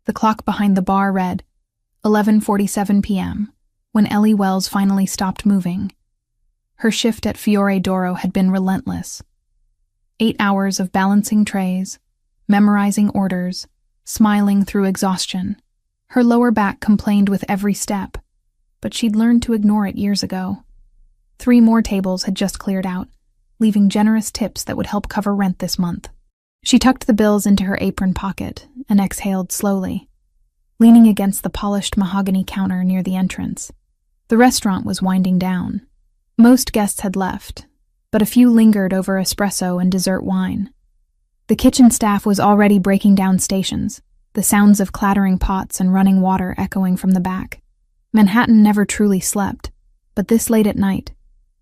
The clock behind the bar read 11:47 p.m. when Ellie Wells finally stopped moving. Her shift at Fiore d'Oro had been relentless. 8 hours of balancing trays, memorizing orders, smiling through exhaustion. Her lower back complained with every step, but she'd learned to ignore it years ago. 3 more tables had just cleared out, leaving generous tips that would help cover rent this month. She tucked the bills into her apron pocket and exhaled slowly, leaning against the polished mahogany counter near the entrance. The restaurant was winding down. Most guests had left, but a few lingered over espresso and dessert wine. The kitchen staff was already breaking down stations, the sounds of clattering pots and running water echoing from the back. Manhattan never truly slept, but this late at night,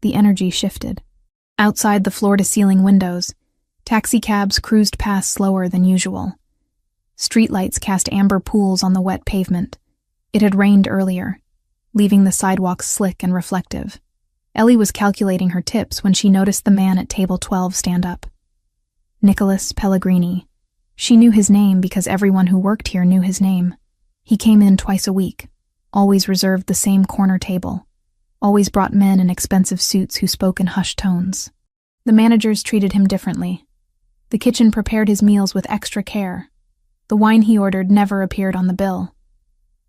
the energy shifted. Outside the floor-to-ceiling windows, taxicabs cruised past slower than usual. Streetlights cast amber pools on the wet pavement. It had rained earlier, leaving the sidewalks slick and reflective. Ellie was calculating her tips when she noticed the man at table 12 stand up. Nicholas Pellegrini. She knew his name because everyone who worked here knew his name. He came in twice a week, always reserved the same corner table, always brought men in expensive suits who spoke in hushed tones. The managers treated him differently. The kitchen prepared his meals with extra care. The wine he ordered never appeared on the bill.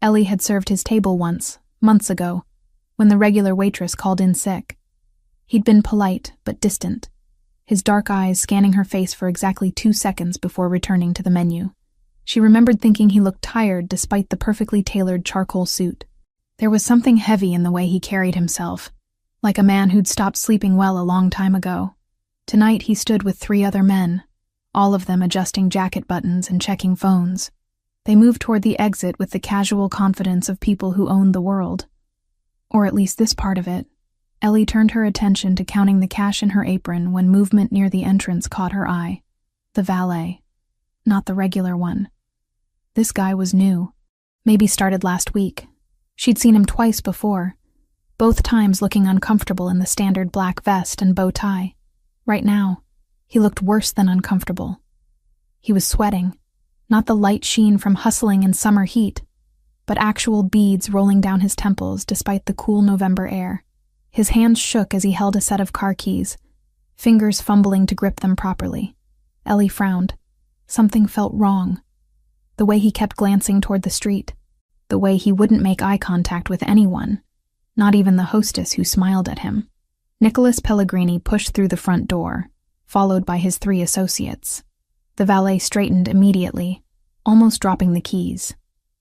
Ellie had served his table once, months ago, when the regular waitress called in sick. He'd been polite but distant, his dark eyes scanning her face for exactly 2 seconds before returning to the menu. She remembered thinking he looked tired despite the perfectly tailored charcoal suit. There was something heavy in the way he carried himself, like a man who'd stopped sleeping well a long time ago. Tonight he stood with 3 other men, all of them adjusting jacket buttons and checking phones. They moved toward the exit with the casual confidence of people who owned the world. Or at least this part of it. Ellie turned her attention to counting the cash in her apron when movement near the entrance caught her eye. The valet. Not the regular one. This guy was new. Maybe started last week. She'd seen him twice before, both times looking uncomfortable in the standard black vest and bow tie. Right now, he looked worse than uncomfortable. He was sweating, not the light sheen from hustling in summer heat, but actual beads rolling down his temples despite the cool November air. His hands shook as he held a set of car keys, fingers fumbling to grip them properly. Ellie frowned. Something felt wrong. The way he kept glancing toward the street, the way he wouldn't make eye contact with anyone, not even the hostess who smiled at him. Nicholas Pellegrini pushed through the front door, followed by his 3 associates. The valet straightened immediately, almost dropping the keys.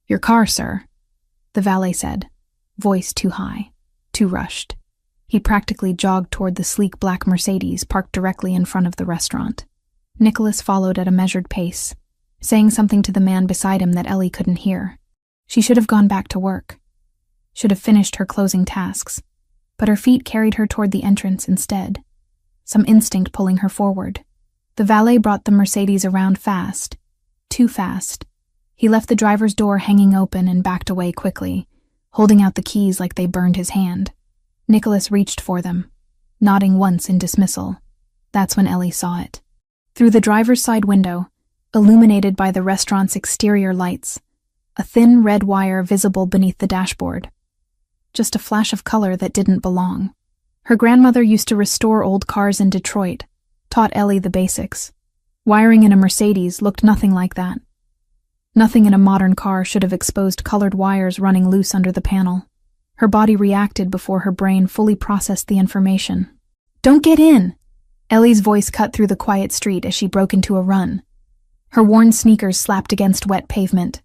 "Your car, sir," the valet said, voice too high, too rushed. He practically jogged toward the sleek black Mercedes parked directly in front of the restaurant. Nicholas followed at a measured pace, saying something to the man beside him that Ellie couldn't hear. She should have gone back to work, should have finished her closing tasks, but her feet carried her toward the entrance instead, some instinct pulling her forward. The valet brought the Mercedes around fast, too fast. He left the driver's door hanging open and backed away quickly, holding out the keys like they burned his hand. Nicholas reached for them, nodding once in dismissal. That's when Ellie saw it. Through the driver's side window, illuminated by the restaurant's exterior lights, a thin red wire visible beneath the dashboard. Just a flash of color that didn't belong. Her grandmother used to restore old cars in Detroit, taught Ellie the basics. Wiring in a Mercedes looked nothing like that. Nothing in a modern car should have exposed colored wires running loose under the panel. Her body reacted before her brain fully processed the information. "Don't get in!" Ellie's voice cut through the quiet street as she broke into a run. Her worn sneakers slapped against wet pavement.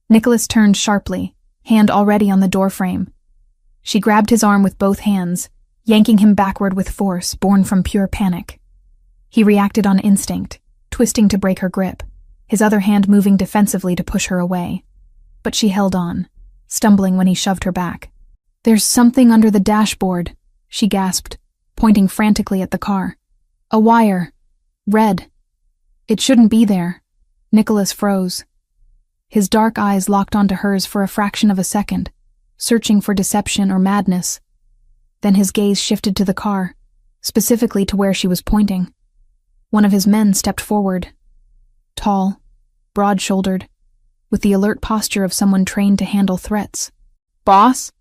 Nicholas turned sharply, hand already on the doorframe. She grabbed his arm with both hands, yanking him backward with force born from pure panic. He reacted on instinct, twisting to break her grip, his other hand moving defensively to push her away. But she held on, stumbling when he shoved her back. "There's something under the dashboard," she gasped, pointing frantically at the car. "A wire. Red. It shouldn't be there." Nicholas froze. His dark eyes locked onto hers for a fraction of a second, searching for deception or madness. Then his gaze shifted to the car, specifically to where she was pointing. One of his men stepped forward. Tall, broad-shouldered, with the alert posture of someone trained to handle threats. "Boss?"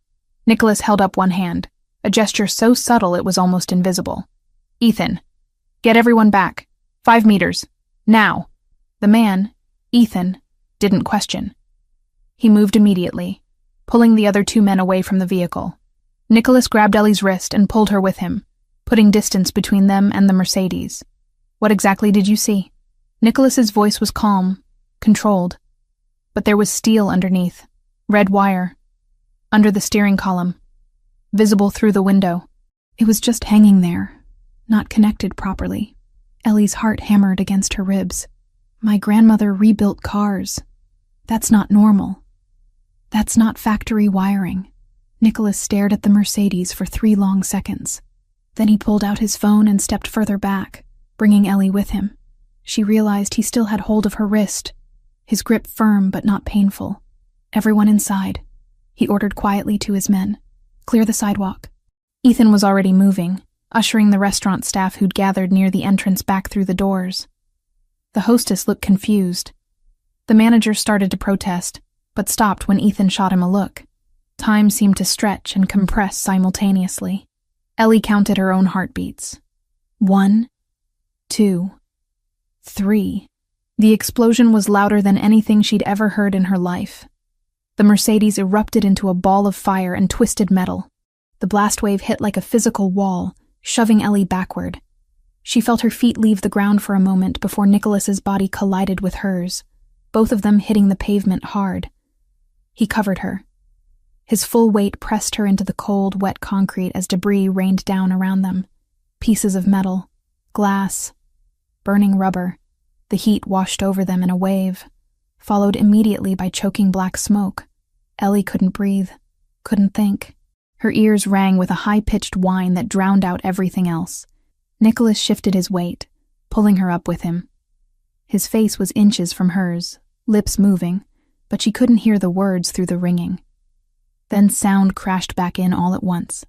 Nicholas held up one hand, a gesture so subtle it was almost invisible. "Ethan, get everyone back. 5 meters. Now." The man, Ethan, didn't question. He moved immediately, pulling the other 2 men away from the vehicle. Nicholas grabbed Ellie's wrist and pulled her with him, putting distance between them and the Mercedes. "What exactly did you see?" Nicholas's voice was calm, controlled, but there was steel underneath, red wire, under the steering column, visible through the window. It was just hanging there, not connected properly. Ellie's heart hammered against her ribs. "My grandmother rebuilt cars. That's not normal. That's not factory wiring." Nicholas stared at the Mercedes for 3 long seconds. Then he pulled out his phone and stepped further back, bringing Ellie with him. She realized he still had hold of her wrist, his grip firm but not painful. "Everyone inside," he ordered quietly to his men. "Clear the sidewalk." Ethan was already moving, ushering the restaurant staff who'd gathered near the entrance back through the doors. The hostess looked confused. The manager started to protest, but stopped when Ethan shot him a look. Time seemed to stretch and compress simultaneously. Ellie counted her own heartbeats. 1, 2, 3. The explosion was louder than anything she'd ever heard in her life. The Mercedes erupted into a ball of fire and twisted metal. The blast wave hit like a physical wall, shoving Ellie backward. She felt her feet leave the ground for a moment before Nicholas's body collided with hers, both of them hitting the pavement hard. He covered her. His full weight pressed her into the cold, wet concrete as debris rained down around them. Pieces of metal, glass, burning rubber. The heat washed over them in a wave, followed immediately by choking black smoke. Ellie couldn't breathe, couldn't think. Her ears rang with a high-pitched whine that drowned out everything else. Nicholas shifted his weight, pulling her up with him. His face was inches from hers, lips moving, but she couldn't hear the words through the ringing. Then sound crashed back in all at once.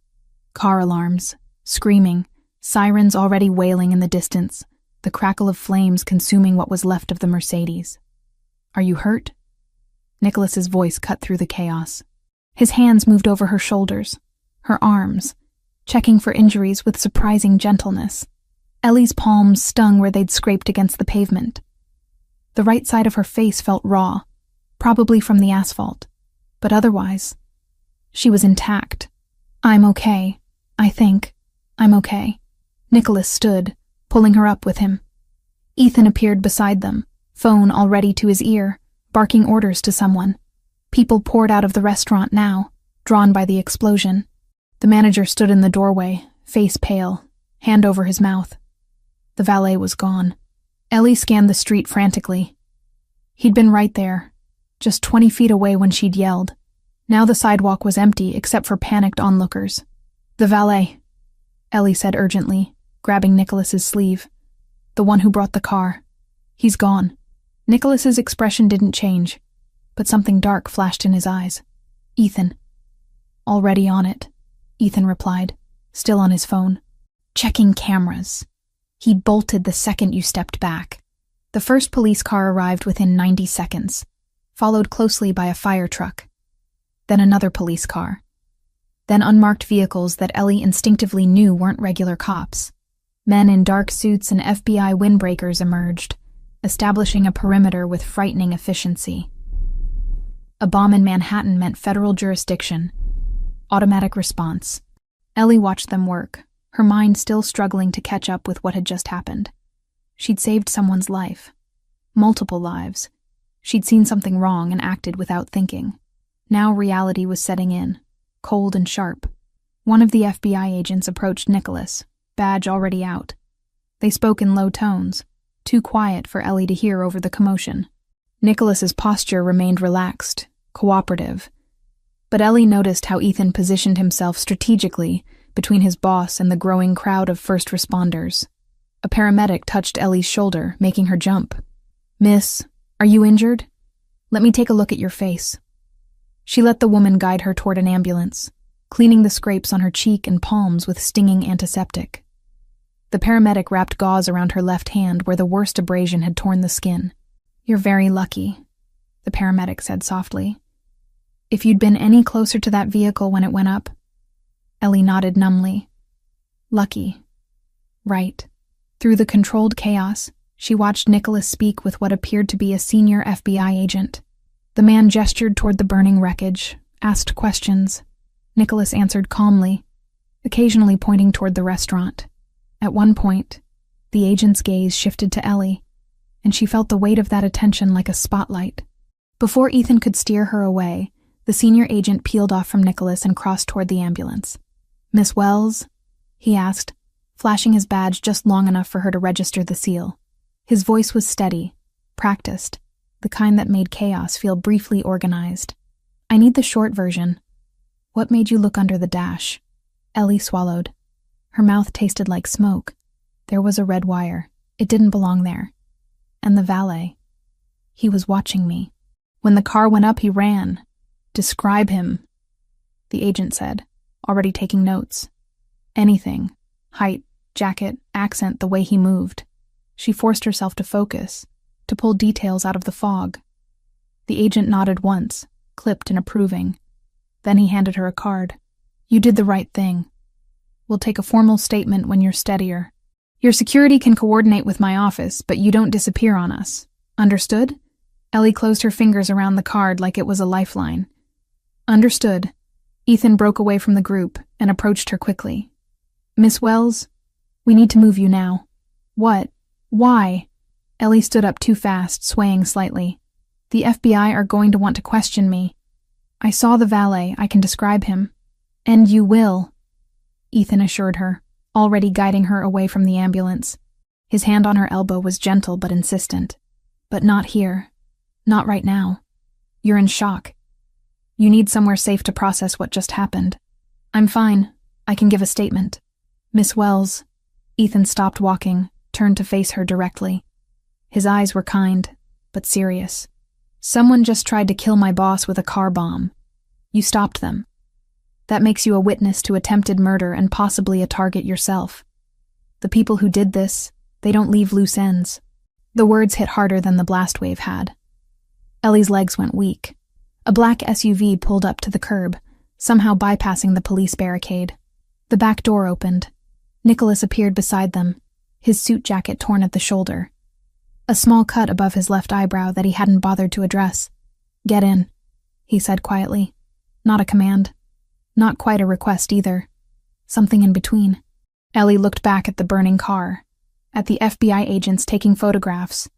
Car alarms, screaming, sirens already wailing in the distance, the crackle of flames consuming what was left of the Mercedes. "Are you hurt?" Nicholas's voice cut through the chaos. His hands moved over her shoulders, her arms, checking for injuries with surprising gentleness. Ellie's palms stung where they'd scraped against the pavement. The right side of her face felt raw, probably from the asphalt, but otherwise, she was intact. "I'm okay. I think. I'm okay." Nicholas stood, pulling her up with him. Ethan appeared beside them, phone already to his ear, barking orders to someone. People poured out of the restaurant now, drawn by the explosion. The manager stood in the doorway, face pale, hand over his mouth. The valet was gone. Ellie scanned the street frantically. He'd been right there, just 20 feet away when she'd yelled. Now the sidewalk was empty except for panicked onlookers. "The valet," Ellie said urgently, grabbing Nicholas's sleeve. "The one who brought the car. He's gone." Nicholas's expression didn't change, but something dark flashed in his eyes. "Ethan." "Already on it," Ethan replied, still on his phone. "Checking cameras. He bolted the second you stepped back." The first police car arrived within 90 seconds, followed closely by a fire truck. Then another police car. Then unmarked vehicles that Ellie instinctively knew weren't regular cops. Men in dark suits and FBI windbreakers emerged, establishing a perimeter with frightening efficiency. A bomb in Manhattan meant federal jurisdiction. Automatic response. Ellie watched them work, her mind still struggling to catch up with what had just happened. She'd saved someone's life. Multiple lives. She'd seen something wrong and acted without thinking. Now reality was setting in, cold and sharp. One of the FBI agents approached Nicholas, badge already out. They spoke in low tones, too quiet for Ellie to hear over the commotion. Nicholas's posture remained relaxed, cooperative. But Ellie noticed how Ethan positioned himself strategically between his boss and the growing crowd of first responders. A paramedic touched Ellie's shoulder, making her jump. "Miss, are you injured? Let me take a look at your face." She let the woman guide her toward an ambulance, cleaning the scrapes on her cheek and palms with stinging antiseptic. The paramedic wrapped gauze around her left hand where the worst abrasion had torn the skin. "You're very lucky. the paramedic said softly. If you'd been any closer to that vehicle when it went up. Ellie nodded numbly. Lucky. Right. Through the controlled chaos, she watched Nicholas speak with what appeared to be a senior FBI agent. The man gestured toward the burning wreckage, asked questions. Nicholas answered calmly, occasionally pointing toward the restaurant. At one point, the agent's gaze shifted to Ellie, and she felt the weight of that attention like a spotlight. Before Ethan could steer her away, the senior agent peeled off from Nicholas and crossed toward the ambulance. Miss Wells? He asked, flashing his badge just long enough for her to register the seal. His voice was steady, practiced, the kind that made chaos feel briefly organized. I need the short version. What made you look under the dash? Ellie swallowed. Her mouth tasted like smoke. There was a red wire. It didn't belong there. And the valet. He was watching me. When the car went up, he ran. Describe him, the agent said, already taking notes. Anything. Height, jacket, accent, the way he moved. She forced herself to focus, to pull details out of the fog. The agent nodded once, clipped and approving. Then he handed her a card. You did the right thing. We'll take a formal statement when you're steadier. Your security can coordinate with my office, but you don't disappear on us. Understood? Ellie closed her fingers around the card like it was a lifeline. Understood. Ethan broke away from the group and approached her quickly. Miss Wells, we need to move you now. What? Why? Ellie stood up too fast, swaying slightly. The FBI are going to want to question me. I saw the valet, I can describe him. And you will, Ethan assured her, already guiding her away from the ambulance. His hand on her elbow was gentle but insistent. But not here. Not right now. You're in shock. You need somewhere safe to process what just happened. I'm fine. I can give a statement. Miss Wells. Ethan stopped walking, turned to face her directly. His eyes were kind, but serious. Someone just tried to kill my boss with a car bomb. You stopped them. That makes you a witness to attempted murder and possibly a target yourself. The people who did this, they don't leave loose ends. The words hit harder than the blast wave had. Ellie's legs went weak. A black SUV pulled up to the curb, somehow bypassing the police barricade. The back door opened. Nicholas appeared beside them, his suit jacket torn at the shoulder. A small cut above his left eyebrow that he hadn't bothered to address. Get in, he said quietly. Not a command. Not quite a request either. Something in between. Ellie looked back at the burning car, at the FBI agents taking photographs,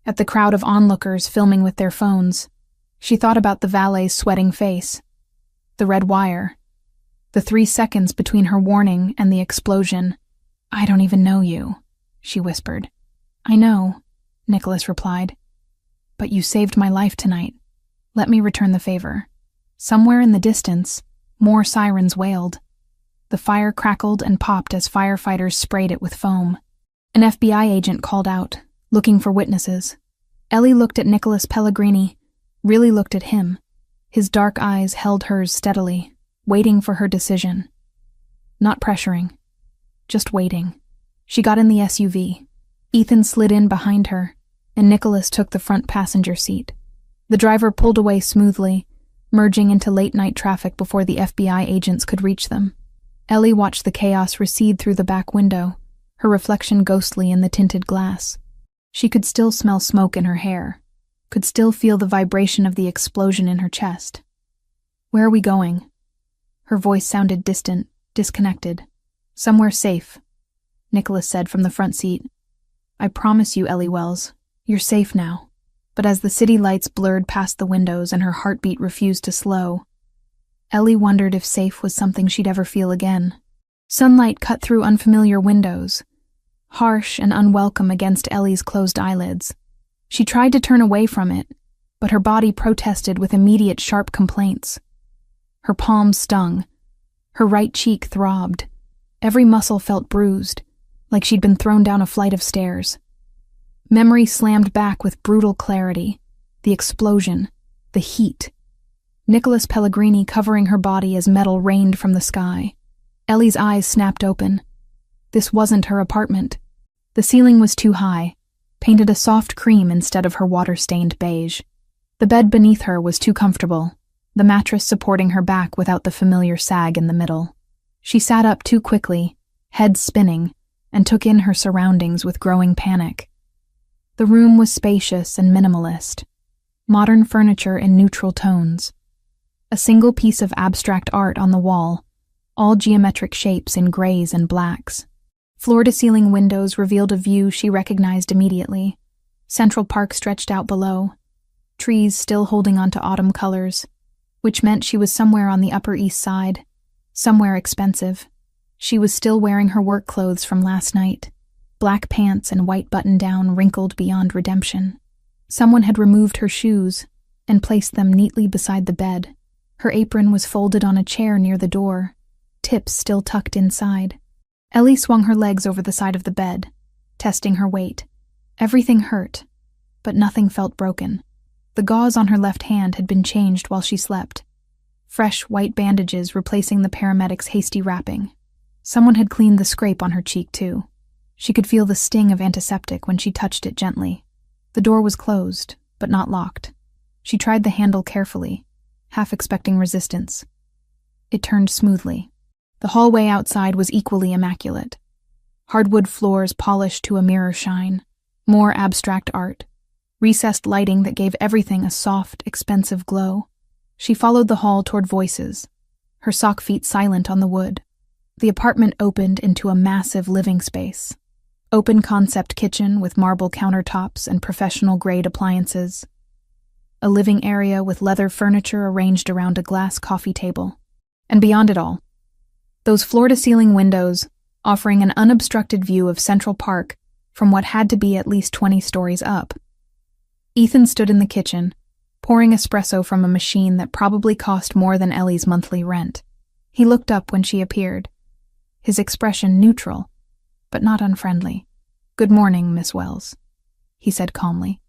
at the crowd of onlookers filming with their phones. She thought about the valet's sweating face, the red wire, the 3 seconds between her warning and the explosion. I don't even know you, she whispered. I know, Nicholas replied. But you saved my life tonight. Let me return the favor. Somewhere in the distance, more sirens wailed. The fire crackled and popped as firefighters sprayed it with foam. An FBI agent called out, looking for witnesses. Ellie looked at Nicholas Pellegrini, really looked at him. His dark eyes held hers steadily, waiting for her decision. Not pressuring, just waiting. She got in the SUV. Ethan slid in behind her, and Nicholas took the front passenger seat. The driver pulled away smoothly, merging into late-night traffic before the FBI agents could reach them. Ellie watched the chaos recede through the back window, her reflection ghostly in the tinted glass. She could still smell smoke in her hair, could still feel the vibration of the explosion in her chest. Where are we going? Her voice sounded distant, disconnected. Somewhere safe, Nicholas said from the front seat. I promise you, Ellie Wells, you're safe now. But as the city lights blurred past the windows and her heartbeat refused to slow, Ellie wondered if safe was something she'd ever feel again. Sunlight cut through unfamiliar windows, harsh and unwelcome against Ellie's closed eyelids. She tried to turn away from it, but her body protested with immediate sharp complaints. Her palms stung. Her right cheek throbbed. Every muscle felt bruised, like she'd been thrown down a flight of stairs. Memory slammed back with brutal clarity. The explosion. The heat. Nicholas Pellegrini covering her body as metal rained from the sky. Ellie's eyes snapped open. This wasn't her apartment. The ceiling was too high, painted a soft cream instead of her water-stained beige. The bed beneath her was too comfortable, the mattress supporting her back without the familiar sag in the middle. She sat up too quickly, head spinning, and took in her surroundings with growing panic. The room was spacious and minimalist, modern furniture in neutral tones. A single piece of abstract art on the wall, all geometric shapes in grays and blacks. Floor-to-ceiling windows revealed a view she recognized immediately. Central Park stretched out below, trees still holding on to autumn colors, which meant she was somewhere on the Upper East Side, somewhere expensive. She was still wearing her work clothes from last night, black pants and white button-down wrinkled beyond redemption. Someone had removed her shoes and placed them neatly beside the bed. Her apron was folded on a chair near the door, tips still tucked inside. Ellie swung her legs over the side of the bed, testing her weight. Everything hurt, but nothing felt broken. The gauze on her left hand had been changed while she slept, fresh white bandages replacing the paramedics' hasty wrapping. Someone had cleaned the scrape on her cheek, too. She could feel the sting of antiseptic when she touched it gently. The door was closed, but not locked. She tried the handle carefully, half expecting resistance. It turned smoothly. The hallway outside was equally immaculate. Hardwood floors polished to a mirror shine, more abstract art, recessed lighting that gave everything a soft, expensive glow. She followed the hall toward voices, her sock feet silent on the wood. The apartment opened into a massive living space. Open-concept kitchen with marble countertops and professional-grade appliances. A living area with leather furniture arranged around a glass coffee table. And beyond it all, those floor-to-ceiling windows offering an unobstructed view of Central Park from what had to be at least 20 stories up. Ethan stood in the kitchen, pouring espresso from a machine that probably cost more than Ellie's monthly rent. He looked up when she appeared, his expression neutral, but not unfriendly. "Good morning, Miss Wells," he said calmly,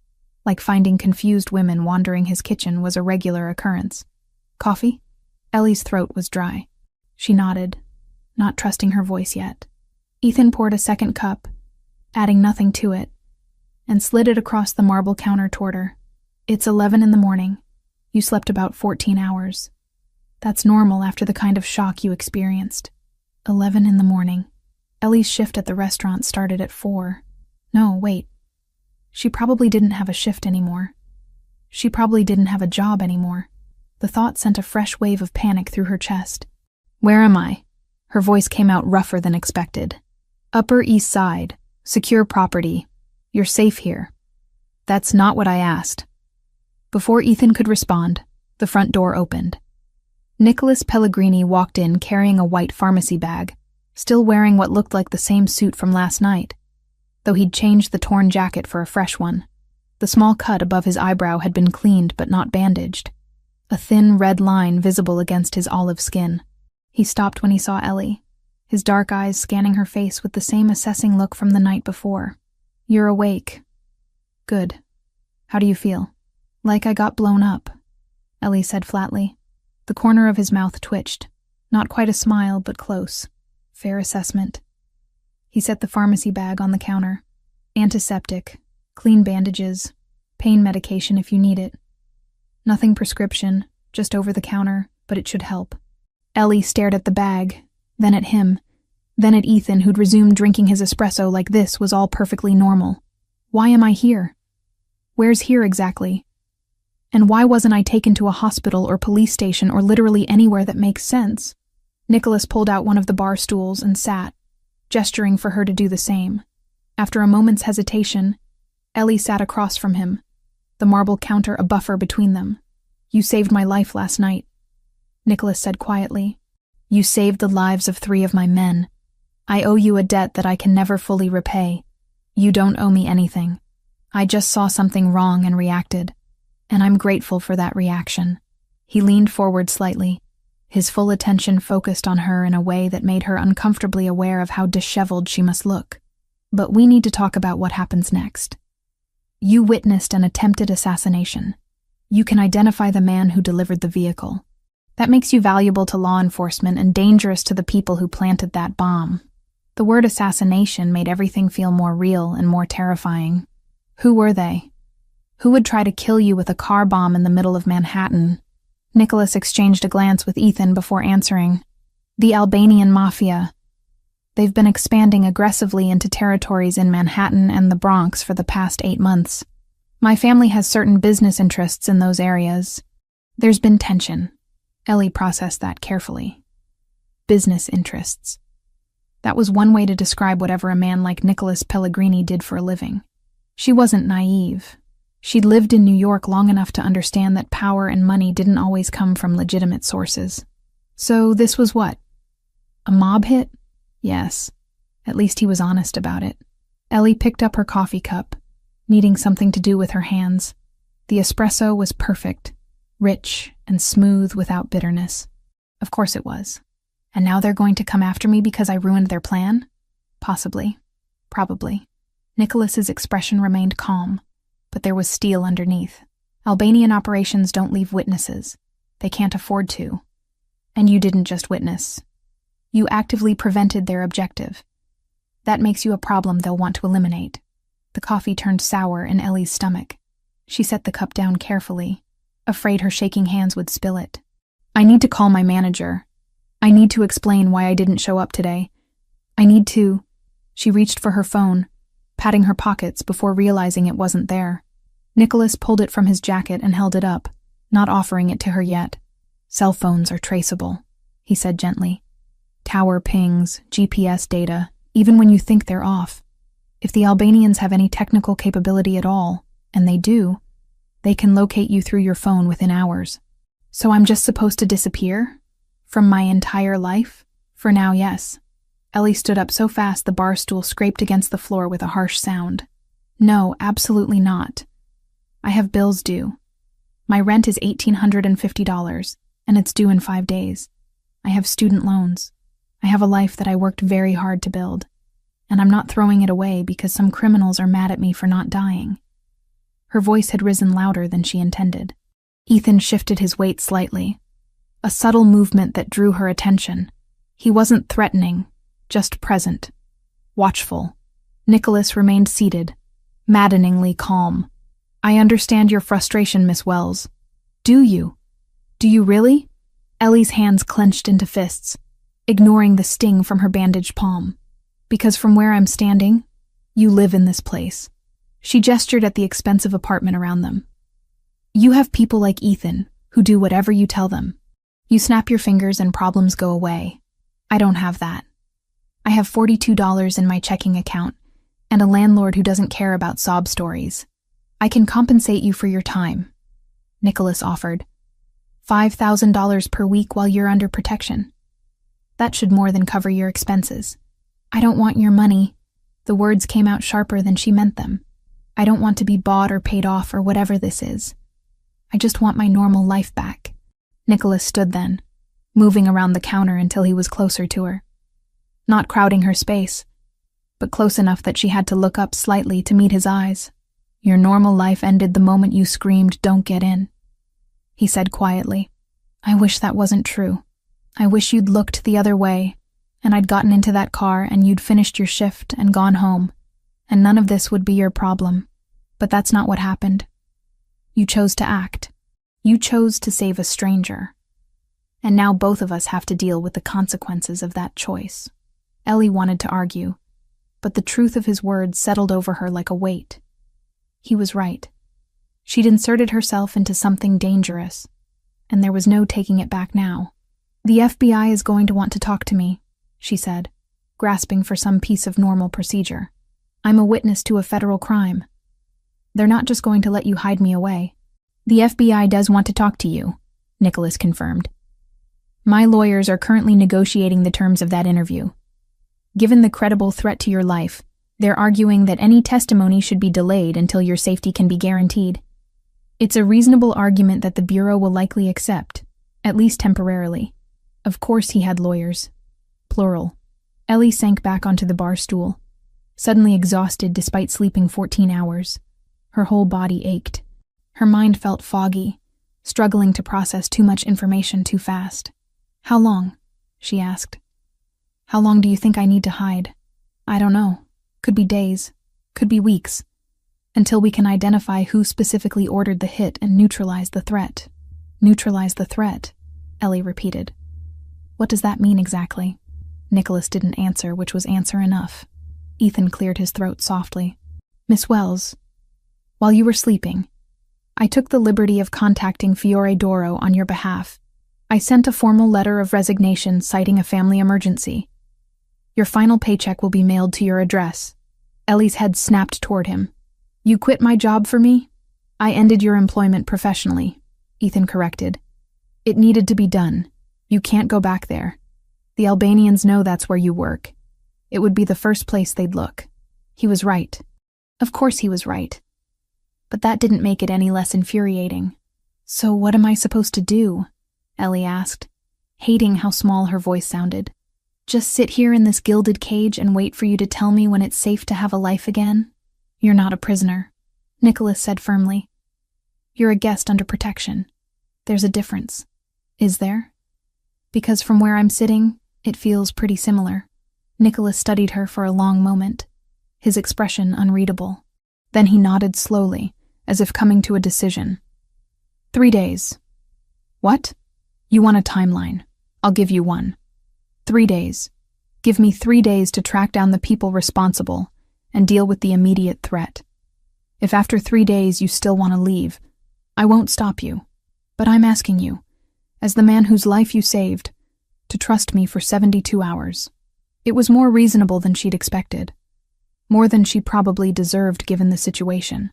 like finding confused women wandering his kitchen was a regular occurrence. "Coffee?" Ellie's throat was dry. She nodded, not trusting her voice yet. Ethan poured a second cup, adding nothing to it, and slid it across the marble counter toward her. "It's 11 in the morning. You slept about 14 hours. That's normal after the kind of shock you experienced." 11 in the morning. Ellie's shift at the restaurant started at 4. No, wait. She probably didn't have a shift anymore. She probably didn't have a job anymore. The thought sent a fresh wave of panic through her chest. "Where am I?" Her voice came out rougher than expected. "Upper East Side. Secure property. You're safe here." "That's not what I asked." Before Ethan could respond, the front door opened. Nicholas Pellegrini walked in carrying a white pharmacy bag, still wearing what looked like the same suit from last night, though he'd changed the torn jacket for a fresh one. The small cut above his eyebrow had been cleaned but not bandaged, a thin red line visible against his olive skin. He stopped when he saw Ellie, his dark eyes scanning her face with the same assessing look from the night before. "You're awake. Good. How do you feel?" "Like I got blown up," Ellie said flatly. The corner of his mouth twitched. Not quite a smile, but close. "Fair assessment." He set the pharmacy bag on the counter. "Antiseptic, clean bandages, pain medication if you need it. Nothing prescription, just over the counter, but it should help." Ellie stared at the bag, then at him, then at Ethan, who'd resumed drinking his espresso like this was all perfectly normal. "Why am I here? Where's here exactly? And why wasn't I taken to a hospital or police station or literally anywhere that makes sense?" Nicholas pulled out one of the bar stools and sat, gesturing for her to do the same. After a moment's hesitation, Ellie sat across from him, the marble counter a buffer between them. "You saved my life last night," Nicholas said quietly. "You saved the lives of 3 of my men. I owe you a debt that I can never fully repay. You don't owe me anything. I just saw something wrong and reacted, and I'm grateful for that reaction." He leaned forward slightly, his full attention focused on her in a way that made her uncomfortably aware of how disheveled she must look. "But we need to talk about what happens next. You witnessed an attempted assassination. You can identify the man who delivered the vehicle. That makes you valuable to law enforcement and dangerous to the people who planted that bomb." The word assassination made everything feel more real and more terrifying. "Who were they?" Who would try to kill you with a car bomb in the middle of Manhattan? Nicholas exchanged a glance with Ethan before answering. The Albanian Mafia. They've been expanding aggressively into territories in Manhattan and the Bronx for the past 8 months. My family has certain business interests in those areas. There's been tension. Ellie processed that carefully. Business interests. That was one way to describe whatever a man like Nicholas Pellegrini did for a living. She wasn't naive. She'd lived in New York long enough to understand that power and money didn't always come from legitimate sources. So this was what? A mob hit? Yes. At least he was honest about it. Ellie picked up her coffee cup, needing something to do with her hands. The espresso was perfect, rich and smooth without bitterness. Of course it was. And now they're going to come after me because I ruined their plan? Possibly. Probably. Nicholas's expression remained calm, but there was steel underneath. Albanian operations don't leave witnesses. They can't afford to. And you didn't just witness. You actively prevented their objective. That makes you a problem they'll want to eliminate. The coffee turned sour in Ellie's stomach. She set the cup down carefully, afraid her shaking hands would spill it. I need to call my manager. I need to explain why I didn't show up today. I need to... She reached for her phone, patting her pockets before realizing it wasn't there. Nicholas pulled it from his jacket and held it up, not offering it to her yet. Cell phones are traceable, he said gently. Tower pings, GPS data, even when you think they're off. If the Albanians have any technical capability at all, and they do, they can locate you through your phone within hours. So I'm just supposed to disappear? From my entire life? For now, yes. Ellie stood up so fast the bar stool scraped against the floor with a harsh sound. No, absolutely not. I have bills due. My rent is $1,850, and it's due in 5 days. I have student loans. I have a life that I worked very hard to build, and I'm not throwing it away because some criminals are mad at me for not dying. Her voice had risen louder than she intended. Ethan shifted his weight slightly, a subtle movement that drew her attention. He wasn't threatening, just present, watchful. Nicholas remained seated, maddeningly calm. I understand your frustration, Miss Wells. Do you? Do you really? Ellie's hands clenched into fists, ignoring the sting from her bandaged palm. Because from where I'm standing, you live in this place. She gestured at the expensive apartment around them. You have people like Ethan, who do whatever you tell them. You snap your fingers and problems go away. I don't have that. I have $42 in my checking account, and a landlord who doesn't care about sob stories. I can compensate you for your time, Nicholas offered. $5,000 per week while you're under protection. That should more than cover your expenses. I don't want your money. The words came out sharper than she meant them. I don't want to be bought or paid off or whatever this is. I just want my normal life back. Nicholas stood then, moving around the counter until he was closer to her. Not crowding her space, but close enough that she had to look up slightly to meet his eyes. Your normal life ended the moment you screamed, "Don't get in," he said quietly. I wish that wasn't true. I wish you'd looked the other way, and I'd gotten into that car and you'd finished your shift and gone home, and none of this would be your problem. But that's not what happened. You chose to act. You chose to save a stranger. And now both of us have to deal with the consequences of that choice. Ellie wanted to argue, but the truth of his words settled over her like a weight. He was right. She'd inserted herself into something dangerous, and there was no taking it back now. The FBI is going to want to talk to me, she said, grasping for some piece of normal procedure. I'm a witness to a federal crime. They're not just going to let you hide me away. The FBI does want to talk to you, Nicholas confirmed. My lawyers are currently negotiating the terms of that interview. Given the credible threat to your life, they're arguing that any testimony should be delayed until your safety can be guaranteed. It's a reasonable argument that the Bureau will likely accept, at least temporarily. Of course he had lawyers. Plural. Ellie sank back onto the bar stool, suddenly exhausted despite sleeping 14 hours. Her whole body ached. Her mind felt foggy, struggling to process too much information too fast. How long? She asked. How long do you think I need to hide? I don't know. Could be days. Could be weeks. until we can identify who specifically ordered the hit and neutralize the threat. Neutralize the threat, Ellie repeated. What does that mean exactly? Nicholas didn't answer, which was answer enough. Ethan cleared his throat softly. Miss Wells, while you were sleeping, I took the liberty of contacting Fiore d'Oro on your behalf. I sent a formal letter of resignation citing a family emergency. Your final paycheck will be mailed to your address. Ellie's head snapped toward him. You quit my job for me? I ended your employment professionally, Ethan corrected. It needed to be done. You can't go back there. The Albanians know that's where you work. It would be the first place they'd look. He was right. Of course he was right. But that didn't make it any less infuriating. So what am I supposed to do? Ellie asked, hating how small her voice sounded. Just sit here in this gilded cage and wait for you to tell me when it's safe to have a life again? You're not a prisoner, Nicholas said firmly. You're a guest under protection. There's a difference. Is there? Because from where I'm sitting, it feels pretty similar. Nicholas studied her for a long moment, his expression unreadable. Then he nodded slowly, as if coming to a decision. 3 days. What? You want a timeline. I'll give you one. 3 days. Give me 3 days to track down the people responsible and deal with the immediate threat. If after 3 days you still want to leave, I won't stop you. But I'm asking you, as the man whose life you saved, to trust me for 72 hours. It was more reasonable than she'd expected. More than she probably deserved given the situation.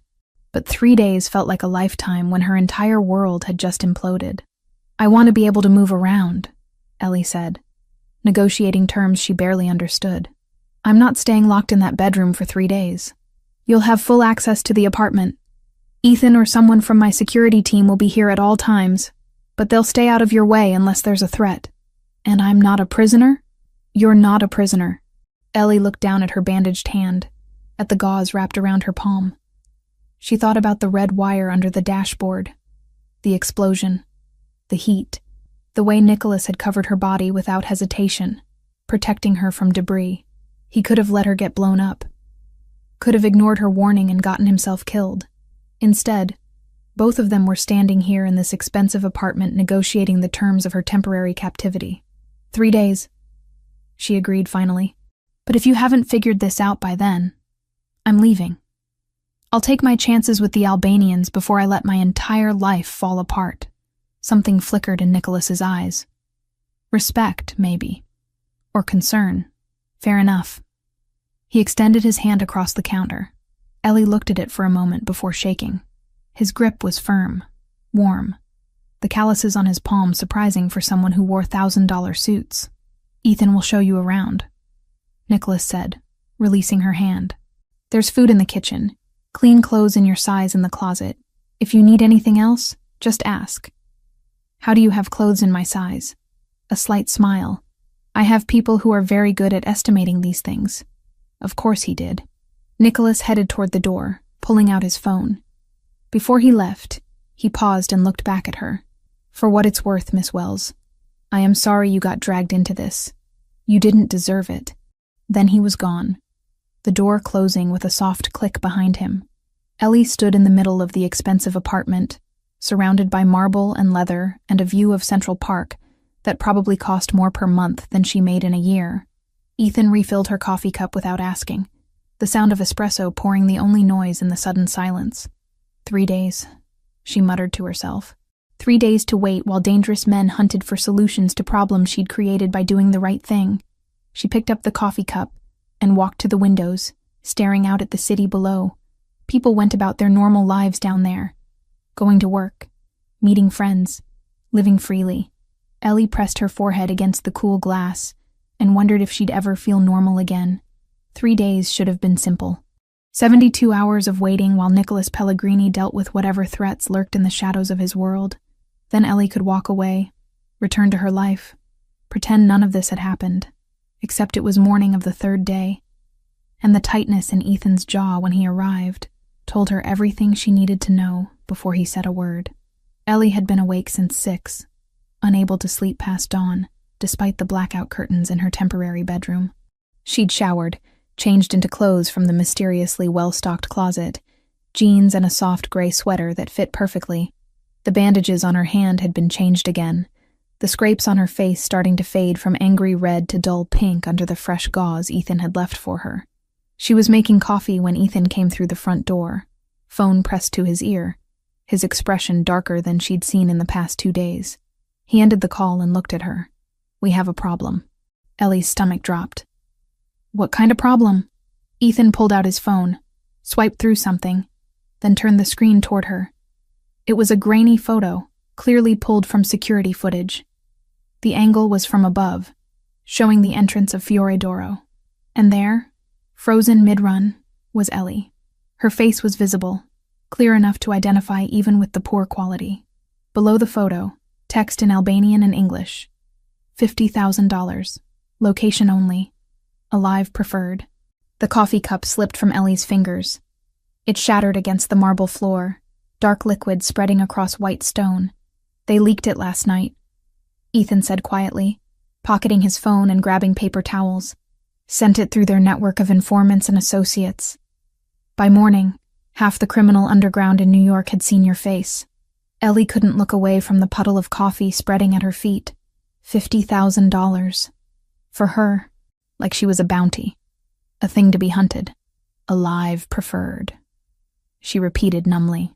But 3 days felt like a lifetime when her entire world had just imploded. I want to be able to move around, Ellie said, negotiating terms she barely understood. I'm not staying locked in that bedroom for 3 days. You'll have full access to the apartment. Ethan or someone from my security team will be here at all times, but they'll stay out of your way unless there's a threat. And I'm not a prisoner? You're not a prisoner. Ellie looked down at her bandaged hand, at the gauze wrapped around her palm. She thought about the red wire under the dashboard, the explosion, the heat, the way Nicholas had covered her body without hesitation, protecting her from debris. He could have let her get blown up, could have ignored her warning and gotten himself killed. Instead, both of them were standing here in this expensive apartment negotiating the terms of her temporary captivity. 3 days, she agreed finally. But if you haven't figured this out by then, I'm leaving. I'll take my chances with the Albanians before I let my entire life fall apart. Something flickered in Nicholas's eyes. Respect, maybe. Or concern. Fair enough. He extended his hand across the counter. Ellie looked at it for a moment before shaking. His grip was firm, warm. The calluses on his palm surprising for someone who wore $1,000 suits. Ethan will show you around, Nicholas said, releasing her hand. There's food in the kitchen. Clean clothes in your size in the closet. If you need anything else, just ask. How do you have clothes in my size? A slight smile. I have people who are very good at estimating these things. Of course he did. Nicholas headed toward the door, pulling out his phone. Before he left, he paused and looked back at her. For what it's worth, Miss Wells, I am sorry you got dragged into this. You didn't deserve it. Then he was gone, the door closing with a soft click behind him. Ellie stood in the middle of the expensive apartment, surrounded by marble and leather and a view of Central Park that probably cost more per month than she made in a year. Ethan refilled her coffee cup without asking, the sound of espresso pouring the only noise in the sudden silence. 3 days, she muttered to herself. 3 days to wait while dangerous men hunted for solutions to problems she'd created by doing the right thing. She picked up the coffee cup and walked to the windows, staring out at the city below. People went about their normal lives down there, going to work, meeting friends, living freely. Ellie pressed her forehead against the cool glass and wondered if she'd ever feel normal again. 3 days should have been simple. 72 hours of waiting while Nicholas Pellegrini dealt with whatever threats lurked in the shadows of his world. Then Ellie could walk away, return to her life, pretend none of this had happened, except it was morning of the 3rd day, and the tightness in Ethan's jaw when he arrived told her everything she needed to know before he said a word. Ellie had been awake since 6, unable to sleep past dawn, despite the blackout curtains in her temporary bedroom. She'd showered, changed into clothes from the mysteriously well-stocked closet, jeans and a soft gray sweater that fit perfectly. The bandages on her hand had been changed again, the scrapes on her face starting to fade from angry red to dull pink under the fresh gauze Ethan had left for her. She was making coffee when Ethan came through the front door, phone pressed to his ear, his expression darker than she'd seen in the past 2 days. He ended the call and looked at her. "We have a problem." Ellie's stomach dropped. "What kind of problem?" Ethan pulled out his phone, swiped through something, then turned the screen toward her. It was a grainy photo, clearly pulled from security footage. The angle was from above, showing the entrance of Fiore d'Oro. And there, frozen mid-run, was Ellie. Her face was visible, clear enough to identify even with the poor quality. Below the photo, text in Albanian and English. $50,000. Location only. Alive preferred. The coffee cup slipped from Ellie's fingers. It shattered against the marble floor, dark liquid spreading across white stone. "They leaked it last night," Ethan said quietly, pocketing his phone and grabbing paper towels. "Sent it through their network of informants and associates. By morning, half the criminal underground in New York had seen your face." Ellie couldn't look away from the puddle of coffee spreading at her feet. $50,000. For her, like she was a bounty. A thing to be hunted. Alive preferred. She repeated numbly.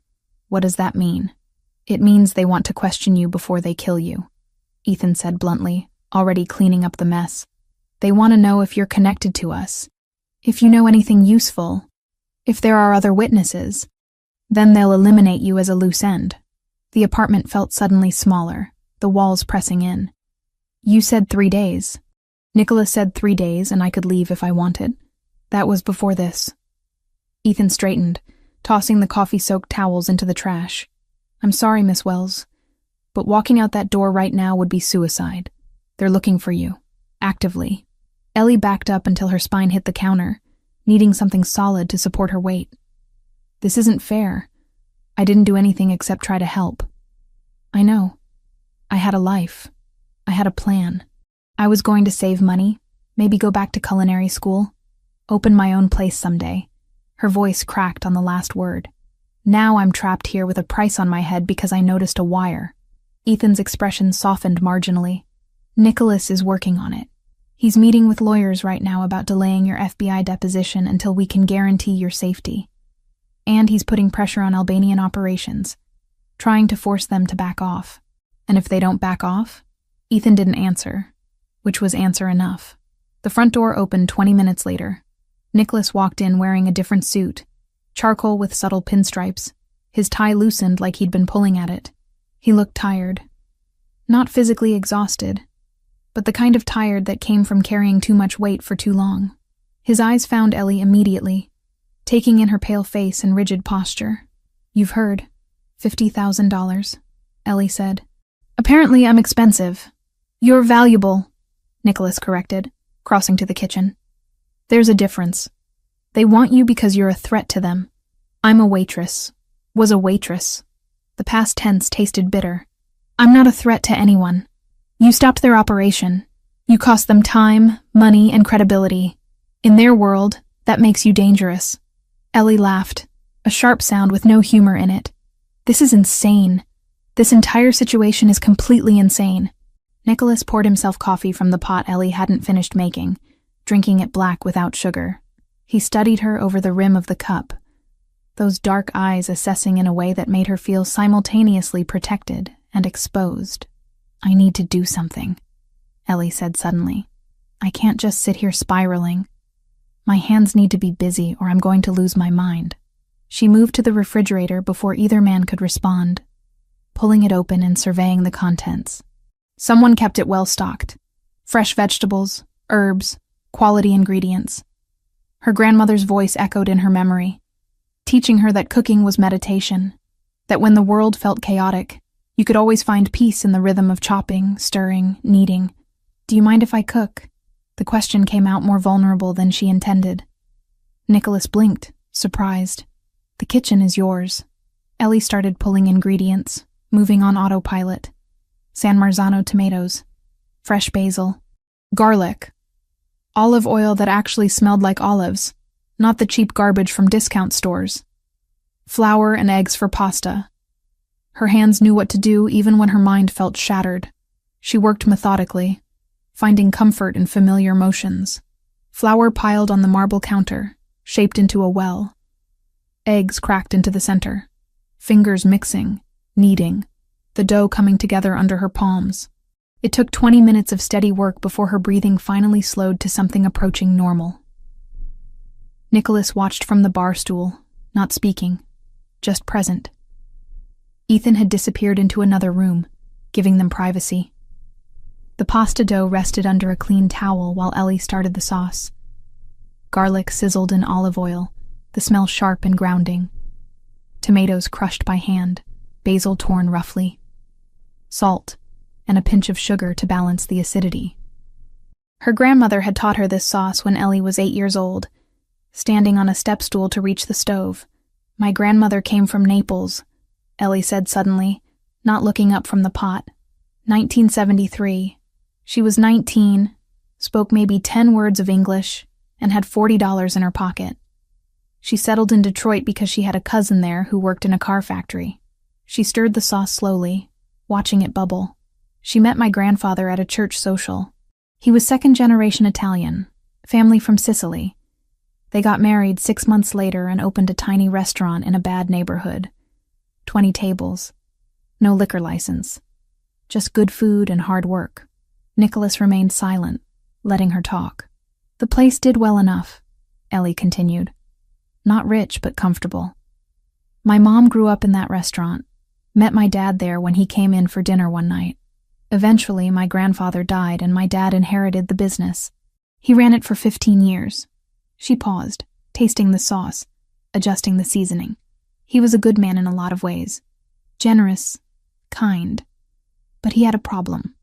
"What does that mean?" "It means they want to question you before they kill you," Ethan said bluntly, already cleaning up the mess. "They want to know if you're connected to us. If you know anything useful. If there are other witnesses. Then they'll eliminate you as a loose end." The apartment felt suddenly smaller, the walls pressing in. "You said 3 days. Nicholas said 3 days and I could leave if I wanted. That was before this." Ethan straightened, tossing the coffee-soaked towels into the trash. "I'm sorry, Miss Wells, but walking out that door right now would be suicide. They're looking for you. Actively." Ellie backed up until her spine hit the counter, needing something solid to support her weight. "This isn't fair. I didn't do anything except try to help." "I know. I had a life. I had a plan. I was going to save money, maybe go back to culinary school, open my own place someday." Her voice cracked on the last word. "Now I'm trapped here with a price on my head because I noticed a wire." Ethan's expression softened marginally. "Nicholas is working on it. He's meeting with lawyers right now about delaying your FBI deposition until we can guarantee your safety. And he's putting pressure on Albanian operations, trying to force them to back off. And if they don't back off?" Ethan didn't answer, which was answer enough. The front door opened 20 minutes later. Nicholas walked in wearing a different suit, charcoal with subtle pinstripes. His tie loosened like he'd been pulling at it. He looked tired. Not physically exhausted, but the kind of tired that came from carrying too much weight for too long. His eyes found Ellie immediately, taking in her pale face and rigid posture. "You've heard. $50,000, Ellie said. "Apparently I'm expensive. You're valuable," Nicholas corrected, crossing to the kitchen. "There's a difference. They want you because you're a threat to them. I'm a waitress. Was a waitress." The past tense tasted bitter. "I'm not a threat to anyone. You stopped their operation. You cost them time, money, and credibility. In their world, that makes you dangerous." Ellie laughed, a sharp sound with no humor in it. "This is insane. This entire situation is completely insane." Nicholas poured himself coffee from the pot Ellie hadn't finished making, drinking it black without sugar. He studied her over the rim of the cup, those dark eyes assessing in a way that made her feel simultaneously protected and exposed. "I need to do something," Ellie said suddenly. "I can't just sit here spiraling. My hands need to be busy or I'm going to lose my mind." She moved to the refrigerator before either man could respond, pulling it open and surveying the contents. Someone kept it well stocked. Fresh vegetables, herbs, quality ingredients. Her grandmother's voice echoed in her memory, teaching her that cooking was meditation, that when the world felt chaotic, you could always find peace in the rhythm of chopping, stirring, kneading. "Do you mind if I cook?" The question came out more vulnerable than she intended. Nicholas blinked, surprised. "The kitchen is yours." Ellie started pulling ingredients, moving on autopilot. San Marzano tomatoes, fresh basil, garlic, olive oil that actually smelled like olives, not the cheap garbage from discount stores. Flour and eggs for pasta. Her hands knew what to do even when her mind felt shattered. She worked methodically, finding comfort in familiar motions. Flour piled on the marble counter, shaped into a well. Eggs cracked into the center. Fingers mixing, kneading, the dough coming together under her palms. It took 20 minutes of steady work before her breathing finally slowed to something approaching normal. Nicholas watched from the bar stool, not speaking, just present. Ethan had disappeared into another room, giving them privacy. The pasta dough rested under a clean towel while Ellie started the sauce. Garlic sizzled in olive oil, the smell sharp and grounding. Tomatoes crushed by hand, basil torn roughly. Salt, and a pinch of sugar to balance the acidity. Her grandmother had taught her this sauce when Ellie was 8 years old, standing on a step stool to reach the stove. "My grandmother came from Naples," Ellie said suddenly, not looking up from the pot. 1973. She was 19, spoke maybe 10 words of English, and had $40 in her pocket. She settled in Detroit because she had a cousin there who worked in a car factory. She stirred the sauce slowly, watching it bubble. She met my grandfather at a church social. He was second-generation Italian, family from Sicily. They got married 6 months later and opened a tiny restaurant in a bad neighborhood. 20 tables. No liquor license. Just good food and hard work. Nicholas remained silent, letting her talk. "The place did well enough," Ellie continued. "Not rich, but comfortable. My mom grew up in that restaurant, met my dad there when he came in for dinner one night. Eventually, my grandfather died and my dad inherited the business. He ran it for 15 years. She paused, tasting the sauce, adjusting the seasoning. He was a good man in a lot of ways. Generous, kind. But he had a problem.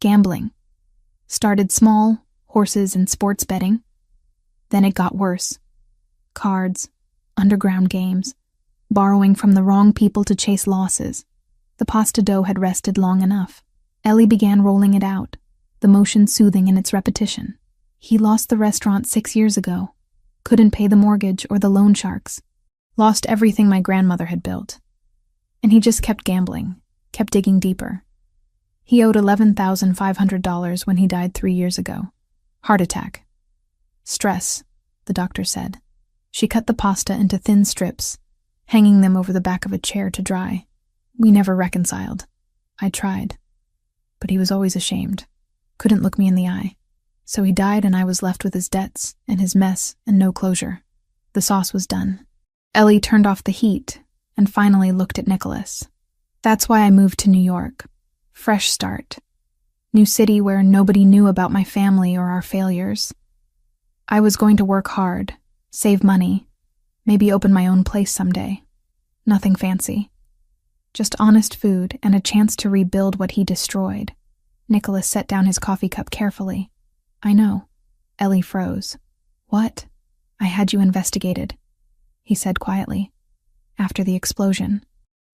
Gambling. Started small, horses and sports betting. Then it got worse. Cards, underground games, borrowing from the wrong people to chase losses. The pasta dough had rested long enough. Ellie began rolling it out, the motion soothing in its repetition. He lost the restaurant 6 years ago. Couldn't pay the mortgage or the loan sharks. Lost everything my grandmother had built. And he just kept gambling, kept digging deeper. He owed $11,500 when he died 3 years ago. Heart attack. Stress, the doctor said. She cut the pasta into thin strips, hanging them over the back of a chair to dry. We never reconciled. I tried. But he was always ashamed. Couldn't look me in the eye. So he died and I was left with his debts and his mess and no closure. The sauce was done. Ellie turned off the heat and finally looked at Nicholas. "That's why I moved to New York. Fresh start. New city where nobody knew about my family or our failures. I was going to work hard, save money, maybe open my own place someday. Nothing fancy. Just honest food and a chance to rebuild what he destroyed." Nicholas set down his coffee cup carefully. "I know." Ellie froze. "What?" "I had you investigated," he said quietly. "After the explosion.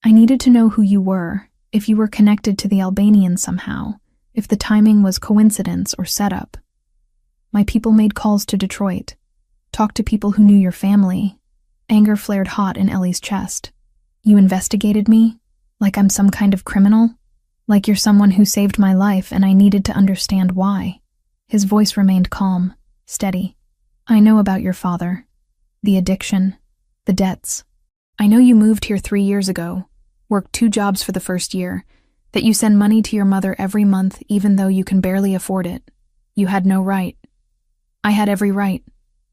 I needed to know who you were, if you were connected to the Albanians somehow, if the timing was coincidence or setup. My people made calls to Detroit, talked to people who knew your family." Anger flared hot in Ellie's chest. "You investigated me? Like I'm some kind of criminal? Like you're someone who saved my life and I needed to understand why." His voice remained calm, steady. "I know about your father. The addiction. The debts. I know you moved here 3 years ago, worked 2 jobs for the first year, that you send money to your mother every month even though you can barely afford it. You had no right." "I had every right,"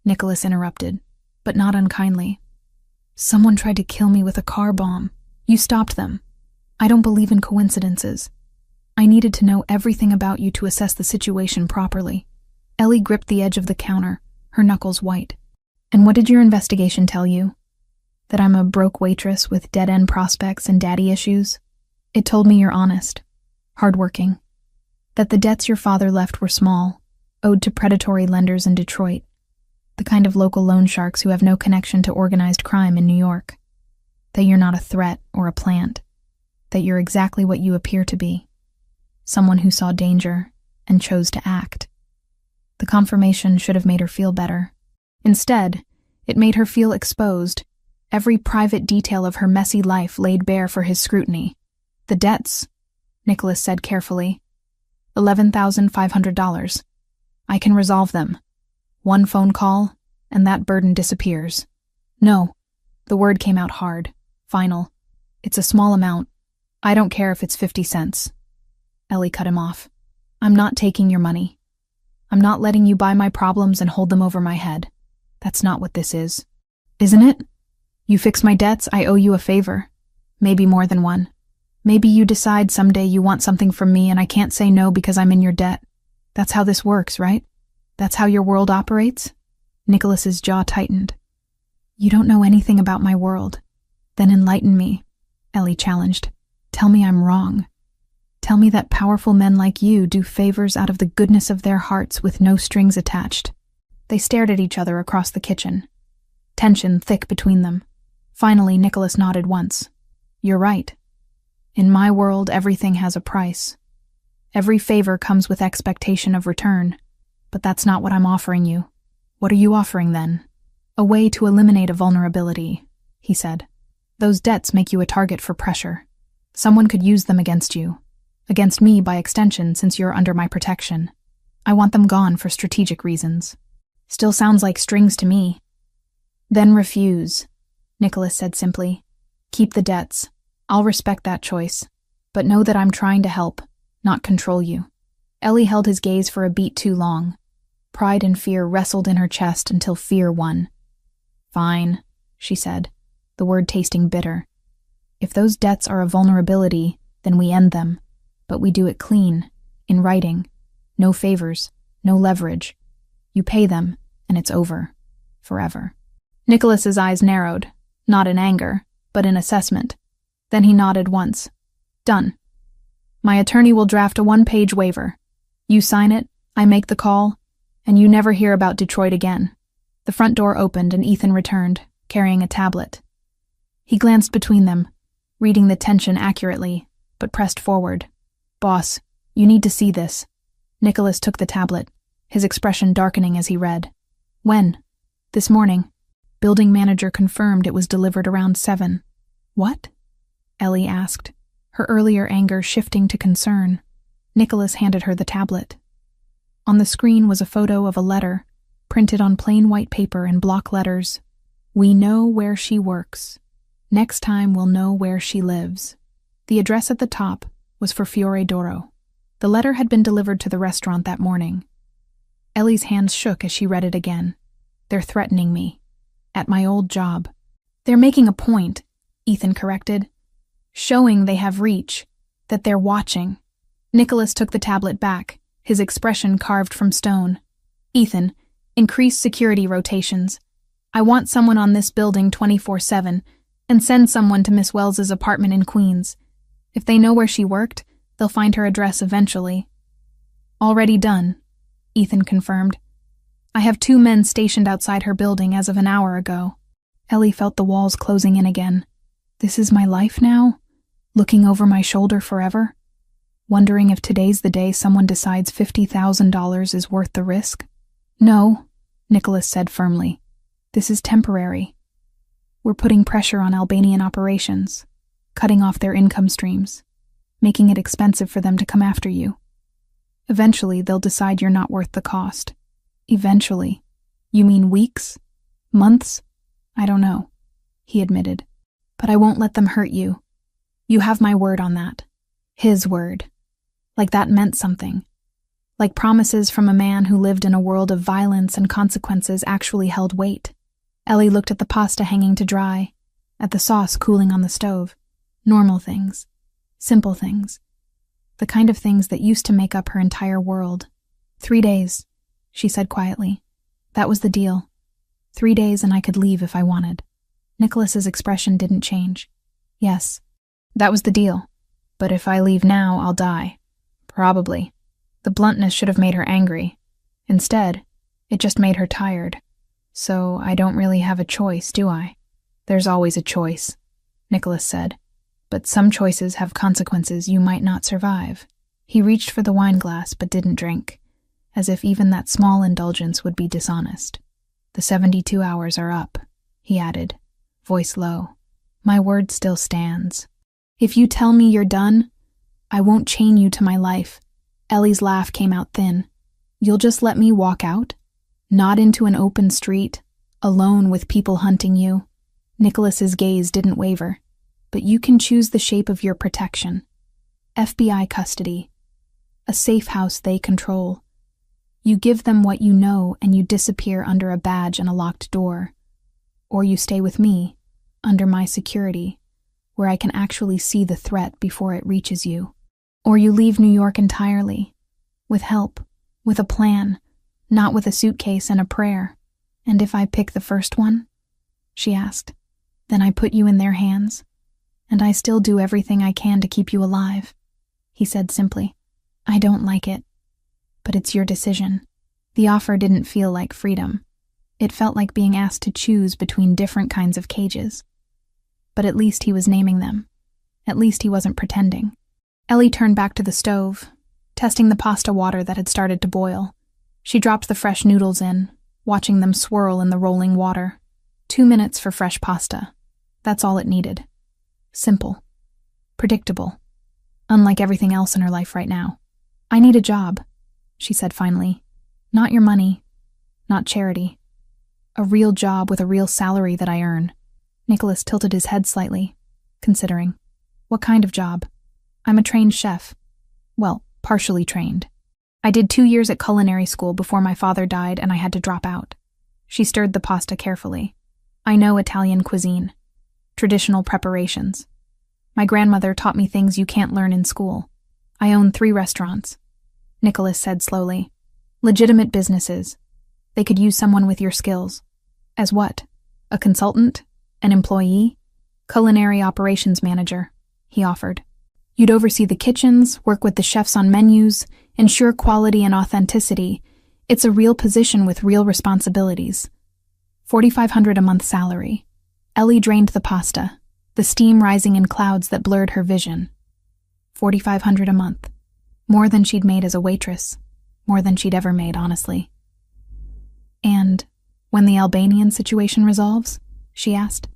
Nicholas interrupted, but not unkindly. "Someone tried to kill me with a car bomb. You stopped them. I don't believe in coincidences. I needed to know everything about you to assess the situation properly." Ellie gripped the edge of the counter, her knuckles white. "And what did your investigation tell you? That I'm a broke waitress with dead-end prospects and daddy issues? It told me you're honest, hardworking. That the debts your father left were small, owed to predatory lenders in Detroit. The kind of local loan sharks who have no connection to organized crime in New York. That you're not a threat or a plant. That you're exactly what you appear to be. Someone who saw danger and chose to act." The confirmation should have made her feel better. Instead, it made her feel exposed, every private detail of her messy life laid bare for his scrutiny. "The debts," Nicholas said carefully. $11,500. I can resolve them. One phone call, and that burden disappears. No, the word came out hard, final. It's a small amount. I don't care if it's 50 cents. Ellie cut him off. I'm not taking your money. I'm not letting you buy my problems and hold them over my head. That's not what this is. Isn't it? You fix my debts, I owe you a favor. Maybe more than one. Maybe you decide someday you want something from me and I can't say no because I'm in your debt. That's how this works, right? That's how your world operates? Nicholas's jaw tightened. You don't know anything about my world. Then enlighten me, Ellie challenged. Tell me I'm wrong. Tell me that powerful men like you do favors out of the goodness of their hearts with no strings attached. They stared at each other across the kitchen. Tension thick between them. Finally, Nicholas nodded once. You're right. In my world, everything has a price. Every favor comes with expectation of return. But that's not what I'm offering you. What are you offering then? A way to eliminate a vulnerability, he said. Those debts make you a target for pressure. Someone could use them against you. Against me by extension, since you're under my protection. I want them gone for strategic reasons. Still sounds like strings to me. Then refuse, Nicholas said simply. Keep the debts. I'll respect that choice. But know that I'm trying to help, not control you. Ellie held his gaze for a beat too long. Pride and fear wrestled in her chest until fear won. Fine, she said, the word tasting bitter. If those debts are a vulnerability, then we end them. But we do it clean, in writing. No favors, no leverage. You pay them, and it's over. Forever. Nicholas's eyes narrowed, not in anger, but in assessment. Then he nodded once. Done. My attorney will draft a one-page waiver. You sign it, I make the call, and you never hear about Detroit again. The front door opened and Ethan returned, carrying a tablet. He glanced between them, reading the tension accurately, but pressed forward. Boss, you need to see this. Nicholas took the tablet, his expression darkening as he read. When? This morning. Building manager confirmed it was delivered around 7. What? Ellie asked, her earlier anger shifting to concern. Nicholas handed her the tablet. On the screen was a photo of a letter, printed on plain white paper in block letters. We know where she works. Next time we'll know where she lives. The address at the top was for Fiore d'Oro. The letter had been delivered to the restaurant that morning. Ellie's hands shook as she read it again. They're threatening me. At my old job. They're making a point, Ethan corrected. Showing they have reach, that they're watching. Nicholas took the tablet back, his expression carved from stone. Ethan, increase security rotations. I want someone on this building 24/7, and send someone to Miss Wells's apartment in Queens. If they know where she worked, they'll find her address eventually. Already done, Ethan confirmed. I have 2 men stationed outside her building as of an hour ago. Ellie felt the walls closing in again. This is my life now? Looking over my shoulder forever? Wondering if today's the day someone decides $50,000 is worth the risk? No, Nicholas said firmly. This is temporary. We're putting pressure on Albanian operations, cutting off their income streams, making it expensive for them to come after you. Eventually, they'll decide you're not worth the cost. Eventually. You mean weeks? Months? I don't know, he admitted. But I won't let them hurt you. You have my word on that. His word. Like that meant something. Like promises from a man who lived in a world of violence and consequences actually held weight. Ellie looked at the pasta hanging to dry, at the sauce cooling on the stove. Normal things. Simple things. The kind of things that used to make up her entire world. 3 days, she said quietly. That was the deal. 3 days and I could leave if I wanted. Nicholas's expression didn't change. Yes, that was the deal. But if I leave now, I'll die. Probably. The bluntness should have made her angry. Instead, it just made her tired. So I don't really have a choice, do I? There's always a choice, Nicholas said. But some choices have consequences you might not survive. He reached for the wine glass but didn't drink, as if even that small indulgence would be dishonest. The 72 hours are up, he added, voice low. My word still stands. If you tell me you're done, I won't chain you to my life. Ellie's laugh came out thin. You'll just let me walk out? Not into an open street, alone with people hunting you. Nicholas's gaze didn't waver. But you can choose the shape of your protection. FBI custody. A safe house they control. You give them what you know and you disappear under a badge and a locked door. Or you stay with me, under my security, where I can actually see the threat before it reaches you. Or you leave New York entirely, with help, with a plan, not with a suitcase and a prayer. And if I pick the first one? She asked. Then I put you in their hands, and I still do everything I can to keep you alive. He said simply. I don't like it, but it's your decision. The offer didn't feel like freedom. It felt like being asked to choose between different kinds of cages. But at least he was naming them. At least he wasn't pretending. Ellie turned back to the stove, testing the pasta water that had started to boil. She dropped the fresh noodles in, watching them swirl in the rolling water. 2 minutes for fresh pasta. That's all it needed. Simple. Predictable. Unlike everything else in her life right now. I need a job, she said finally. Not your money. Not charity. A real job with a real salary that I earn. Nicholas tilted his head slightly, considering. What kind of job? I'm a trained chef. Well, partially trained. I did 2 years at culinary school before my father died and I had to drop out. She stirred the pasta carefully. I know Italian cuisine. Traditional preparations. My grandmother taught me things you can't learn in school. I own 3 restaurants. Nicholas said slowly. Legitimate businesses. They could use someone with your skills. As what? A consultant? An employee? Culinary operations manager, he offered. You'd oversee the kitchens, work with the chefs on menus, ensure quality and authenticity. It's a real position with real responsibilities. $4,500 a month salary. Ellie drained the pasta, the steam rising in clouds that blurred her vision. $4,500 a month. More than she'd made as a waitress. More than she'd ever made, honestly. And when the Albanian situation resolves, she asked,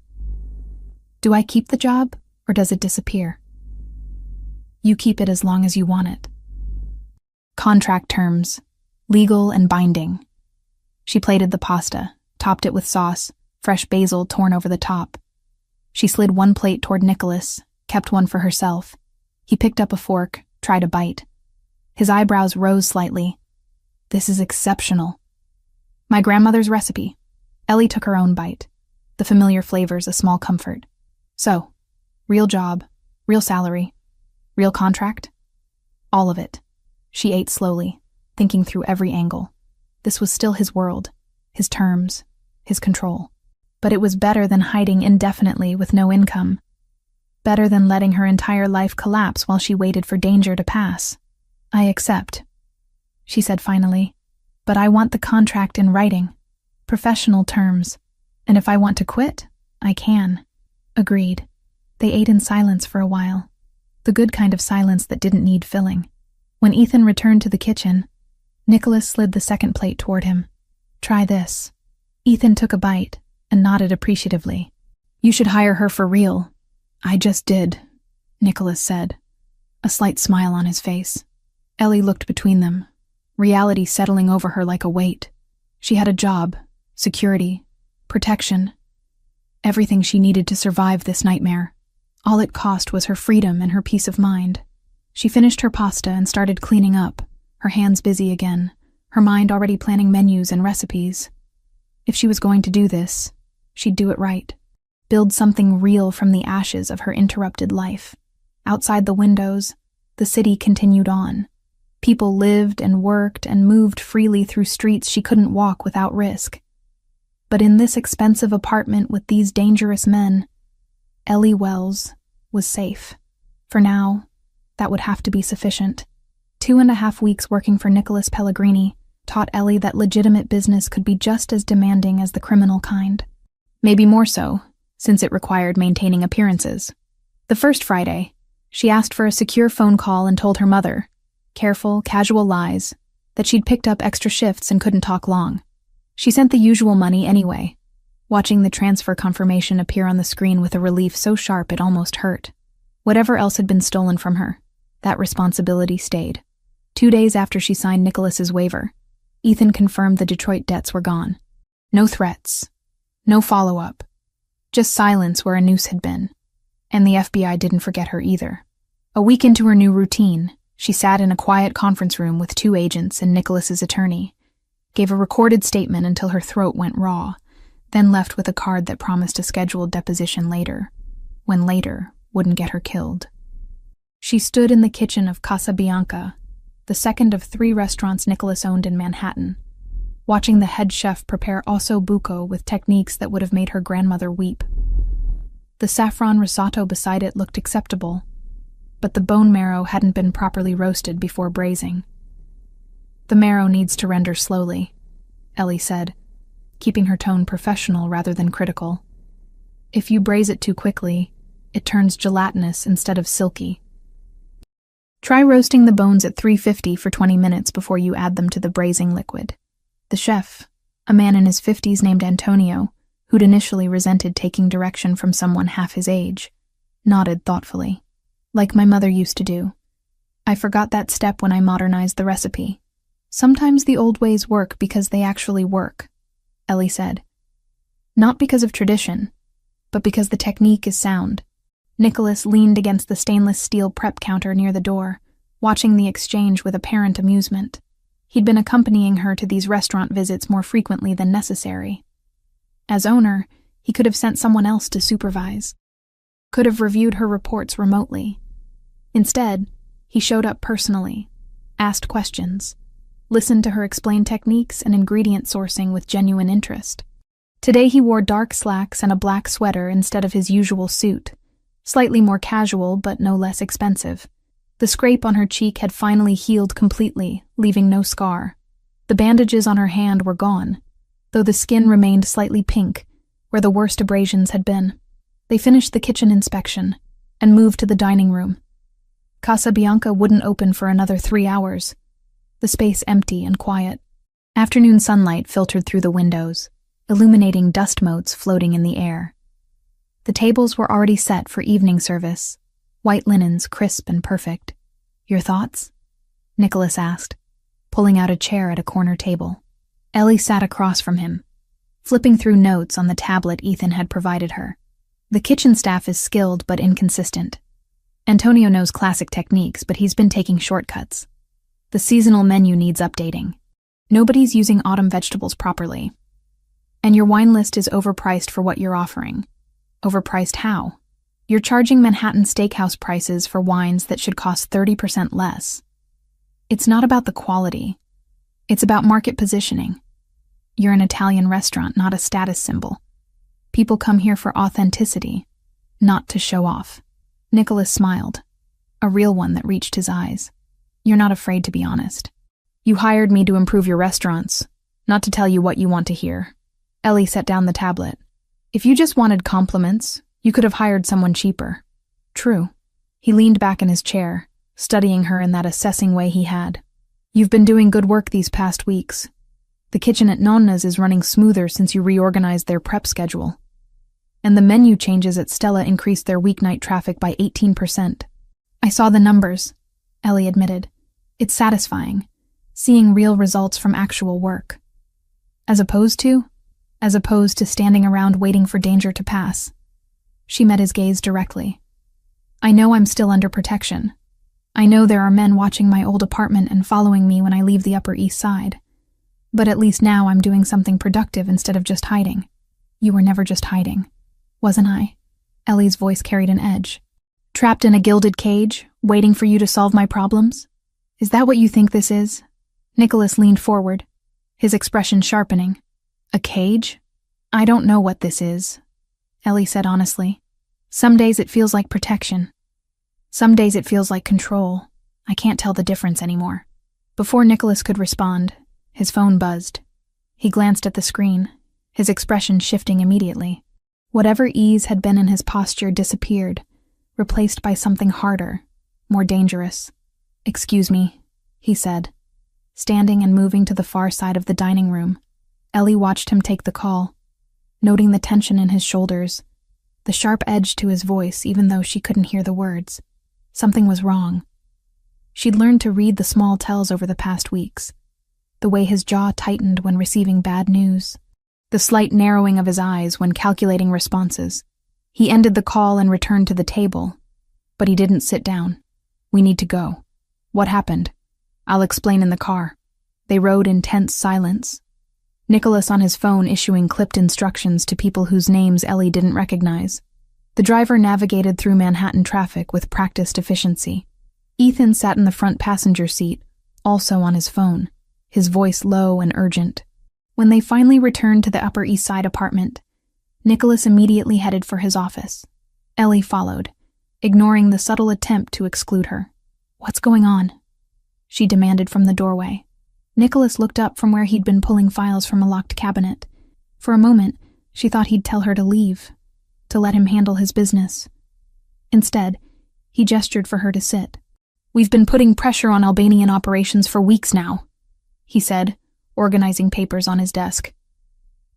do I keep the job or does it disappear? You keep it as long as you want it. Contract terms, legal and binding. She plated the pasta, topped it with sauce, fresh basil torn over the top. She slid 1 plate toward Nicholas, kept one for herself. He picked up a fork, tried a bite. His eyebrows rose slightly. This is exceptional. My grandmother's recipe. Ellie took her own bite. The familiar flavors a small comfort. So, real job, real salary, real contract? All of it. She ate slowly, thinking through every angle. This was still his world, his terms, his control. But it was better than hiding indefinitely with no income. Better than letting her entire life collapse while she waited for danger to pass. I accept, she said finally. But I want the contract in writing. Professional terms. And if I want to quit, I can. Agreed. They ate in silence for a while. The good kind of silence that didn't need filling. When Ethan returned to the kitchen, Nicholas slid the second plate toward him. Try this. Ethan took a bite and nodded appreciatively. You should hire her for real. I just did, Nicholas said, a slight smile on his face. Ellie looked between them, reality settling over her like a weight. She had a job, security, protection, everything she needed to survive this nightmare. All it cost was her freedom and her peace of mind. She finished her pasta and started cleaning up, her hands busy again, her mind already planning menus and recipes. If she was going to do this, she'd do it right. Build something real from the ashes of her interrupted life. Outside the windows, the city continued on. People lived and worked and moved freely through streets she couldn't walk without risk. But in this expensive apartment with these dangerous men, Ellie Wells was safe. For now, that would have to be sufficient. 2.5 weeks working for Nicholas Pellegrini taught Ellie that legitimate business could be just as demanding as the criminal kind. Maybe more so, since it required maintaining appearances. The first Friday, she asked for a secure phone call and told her mother, careful, casual lies, that she'd picked up extra shifts and couldn't talk long. She sent the usual money anyway. watching the transfer confirmation appear on the screen with a relief so sharp it almost hurt. Whatever else had been stolen from her, that responsibility stayed. 2 days after she signed Nicholas's waiver, Ethan confirmed the Detroit debts were gone. No threats. No follow-up. Just silence where a noose had been. And the FBI didn't forget her either. A week into her new routine, she sat in a quiet conference room with 2 agents and Nicholas's attorney, gave a recorded statement until her throat went raw, then left with a card that promised a scheduled deposition later, when later wouldn't get her killed. She stood in the kitchen of Casa Bianca, the second of 3 restaurants Nicholas owned in Manhattan, watching the head chef prepare osso buco with techniques that would have made her grandmother weep. The saffron risotto beside it looked acceptable, but the bone marrow hadn't been properly roasted before braising. "The marrow needs to render slowly," Ellie said, keeping her tone professional rather than critical. "If you braise it too quickly, it turns gelatinous instead of silky. Try roasting the bones at 350 for 20 minutes before you add them to the braising liquid." The chef, a man in his 50s named Antonio, who'd initially resented taking direction from someone half his age, nodded thoughtfully. "Like my mother used to do. I forgot that step when I modernized the recipe. Sometimes the old ways work because they actually work," Ellie said. "Not because of tradition, but because the technique is sound." Nicholas leaned against the stainless steel prep counter near the door, watching the exchange with apparent amusement. He'd been accompanying her to these restaurant visits more frequently than necessary. As owner, he could have sent someone else to supervise, could have reviewed her reports remotely. Instead, he showed up personally, asked questions, listened to her explain techniques and ingredient sourcing with genuine interest. Today he wore dark slacks and a black sweater instead of his usual suit, slightly more casual but no less expensive. The scrape on her cheek had finally healed completely, leaving no scar. The bandages on her hand were gone, though the skin remained slightly pink, where the worst abrasions had been. They finished the kitchen inspection and moved to the dining room. Casa Bianca wouldn't open for another 3 hours, the space empty and quiet. Afternoon sunlight filtered through the windows, illuminating dust motes floating in the air. The tables were already set for evening service, white linens crisp and perfect. "Your thoughts?" Nicholas asked, pulling out a chair at a corner table. Ellie sat across from him, flipping through notes on the tablet Ethan had provided her. "The kitchen staff is skilled but inconsistent. Antonio knows classic techniques, but he's been taking shortcuts. The seasonal menu needs updating. Nobody's using autumn vegetables properly. And your wine list is overpriced for what you're offering." "Overpriced how?" "You're charging Manhattan steakhouse prices for wines that should cost 30% less. It's not about the quality. It's about market positioning. You're an Italian restaurant, not a status symbol. People come here for authenticity, not to show off." Nicholas smiled, a real one that reached his eyes. "You're not afraid to be honest. You hired me to improve your restaurants, not to tell you what you want to hear." Ellie set down the tablet. "If you just wanted compliments, you could have hired someone cheaper." "True." He leaned back in his chair, studying her in that assessing way he had. "You've been doing good work these past weeks. The kitchen at Nonna's is running smoother since you reorganized their prep schedule. And the menu changes at Stella increased their weeknight traffic by 18%. "I saw the numbers," Ellie admitted. "It's satisfying, seeing real results from actual work. As opposed to standing around waiting for danger to pass." She met his gaze directly. "I know I'm still under protection. I know there are men watching my old apartment and following me when I leave the Upper East Side. But at least now I'm doing something productive instead of just hiding." "You were never just hiding, wasn't I?" Ellie's voice carried an edge. "Trapped in a gilded cage, waiting for you to solve my problems? Is that what you think this is?" Nicholas leaned forward, his expression sharpening. "A cage? I don't know what this is," Ellie said honestly. "Some days it feels like protection. Some days it feels like control. I can't tell the difference anymore." Before Nicholas could respond, his phone buzzed. He glanced at the screen, his expression shifting immediately. Whatever ease had been in his posture disappeared, replaced by something harder, more dangerous. "Excuse me," he said, standing and moving to the far side of the dining room. Ellie watched him take the call. noting the tension in his shoulders, the sharp edge to his voice even though she couldn't hear the words. Something was wrong. She'd learned to read the small tells over the past weeks. The way his jaw tightened when receiving bad news. The slight narrowing of his eyes when calculating responses. He ended the call and returned to the table. But he didn't sit down. "We need to go." "What happened?" "I'll explain in the car." They rode in tense silence. Nicholas on his phone issuing clipped instructions to people whose names Ellie didn't recognize. The driver navigated through Manhattan traffic with practiced efficiency. Ethan sat in the front passenger seat, also on his phone, his voice low and urgent. When they finally returned to the Upper East Side apartment, Nicholas immediately headed for his office. Ellie followed, ignoring the subtle attempt to exclude her. "What's going on?" she demanded from the doorway. Nicholas looked up from where he'd been pulling files from a locked cabinet. For a moment, she thought he'd tell her to leave, to let him handle his business. Instead, he gestured for her to sit. "We've been putting pressure on Albanian operations for weeks now," he said, organizing papers on his desk.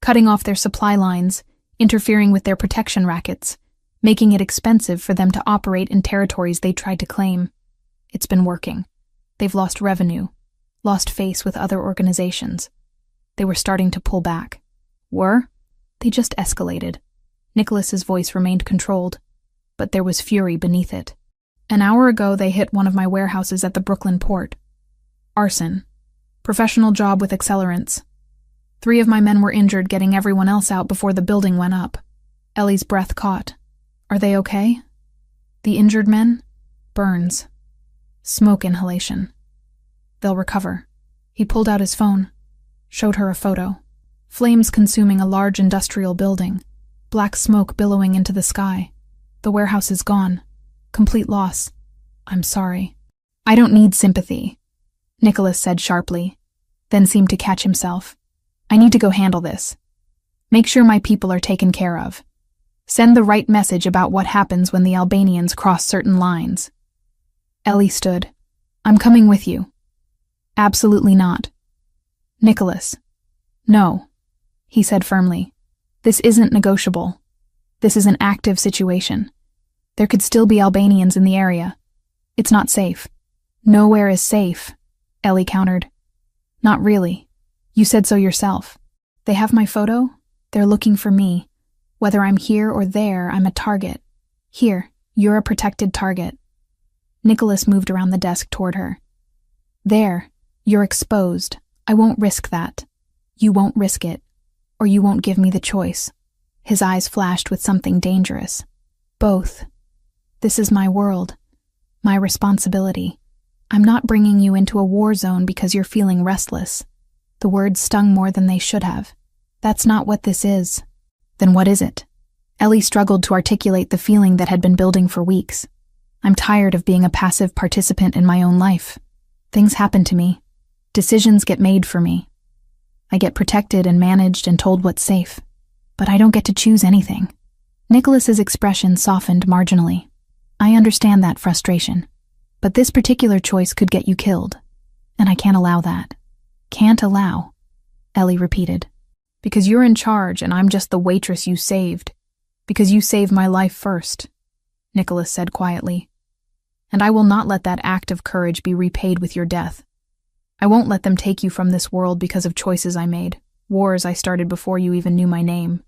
"Cutting off their supply lines, interfering with their protection rackets, making it expensive for them to operate in territories they tried to claim. It's been working. They've lost revenue, lost face with other organizations. They were starting to pull back." "Were?" "They just escalated." Nicholas's voice remained controlled, but there was fury beneath it. "An hour ago they hit one of my warehouses at the Brooklyn port. Arson. Professional job with accelerants. 3 of my men were injured getting everyone else out before the building went up." Ellie's breath caught. "Are they okay?" "The injured men? Burns. Smoke inhalation. They'll recover." He pulled out his phone, showed her a photo. Flames consuming a large industrial building, black smoke billowing into the sky. "The warehouse is gone. Complete loss. I'm sorry." "I don't need sympathy," Nicholas said sharply, then seemed to catch himself. "I need to go handle this. Make sure my people are taken care of. Send the right message about what happens when the Albanians cross certain lines." Ellie stood. "I'm coming with you." "Absolutely not." "Nicholas." "No," he said firmly. "This isn't negotiable. This is an active situation. There could still be Albanians in the area. It's not safe." "Nowhere is safe," Ellie countered. "Not really. You said so yourself. They have my photo. They're looking for me. Whether I'm here or there, I'm a target. Here, you're a protected target." Nicholas moved around the desk toward her. "There, you're exposed. I won't risk that. You won't risk it, or you won't give me the choice." His eyes flashed with something dangerous. "Both. This is my world, my responsibility. I'm not bringing you into a war zone because you're feeling restless." The words stung more than they should have. "That's not what this is." "Then what is it?" Ellie struggled to articulate the feeling that had been building for weeks. "I'm tired of being a passive participant in my own life. Things happen to me. Decisions get made for me. I get protected and managed and told what's safe. But I don't get to choose anything." Nicholas's expression softened marginally. "I understand that frustration. But this particular choice could get you killed. And I can't allow that." "Can't allow," Ellie repeated. "Because you're in charge and I'm just the waitress you saved. Because you saved my life first," Nicholas said quietly. "And I will not let that act of courage be repaid with your death. I won't let them take you from this world because of choices I made, wars I started before you even knew my name."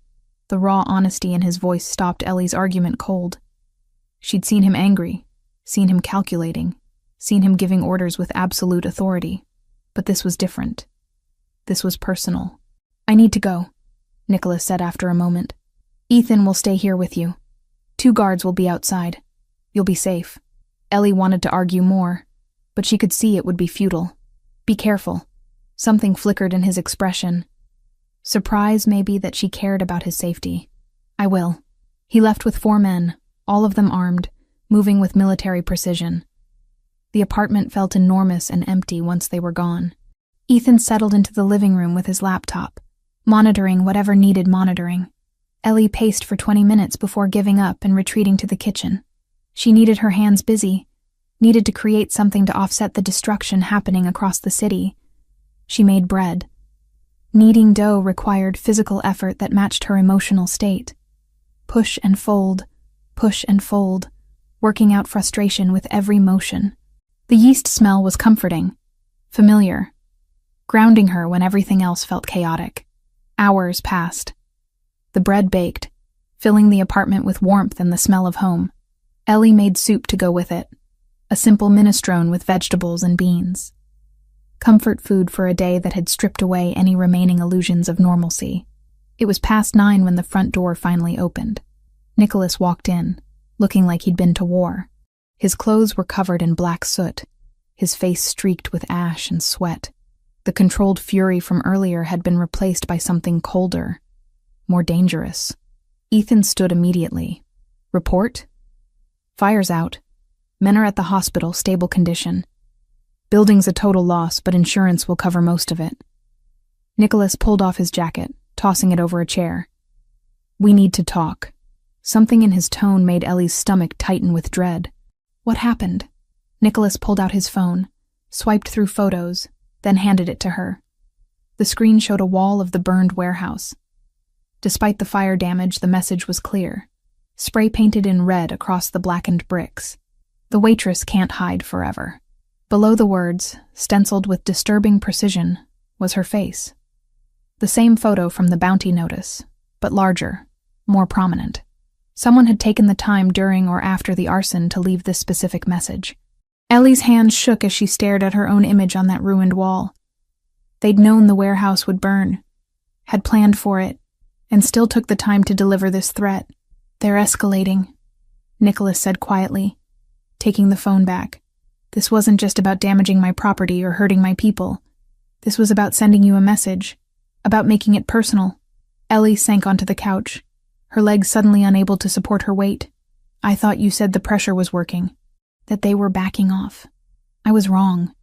The raw honesty in his voice stopped Ellie's argument cold. She'd seen him angry, seen him calculating, seen him giving orders with absolute authority. But this was different. This was personal. "I need to go," Nicholas said after a moment. "Ethan will stay here with you. 2 guards will be outside. You'll be safe." Ellie wanted to argue more, but she could see it would be futile. "Be careful." Something flickered in his expression. Surprise, maybe, that she cared about his safety. "I will." He left with 4 men, all of them armed, moving with military precision. The apartment felt enormous and empty once they were gone. Ethan settled into the living room with his laptop, monitoring whatever needed monitoring. Ellie paced for 20 minutes before giving up and retreating to the kitchen. She needed her hands busy, needed to create something to offset the destruction happening across the city. She made bread. Kneading dough required physical effort that matched her emotional state. Push and fold, working out frustration with every motion. The yeast smell was comforting, familiar, grounding her when everything else felt chaotic. Hours passed. The bread baked, filling the apartment with warmth and the smell of home. Ellie made soup to go with it, a simple minestrone with vegetables and beans. Comfort food for a day that had stripped away any remaining illusions of normalcy. It was past 9 when the front door finally opened. Nicholas walked in, looking like he'd been to war. His clothes were covered in black soot, his face streaked with ash and sweat. The controlled fury from earlier had been replaced by something colder, more dangerous. Ethan stood immediately. Report? Fire's out. Men are at the hospital, stable condition. Building's a total loss, but insurance will cover most of it. Nicholas pulled off his jacket, tossing it over a chair. We need to talk. Something in his tone made Ellie's stomach tighten with dread. What happened? Nicholas pulled out his phone, swiped through photos, then handed it to her. The screen showed a wall of the burned warehouse. Despite the fire damage, the message was clear. Spray painted in red across the blackened bricks. The waitress can't hide forever. Below the words, stenciled with disturbing precision, was her face. The same photo from the bounty notice, but larger, more prominent. Someone had taken the time during or after the arson to leave this specific message. Ellie's hands shook as she stared at her own image on that ruined wall. They'd known the warehouse would burn, had planned for it, and still took the time to deliver this threat. They're escalating, Nicholas said quietly, taking the phone back. This wasn't just about damaging my property or hurting my people. This was about sending you a message, about making it personal. Ellie sank onto the couch, her legs suddenly unable to support her weight. I thought you said the pressure was working, that they were backing off. I was wrong.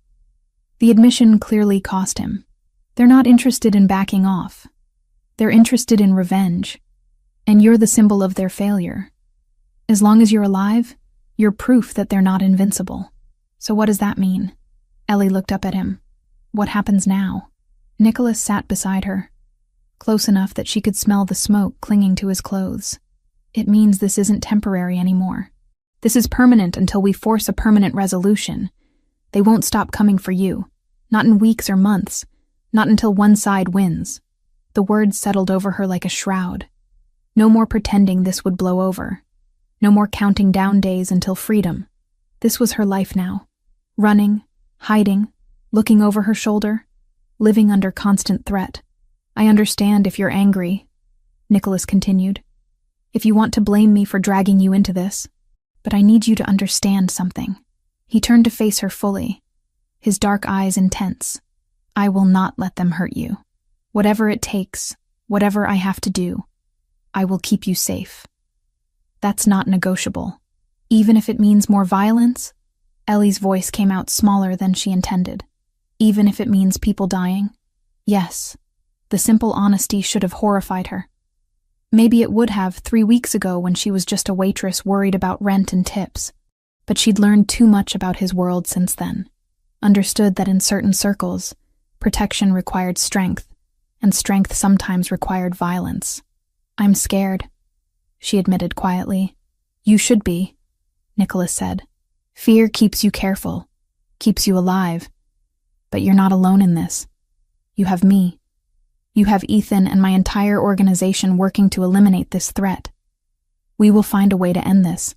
The admission clearly cost him. They're not interested in backing off. They're interested in revenge, and you're the symbol of their failure. As long as you're alive, you're proof that they're not invincible. So what does that mean? Ellie looked up at him. What happens now? Nicholas sat beside her, close enough that she could smell the smoke clinging to his clothes. It means this isn't temporary anymore. This is permanent until we force a permanent resolution. They won't stop coming for you. Not in weeks or months. Not until one side wins. The words settled over her like a shroud. No more pretending this would blow over. No more counting down days until freedom. This was her life now. Running, hiding, looking over her shoulder, living under constant threat. I understand if you're angry, Nicholas continued. If you want to blame me for dragging you into this. But I need you to understand something. He turned to face her fully, his dark eyes intense. I will not let them hurt you. Whatever it takes, whatever I have to do, I will keep you safe. That's not negotiable. Even if it means more violence, Ellie's voice came out smaller than she intended. Even if it means people dying? Yes. The simple honesty should have horrified her. Maybe it would have 3 weeks ago when she was just a waitress worried about rent and tips. But she'd learned too much about his world since then. Understood that in certain circles, protection required strength, and strength sometimes required violence. I'm scared, she admitted quietly. You should be, Nicholas said. Fear keeps you careful, keeps you alive. But you're not alone in this. You have me. You have Ethan and my entire organization working to eliminate this threat. We will find a way to end this.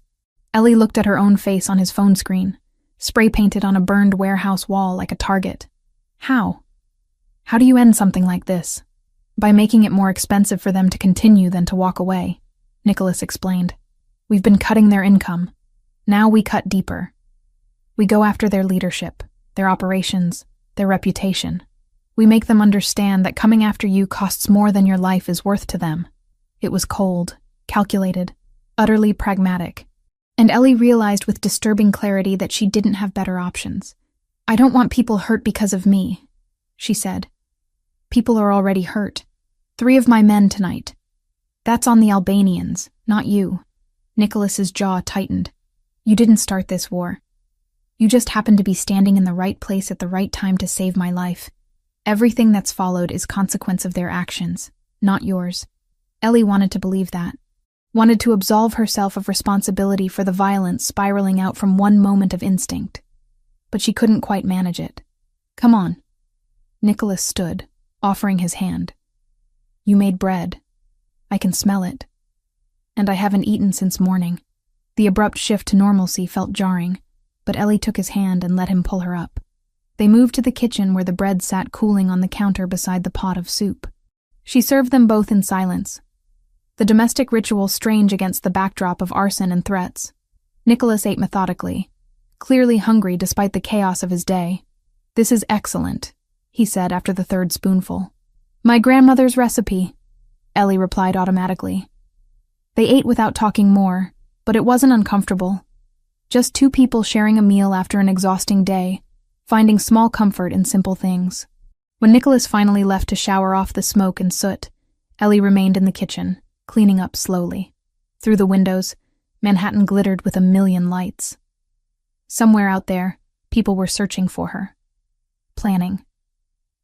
Ellie looked at her own face on his phone screen, spray-painted on a burned warehouse wall like a target. How? How do you end something like this? By making it more expensive for them to continue than to walk away, Nicholas explained. We've been cutting their income. Now we cut deeper. We go after their leadership, their operations, their reputation. We make them understand that coming after you costs more than your life is worth to them. It was cold, calculated, utterly pragmatic. And Ellie realized with disturbing clarity that she didn't have better options. I don't want people hurt because of me, she said. People are already hurt. 3 of my men tonight. That's on the Albanians, not you. Nicholas's jaw tightened. You didn't start this war. You just happened to be standing in the right place at the right time to save my life. Everything that's followed is consequence of their actions, not yours. Ellie wanted to believe that. Wanted to absolve herself of responsibility for the violence spiraling out from one moment of instinct. But she couldn't quite manage it. Come on. Nicholas stood, offering his hand. You made bread. I can smell it. And I haven't eaten since morning. The abrupt shift to normalcy felt jarring, but Ellie took his hand and let him pull her up. They moved to the kitchen where the bread sat cooling on the counter beside the pot of soup. She served them both in silence. The domestic ritual strange against the backdrop of arson and threats. Nicholas ate methodically, clearly hungry despite the chaos of his day. This is excellent, he said after the third spoonful. My grandmother's recipe, Ellie replied automatically. They ate without talking more, but it wasn't uncomfortable. Just two people sharing a meal after an exhausting day, finding small comfort in simple things. When Nicholas finally left to shower off the smoke and soot, Ellie remained in the kitchen, cleaning up slowly. Through the windows, Manhattan glittered with a million lights. Somewhere out there, people were searching for her. Planning.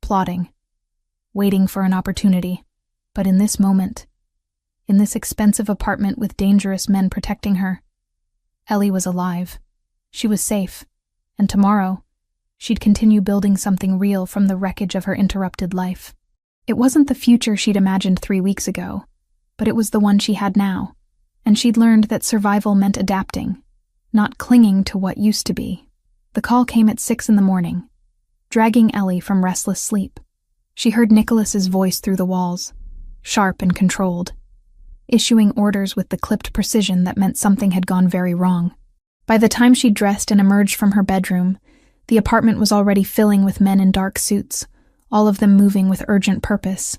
Plotting. Waiting for an opportunity. But in this moment, in this expensive apartment with dangerous men protecting her, Ellie was alive. She was safe. And tomorrow, she'd continue building something real from the wreckage of her interrupted life. It wasn't the future she'd imagined 3 weeks ago, but it was the one she had now, and she'd learned that survival meant adapting, not clinging to what used to be. The call came at 6 a.m, dragging Ellie from restless sleep. She heard Nicholas's voice through the walls, sharp and controlled, issuing orders with the clipped precision that meant something had gone very wrong. By the time she dressed and emerged from her bedroom, the apartment was already filling with men in dark suits, all of them moving with urgent purpose.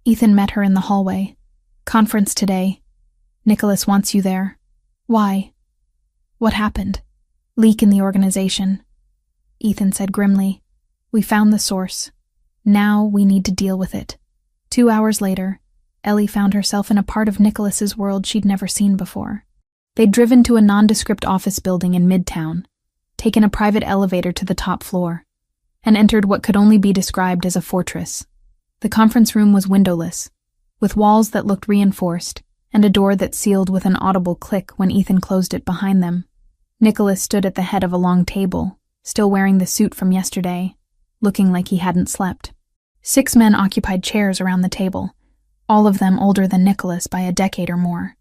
Ethan met her in the hallway. Conference today. Nicholas wants you there. Why? What happened? Leak in the organization. Ethan said grimly. We found the source. Now we need to deal with it. 2 hours later, Ellie found herself in a part of Nicholas's world she'd never seen before. They'd driven to a nondescript office building in Midtown, taken a private elevator to the top floor, and entered what could only be described as a fortress. The conference room was windowless, with walls that looked reinforced, and a door that sealed with an audible click when Ethan closed it behind them. Nicholas stood at the head of a long table, still wearing the suit from yesterday, looking like he hadn't slept. 6 men occupied chairs around the table, all of them older than Nicholas by a decade or more.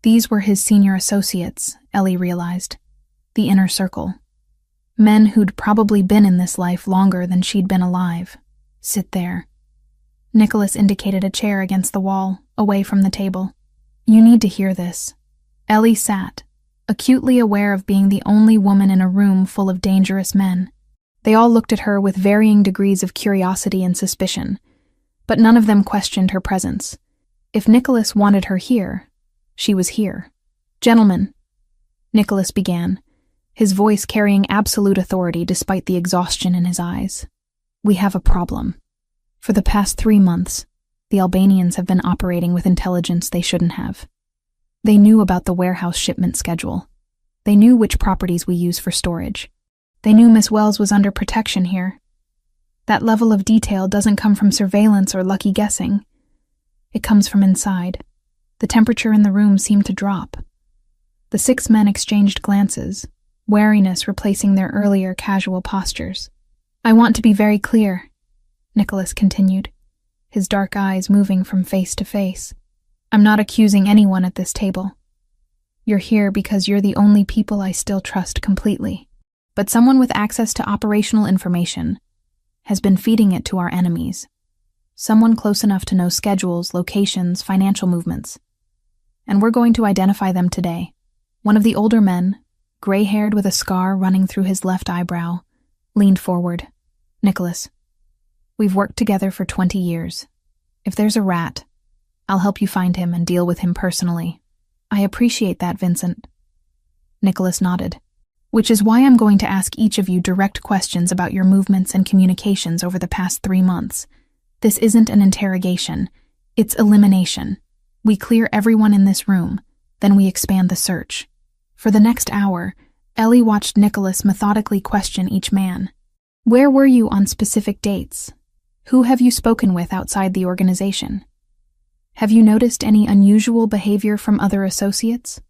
These were his senior associates, Ellie realized. The inner circle. Men who'd probably been in this life longer than she'd been alive. Sit there. Nicholas indicated a chair against the wall, away from the table. You need to hear this. Ellie sat, acutely aware of being the only woman in a room full of dangerous men. They all looked at her with varying degrees of curiosity and suspicion, but none of them questioned her presence. If Nicholas wanted her here, she was here. Gentlemen, Nicholas began, his voice carrying absolute authority despite the exhaustion in his eyes. We have a problem. For the past 3 months, the Albanians have been operating with intelligence they shouldn't have. They knew about the warehouse shipment schedule. They knew which properties we use for storage. They knew Miss Wells was under protection here. That level of detail doesn't come from surveillance or lucky guessing. It comes from inside. The temperature in the room seemed to drop. The 6 men exchanged glances, wariness replacing their earlier casual postures. I want to be very clear, Nicholas continued, his dark eyes moving from face to face. I'm not accusing anyone at this table. You're here because you're the only people I still trust completely. But someone with access to operational information has been feeding it to our enemies. Someone close enough to know schedules, locations, financial movements. And we're going to identify them today. One of the older men, gray-haired with a scar running through his left eyebrow, leaned forward. Nicholas, we've worked together for 20 years. If there's a rat, I'll help you find him and deal with him personally. I appreciate that, Vincent. Nicholas nodded. Which is why I'm going to ask each of you direct questions about your movements and communications over the past 3 months. This isn't an interrogation. It's elimination. We clear everyone in this room, then we expand the search. For the next hour, Ellie watched Nicholas methodically question each man. Where were you on specific dates? Who have you spoken with outside the organization? Have you noticed any unusual behavior from other associates?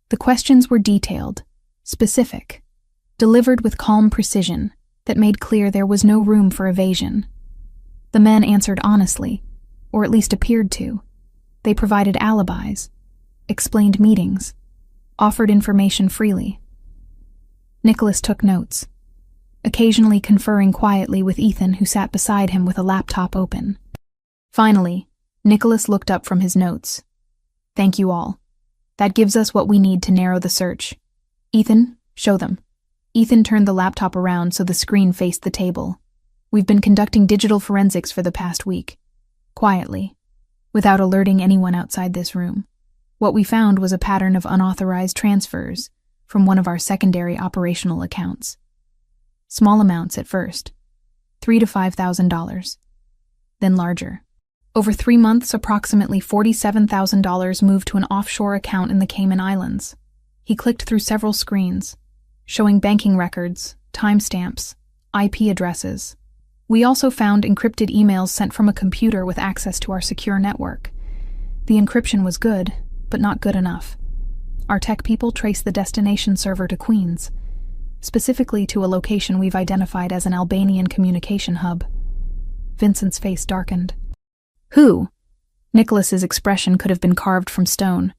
The questions were detailed, specific, delivered with calm precision that made clear there was no room for evasion. The men answered honestly, or at least appeared to. They provided alibis, explained meetings, offered information freely. Nicholas took notes, occasionally conferring quietly with Ethan, who sat beside him with a laptop open. Finally, Nicholas looked up from his notes. Thank you all. That gives us what we need to narrow the search. Ethan, show them. Ethan turned the laptop around so the screen faced the table. We've been conducting digital forensics for the past week. Quietly, without alerting anyone outside this room. What we found was a pattern of unauthorized transfers from one of our secondary operational accounts. Small amounts at first, $3,000 to $5,000. Then larger. Over 3 months, approximately $47,000 moved to an offshore account in the Cayman Islands. He clicked through several screens, showing banking records, timestamps, IP addresses. We also found encrypted emails sent from a computer with access to our secure network. The encryption was good, but not good enough. Our tech people traced the destination server to Queens, specifically to a location we've identified as an Albanian communication hub. Vincent's face darkened. Who? Nicholas's expression could have been carved from stone.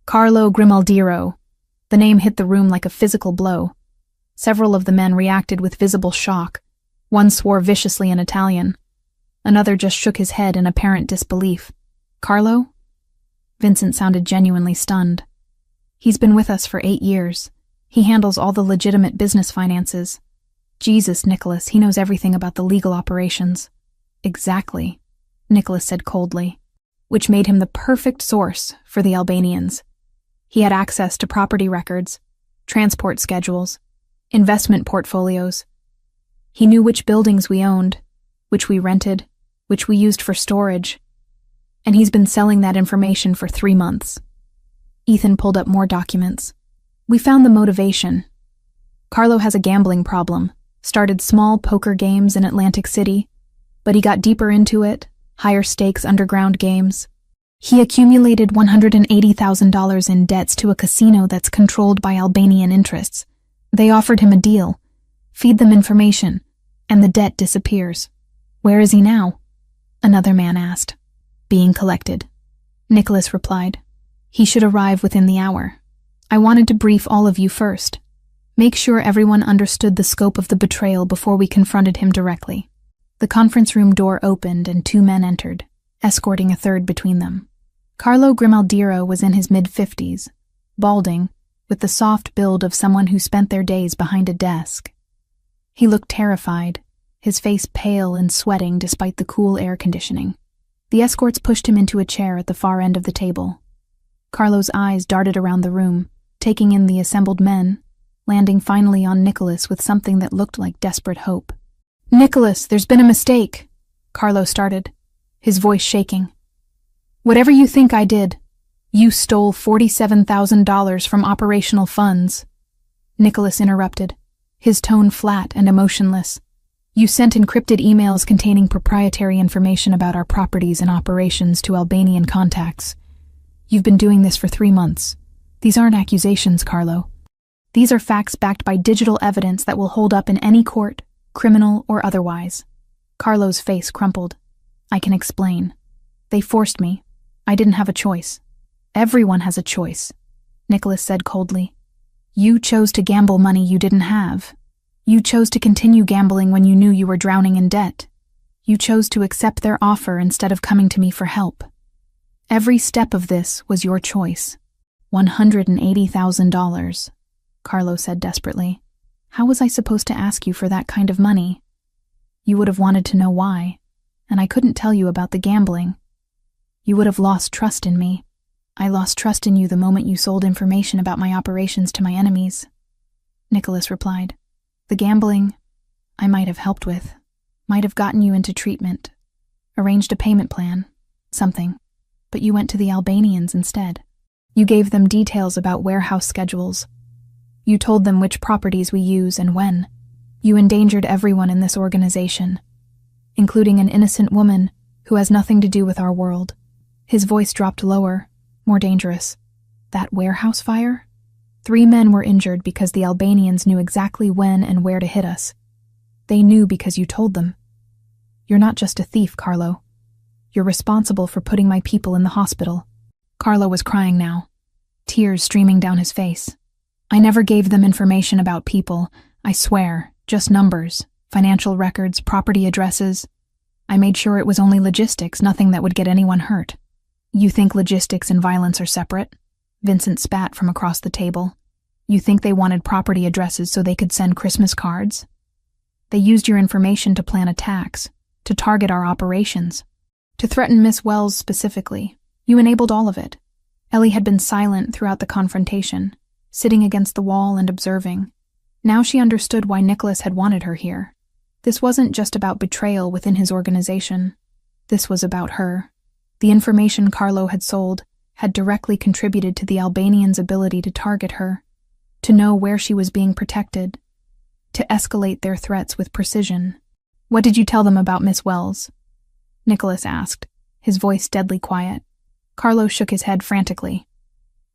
Carlo Grimaldiro. The name hit the room like a physical blow. Several of the men reacted with visible shock. One swore viciously in Italian. Another just shook his head in apparent disbelief. Carlo? Vincent sounded genuinely stunned. He's been with us for 8 years. He handles all the legitimate business finances. Jesus, Nicholas, he knows everything about the legal operations. Exactly, Nicholas said coldly, which made him the perfect source for the Albanians. He had access to property records, transport schedules, investment portfolios. He knew which buildings we owned, which we rented, which we used for storage. And he's been selling that information for 3 months. Ethan pulled up more documents. We found the motivation. Carlo has a gambling problem, started small poker games in Atlantic City, but he got deeper into it, higher stakes underground games. He accumulated $180,000 in debts to a casino that's controlled by Albanian interests. They offered him a deal. Feed them information, and the debt disappears. Where is he now? Another man asked. Being collected. Nicholas replied. He should arrive within the hour. I wanted to brief all of you first. Make sure everyone understood the scope of the betrayal before we confronted him directly. The conference room door opened and 2 men entered, escorting a third between them. Carlo Grimaldiro was in his mid-50s, balding, with the soft build of someone who spent their days behind a desk. He looked terrified, his face pale and sweating despite the cool air conditioning. The escorts pushed him into a chair at the far end of the table. Carlo's eyes darted around the room, taking in the assembled men, landing finally on Nicholas with something that looked like desperate hope. Nicholas, there's been a mistake, Carlo started, his voice shaking. Whatever you think I did, you stole $47,000 from operational funds. Nicholas interrupted, his tone flat and emotionless. You sent encrypted emails containing proprietary information about our properties and operations to Albanian contacts. You've been doing this for 3 months. These aren't accusations, Carlo. These are facts backed by digital evidence that will hold up in any court, criminal or otherwise. Carlo's face crumpled. I can explain. They forced me. I didn't have a choice. Everyone has a choice, Nicholas said coldly. You chose to gamble money you didn't have. You chose to continue gambling when you knew you were drowning in debt. You chose to accept their offer instead of coming to me for help. Every step of this was your choice. $180,000, Carlo said desperately. How was I supposed to ask you for that kind of money? You would have wanted to know why, and I couldn't tell you about the gambling. You would have lost trust in me. I lost trust in you the moment you sold information about my operations to my enemies, Nicholas replied. The gambling, I might have helped with, might have gotten you into treatment, arranged a payment plan, something, but you went to the Albanians instead. You gave them details about warehouse schedules. You told them which properties we use and when. You endangered everyone in this organization. including an innocent woman who has nothing to do with our world. His voice dropped lower, more dangerous. That warehouse fire? 3 men were injured because the Albanians knew exactly when and where to hit us. They knew because you told them. You're not just a thief, Carlo. You're responsible for putting my people in the hospital. Carlo was crying now, tears streaming down his face. I never gave them information about people, I swear, just numbers, financial records, property addresses. I made sure it was only logistics, nothing that would get anyone hurt. You think logistics and violence are separate? Vincent spat from across the table. You think they wanted property addresses so they could send Christmas cards? They used your information to plan attacks, to target our operations, to threaten Miss Wells specifically. You enabled all of it. Ellie had been silent throughout the confrontation, sitting against the wall and observing. Now she understood why Nicholas had wanted her here. This wasn't just about betrayal within his organization. This was about her. The information Carlo had sold had directly contributed to the Albanians' ability to target her, to know where she was being protected, to escalate their threats with precision. What did you tell them about Miss Wells? Nicholas asked, his voice deadly quiet. Carlo shook his head frantically.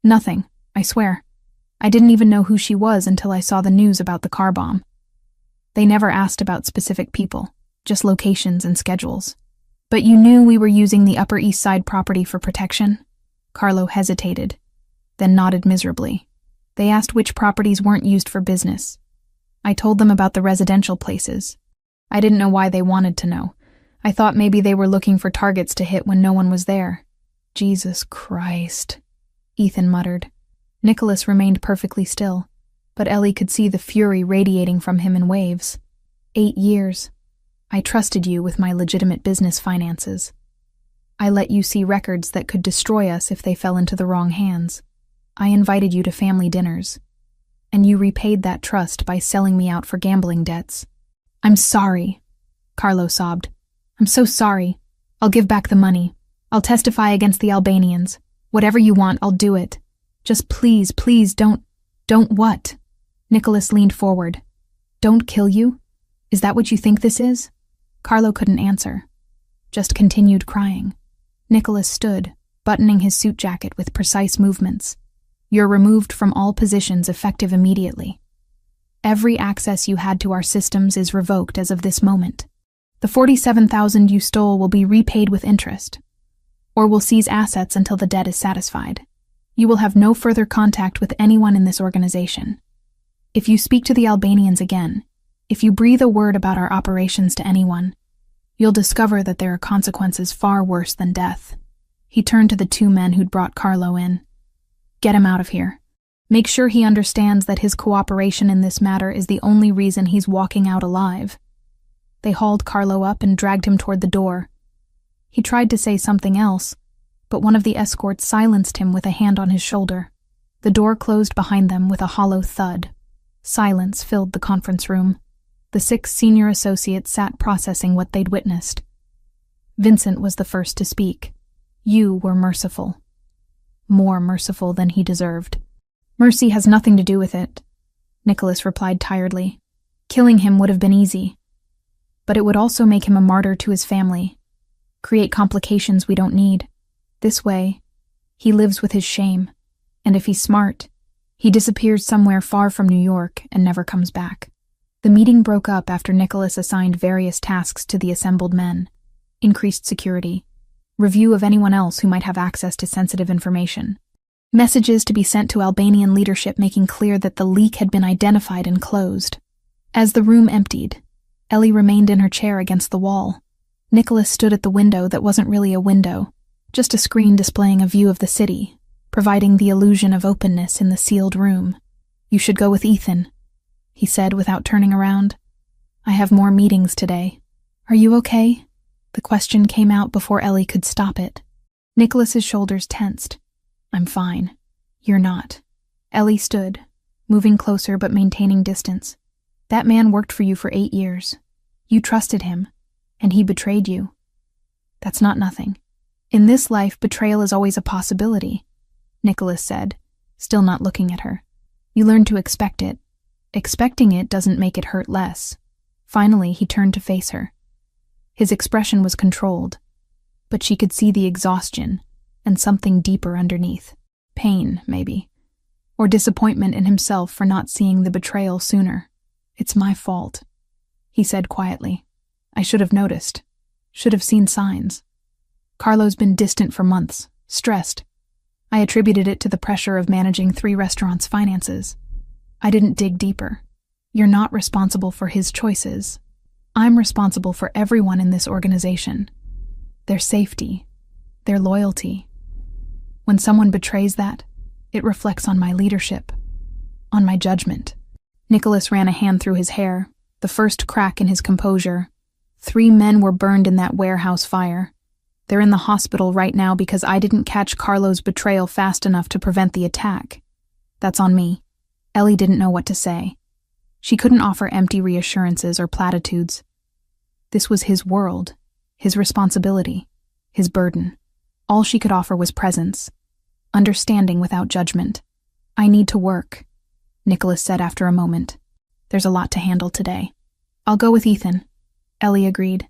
Nothing, I swear. I didn't even know who she was until I saw the news about the car bomb. They never asked about specific people, just locations and schedules. But you knew we were using the Upper East Side property for protection? Carlo hesitated, then nodded miserably. They asked which properties weren't used for business. I told them about the residential places. I didn't know why they wanted to know. I thought maybe they were looking for targets to hit when no one was there. Jesus Christ, Ethan muttered. Nicholas remained perfectly still, but Ellie could see the fury radiating from him in waves. 8 years. I trusted you with my legitimate business finances. I let you see records that could destroy us if they fell into the wrong hands. I invited you to family dinners, and you repaid that trust by selling me out for gambling debts. I'm sorry, Carlo sobbed. I'm so sorry. I'll give back the money. I'll testify against the Albanians. Whatever you want, I'll do it. Just please, please don't what? Nicholas leaned forward. Don't kill you? Is that what you think this is? Carlo couldn't answer, just continued crying. Nicholas stood, buttoning his suit jacket with precise movements. You're removed from all positions effective immediately. Every access you had to our systems is revoked as of this moment. The $47,000 you stole will be repaid with interest, or we'll seize assets until the debt is satisfied. You will have no further contact with anyone in this organization. If you speak to the Albanians again, if you breathe a word about our operations to anyone, you'll discover that there are consequences far worse than death. He turned to the 2 men who'd brought Carlo in. Get him out of here. Make sure he understands that his cooperation in this matter is the only reason he's walking out alive. They hauled Carlo up and dragged him toward the door. He tried to say something else, but one of the escorts silenced him with a hand on his shoulder. The door closed behind them with a hollow thud. Silence filled the conference room. The 6 senior associates sat processing what they'd witnessed. Vincent was the first to speak. You were merciful. More merciful than he deserved. Mercy has nothing to do with it, Nicholas replied tiredly. Killing him would have been easy. But it would also make him a martyr to his family, create complications we don't need. This way, he lives with his shame, and if he's smart, he disappears somewhere far from New York and never comes back. The meeting broke up after Nicholas assigned various tasks to the assembled men. Increased security, review of anyone else who might have access to sensitive information, messages to be sent to Albanian leadership making clear that the leak had been identified and closed. As the room emptied, Ellie remained in her chair against the wall. Nicholas stood at the window that wasn't really a window, just a screen displaying a view of the city, providing the illusion of openness in the sealed room. You should go with Ethan, he said without turning around. I have more meetings today. Are you okay? The question came out before Ellie could stop it. Nicholas's shoulders tensed. I'm fine. You're not. Ellie stood, moving closer but maintaining distance. That man worked for you for 8 years. You trusted him, and he betrayed you. That's not nothing. In this life, betrayal is always a possibility, Nicholas said, still not looking at her. You learn to expect it. Expecting it doesn't make it hurt less. Finally, he turned to face her. His expression was controlled, but she could see the exhaustion and something deeper underneath. Pain, maybe. Or disappointment in himself for not seeing the betrayal sooner. "It's my fault," he said quietly. "I should have noticed. Should have seen signs. Carlo's been distant for months, stressed. I attributed it to the pressure of managing 3 restaurants' finances. I didn't dig deeper. You're not responsible for his choices. I'm responsible for everyone in this organization. Their safety, their loyalty. When someone betrays that, it reflects on my leadership, on my judgment." Nicholas ran a hand through his hair, the first crack in his composure. 3 men were burned in that warehouse fire. They're in the hospital right now because I didn't catch Carlo's betrayal fast enough to prevent the attack. That's on me. Ellie didn't know what to say. She couldn't offer empty reassurances or platitudes. This was his world, his responsibility, his burden. All she could offer was presence, understanding without judgment. "I need to work," Nicholas said after a moment. "There's a lot to handle today." "I'll go with Ethan," Ellie agreed.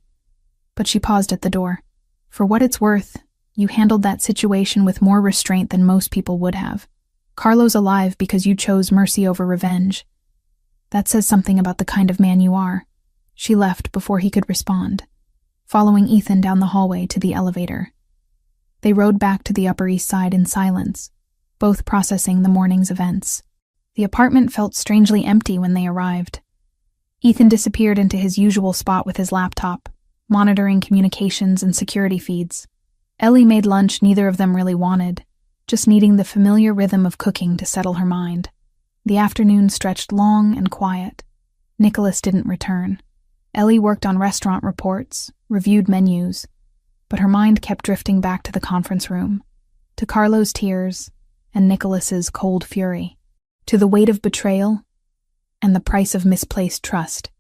But she paused at the door. "For what it's worth, you handled that situation with more restraint than most people would have. Carlo's alive because you chose mercy over revenge. That says something about the kind of man you are." She left before he could respond, following Ethan down the hallway to the elevator. They rode back to the Upper East Side in silence, both processing the morning's events. The apartment felt strangely empty when they arrived. Ethan disappeared into his usual spot with his laptop, monitoring communications and security feeds. Ellie made lunch neither of them really wanted, just needing the familiar rhythm of cooking to settle her mind. The afternoon stretched long and quiet. Nicholas didn't return. Ellie worked on restaurant reports, reviewed menus, but her mind kept drifting back to the conference room, to Carlo's tears and Nicholas's cold fury, to the weight of betrayal and the price of misplaced trust.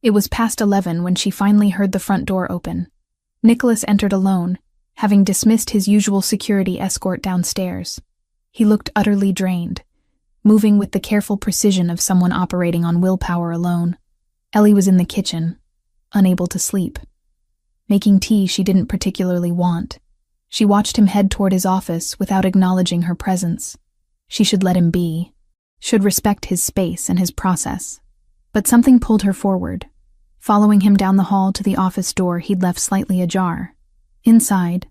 It was past 11 when she finally heard the front door open. Nicholas entered alone, having dismissed his usual security escort downstairs. He looked utterly drained, moving with the careful precision of someone operating on willpower alone. Ellie was in the kitchen, unable to sleep, making tea she didn't particularly want. She watched him head toward his office without acknowledging her presence. She should let him be, should respect his space and his process. But something pulled her forward, following him down the hall to the office door he'd left slightly ajar. Inside,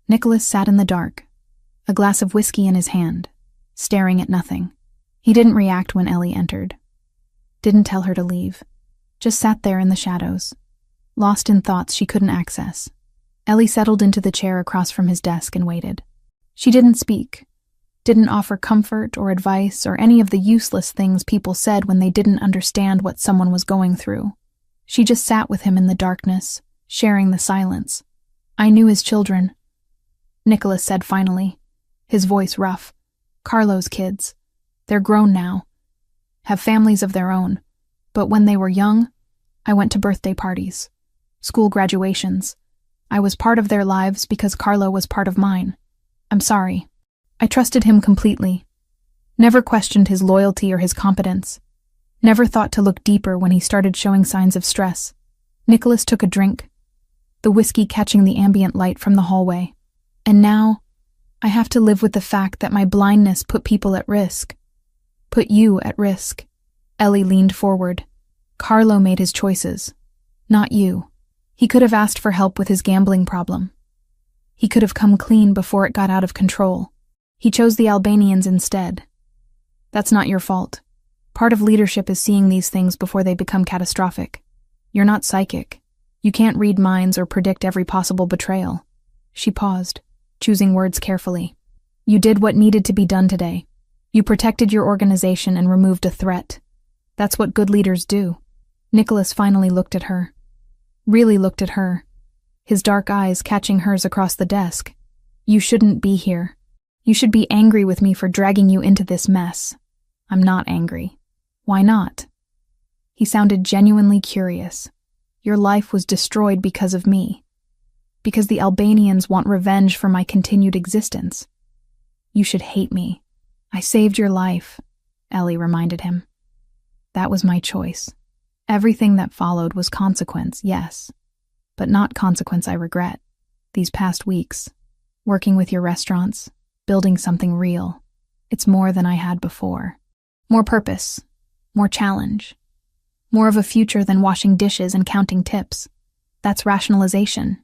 Nicholas sat in the dark, a glass of whiskey in his hand, staring at nothing. He didn't react when Ellie entered. Didn't tell her to leave. Just sat there in the shadows, lost in thoughts she couldn't access. Ellie settled into the chair across from his desk and waited. She didn't speak, didn't offer comfort or advice or any of the useless things people said when they didn't understand what someone was going through. She just sat with him in the darkness, sharing the silence. "I knew his children," Nicholas said finally, his voice rough. "Carlo's kids. They're grown now, have families of their own. But when they were young, I went to birthday parties, school graduations. I was part of their lives because Carlo was part of mine. I'm sorry. I trusted him completely. Never questioned his loyalty or his competence. Never thought to look deeper when he started showing signs of stress." Nicholas took a drink, the whiskey catching the ambient light from the hallway. "And now, I have to live with the fact that my blindness put people at risk. Put you at risk." Ellie leaned forward. "Carlo made his choices, not you. He could have asked for help with his gambling problem. He could have come clean before it got out of control. He chose the Albanians instead. That's not your fault. Part of leadership is seeing these things before they become catastrophic. You're not psychic. You can't read minds or predict every possible betrayal." She paused, choosing words carefully. "You did what needed to be done today. You protected your organization and removed a threat. That's what good leaders do." Nicholas finally looked at her. Really looked at her, his dark eyes catching hers across the desk. "You shouldn't be here. You should be angry with me for dragging you into this mess." "I'm not angry." "Why not?" He sounded genuinely curious. "Your life was destroyed because of me. Because the Albanians want revenge for my continued existence. You should hate me. I saved your life," Ellie reminded him. "That was my choice. Everything that followed was consequence, yes. but not consequence I regret. These past weeks, working with your restaurants, building something real, it's more than I had before. More purpose, more challenge, more of a future than washing dishes and counting tips. That's rationalization.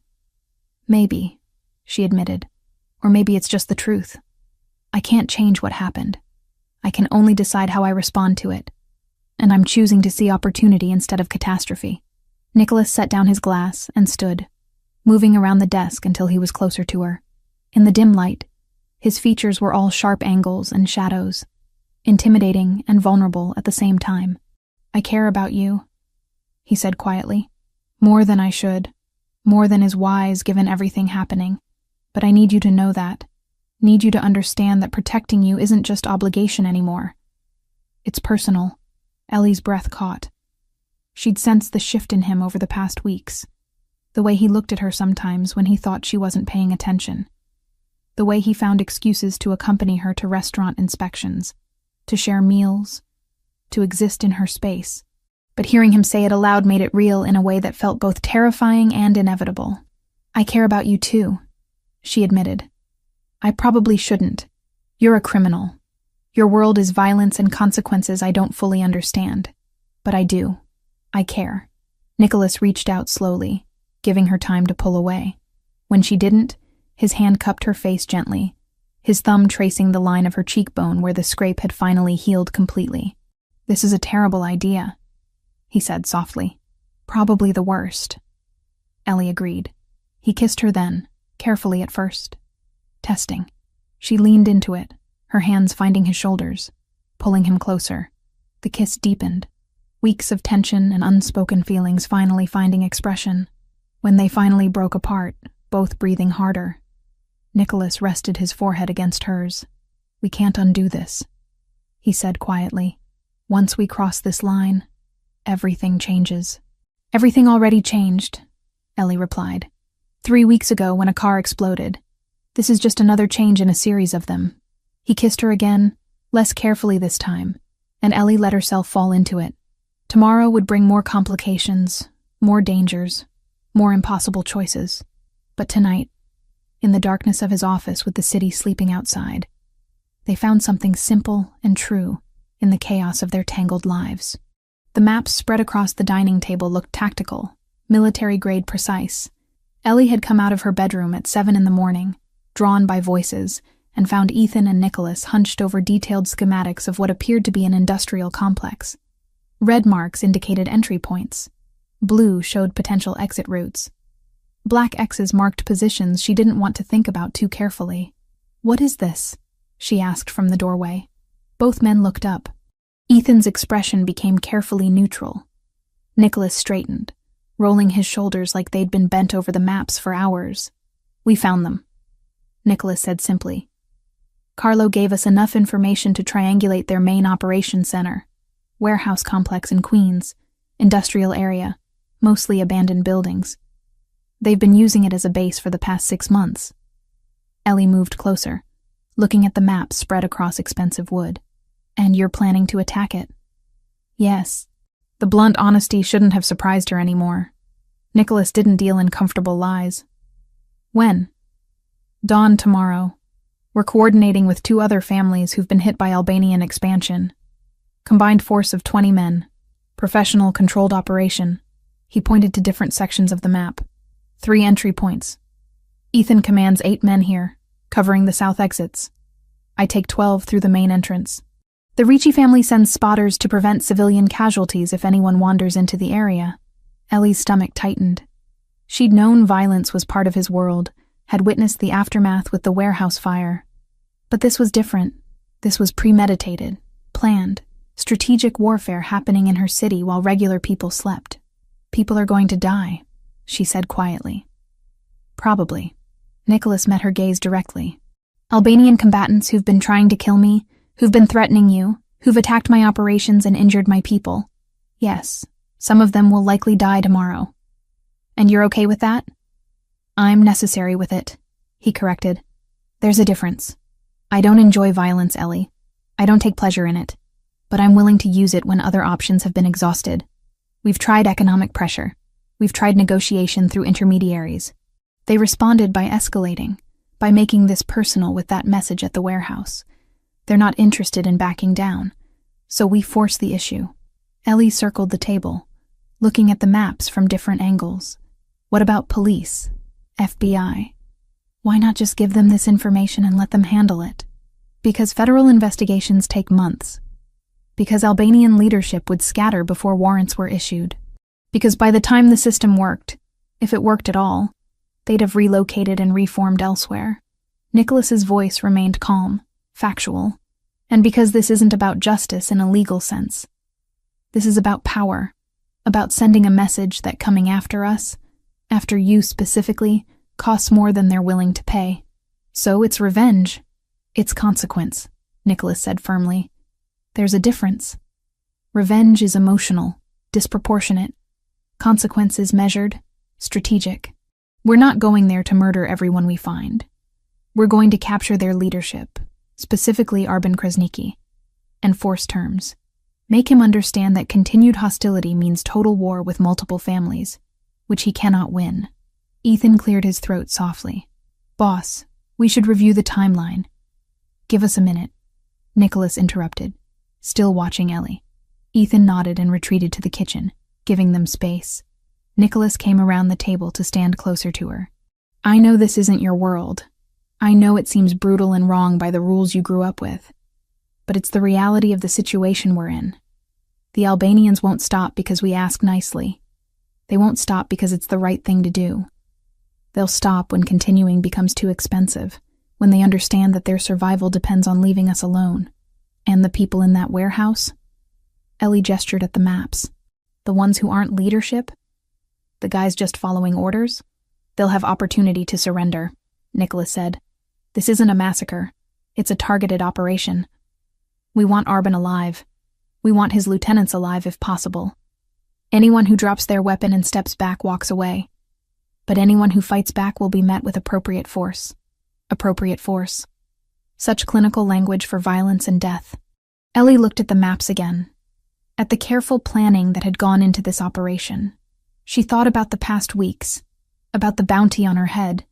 Maybe, she admitted, or maybe it's just the truth. I can't change what happened. I can only decide how I respond to it. And I'm choosing to see opportunity instead of catastrophe. Nicholas set down his glass and stood, moving around the desk until he was closer to her. In the dim light, his features were all sharp angles and shadows, intimidating and vulnerable at the same time. I care about you, he said quietly. More than I should, more than is wise given everything happening. But I need you to know that. Need you to understand that protecting you isn't just obligation anymore. It's personal. Ellie's breath caught. She'd sensed the shift in him over the past weeks. The way he looked at her sometimes when he thought she wasn't paying attention. The way he found excuses to accompany her to restaurant inspections, to share meals, to exist in her space. But hearing him say it aloud made it real in a way that felt both terrifying and inevitable. I care about you too, she admitted. I probably shouldn't. You're a criminal. Your world is violence and consequences I don't fully understand. But I do. I care. Nicholas reached out slowly, giving her time to pull away. When she didn't, his hand cupped her face gently, his thumb tracing the line of her cheekbone where the scrape had finally healed completely. This is a terrible idea, he said softly. Probably the worst. Ellie agreed. He kissed her then, carefully at first. Testing. She leaned into it, her hands finding his shoulders, pulling him closer. The kiss deepened, weeks of tension and unspoken feelings finally finding expression. When they finally broke apart, both breathing harder, Nicholas rested his forehead against hers. We can't undo this, he said quietly. Once we cross this line, everything changes. Everything already changed, Ellie replied. 3 weeks ago when a car exploded. This is just another change in a series of them. He kissed her again, less carefully this time, and Ellie let herself fall into it. Tomorrow would bring more complications, more dangers, more impossible choices. But tonight, in the darkness of his office with the city sleeping outside, they found something simple and true in the chaos of their tangled lives. The maps spread across the dining table looked tactical, military-grade precise. Ellie had come out of her bedroom at 7 a.m, drawn by voices, and found Ethan and Nicholas hunched over detailed schematics of what appeared to be an industrial complex. Red marks indicated entry points. Blue showed potential exit routes. Black X's marked positions she didn't want to think about too carefully. What is this? She asked from the doorway. Both men looked up. Ethan's expression became carefully neutral. Nicholas straightened, rolling his shoulders like they'd been bent over the maps for hours. We found them, Nicholas said simply. Carlo gave us enough information to triangulate their main operations center. Warehouse complex in Queens, industrial area, mostly abandoned buildings. They've been using it as a base for the past 6 months. Ellie moved closer, looking at the map spread across expensive wood. And you're planning to attack it? Yes. The blunt honesty shouldn't have surprised her anymore. Nicholas didn't deal in comfortable lies. When? Dawn tomorrow. We're coordinating with 2 other families who've been hit by Albanian expansion. Combined force of 20 men. Professional controlled operation. He pointed to different sections of the map. 3 entry points. Ethan commands 8 men here, covering the south exits. I take 12 through the main entrance. The Ricci family sends spotters to prevent civilian casualties if anyone wanders into the area. Ellie's stomach tightened. She'd known violence was part of his world, had witnessed the aftermath with the warehouse fire. But this was different. This was premeditated, planned, strategic warfare happening in her city while regular people slept. People are going to die, she said quietly. Probably. Nicholas met her gaze directly. Albanian combatants who've been trying to kill me, who've been threatening you, who've attacked my operations and injured my people. Yes, some of them will likely die tomorrow. And you're okay with that? I'm necessary with it, he corrected. There's a difference. I don't enjoy violence, Ellie. I don't take pleasure in it. But I'm willing to use it when other options have been exhausted. We've tried economic pressure. We've tried negotiation through intermediaries. They responded by escalating, by making this personal with that message at the warehouse. They're not interested in backing down, so we force the issue. Ellie circled the table, looking at the maps from different angles. What about police? FBI? Why not just give them this information and let them handle it? Because federal investigations take months. Because Albanian leadership would scatter before warrants were issued. Because by the time the system worked, if it worked at all, they'd have relocated and reformed elsewhere. Nicholas's voice remained calm, factual, and because this isn't about justice in a legal sense. This is about power, about sending a message that coming after us, after you specifically, costs more than they're willing to pay. So it's revenge. It's consequence, Nicholas said firmly. There's a difference. Revenge is emotional, disproportionate. Consequence is measured, strategic. We're not going there to murder everyone we find. We're going to capture their leadership, specifically Arben Krasniki, and force terms. Make him understand that continued hostility means total war with multiple families, which he cannot win. Ethan cleared his throat softly. Boss, we should review the timeline. Give us a minute, Nicholas interrupted, still watching Ellie. Ethan nodded and retreated to the kitchen, giving them space. Nicholas came around the table to stand closer to her. I know this isn't your world. I know it seems brutal and wrong by the rules you grew up with. But it's the reality of the situation we're in. The Albanians won't stop because we ask nicely. They won't stop because it's the right thing to do. They'll stop when continuing becomes too expensive, when they understand that their survival depends on leaving us alone. And the people in that warehouse? Ellie gestured at the maps. The ones who aren't leadership? The guys just following orders? They'll have opportunity to surrender, Nicholas said. This isn't a massacre. It's a targeted operation. We want Arben alive. We want his lieutenants alive if possible. Anyone who drops their weapon and steps back walks away. But anyone who fights back will be met with appropriate force. Appropriate force. Such clinical language for violence and death. Ellie looked at the maps again, at the careful planning that had gone into this operation. She thought about the past weeks, about the bounty on her head,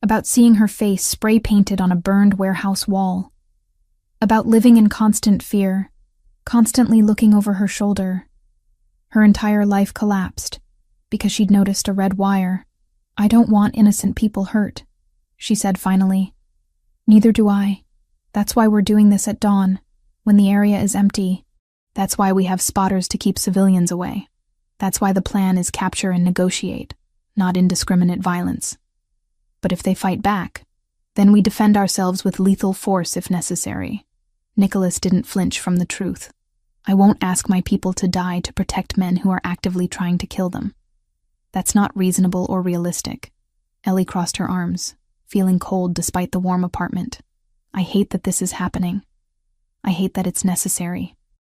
about seeing her face spray-painted on a burned warehouse wall, about living in constant fear, constantly looking over her shoulder. Her entire life collapsed because she'd noticed a red wire. I don't want innocent people hurt, she said finally. Neither do I. That's why we're doing this at dawn, when the area is empty. That's why we have spotters to keep civilians away. That's why the plan is capture and negotiate, not indiscriminate violence. But if they fight back, then we defend ourselves with lethal force if necessary. Nicholas didn't flinch from the truth. I won't ask my people to die to protect men who are actively trying to kill them. That's not reasonable or realistic. Ellie crossed her arms, feeling cold despite the warm apartment. I hate that this is happening. I hate that it's necessary.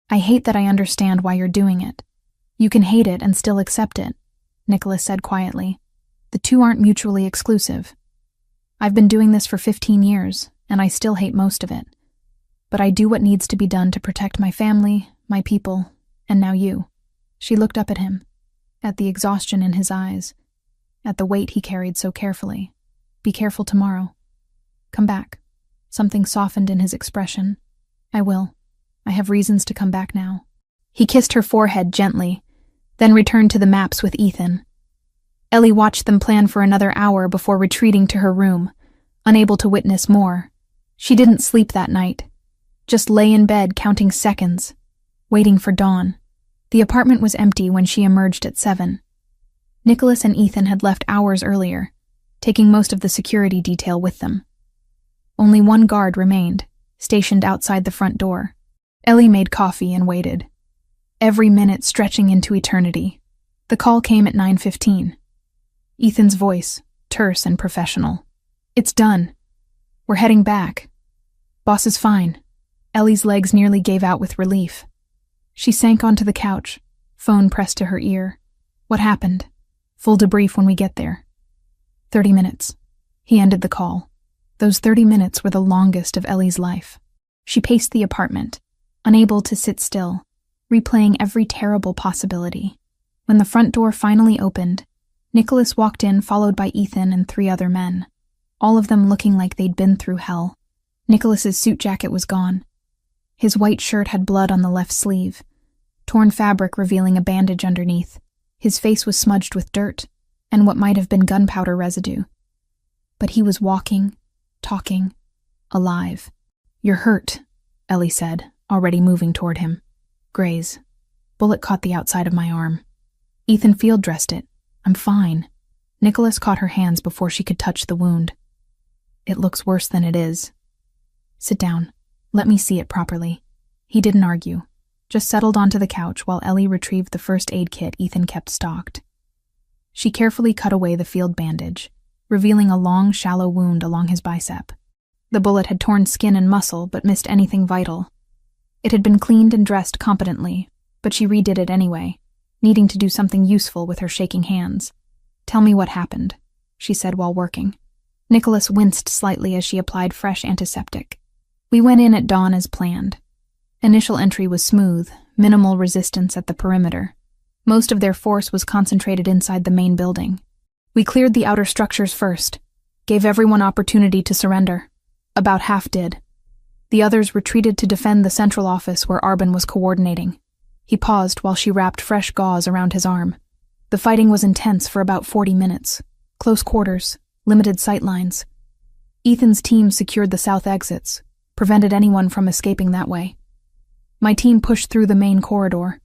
I hate that I understand why you're doing it. You can hate it and still accept it, Nicholas said quietly. The two aren't mutually exclusive. I've been doing this for 15 years, and I still hate most of it. But I do what needs to be done to protect my family, my people, and now you. She looked up at him, at the exhaustion in his eyes, at the weight he carried so carefully. Be careful tomorrow. Come back. Something softened in his expression. I will. I have reasons to come back now. He kissed her forehead gently, then returned to the maps with Ethan. Ellie watched them plan for another hour before retreating to her room, unable to witness more. She didn't sleep that night, just lay in bed counting seconds, waiting for dawn. The apartment was empty when she emerged at 7. Nicholas and Ethan had left hours earlier, taking most of the security detail with them. Only one guard remained, stationed outside the front door. Ellie made coffee and waited, every minute stretching into eternity. The call came at 9:15. Ethan's voice, terse and professional. It's done. We're heading back. Boss is fine. Ellie's legs nearly gave out with relief. She sank onto the couch, phone pressed to her ear. What happened? Full debrief when we get there. 30 minutes. He ended the call. Those 30 minutes were the longest of Ellie's life. She paced the apartment, unable to sit still, replaying every terrible possibility. When the front door finally opened, Nicholas walked in, followed by Ethan and 3 other men, all of them looking like they'd been through hell. Nicholas's suit jacket was gone. His white shirt had blood on the left sleeve, torn fabric revealing a bandage underneath. His face was smudged with dirt and what might have been gunpowder residue. But he was walking, talking, alive. "You're hurt," Ellie said, already moving toward him. "Graze. Bullet caught the outside of my arm." Ethan field dressed it. "I'm fine." Nicholas caught her hands before she could touch the wound. "It looks worse than it is." "Sit down. Let me see it properly." He didn't argue, just settled onto the couch while Ellie retrieved the first aid kit Ethan kept stocked. She carefully cut away the field bandage, revealing a long, shallow wound along his bicep. The bullet had torn skin and muscle but missed anything vital. It had been cleaned and dressed competently, but she redid it anyway, needing to do something useful with her shaking hands. "Tell me what happened," she said while working. Nicholas winced slightly as she applied fresh antiseptic. "We went in at dawn as planned. Initial entry was smooth, minimal resistance at the perimeter. Most of their force was concentrated inside the main building. We cleared the outer structures first, gave everyone opportunity to surrender. About half did. The others retreated to defend the central office where Arbin was coordinating." He paused while she wrapped fresh gauze around his arm. "The fighting was intense for about 40 minutes. Close quarters, limited sightlines. Ethan's team secured the south exits, prevented anyone from escaping that way. My team pushed through the main corridor.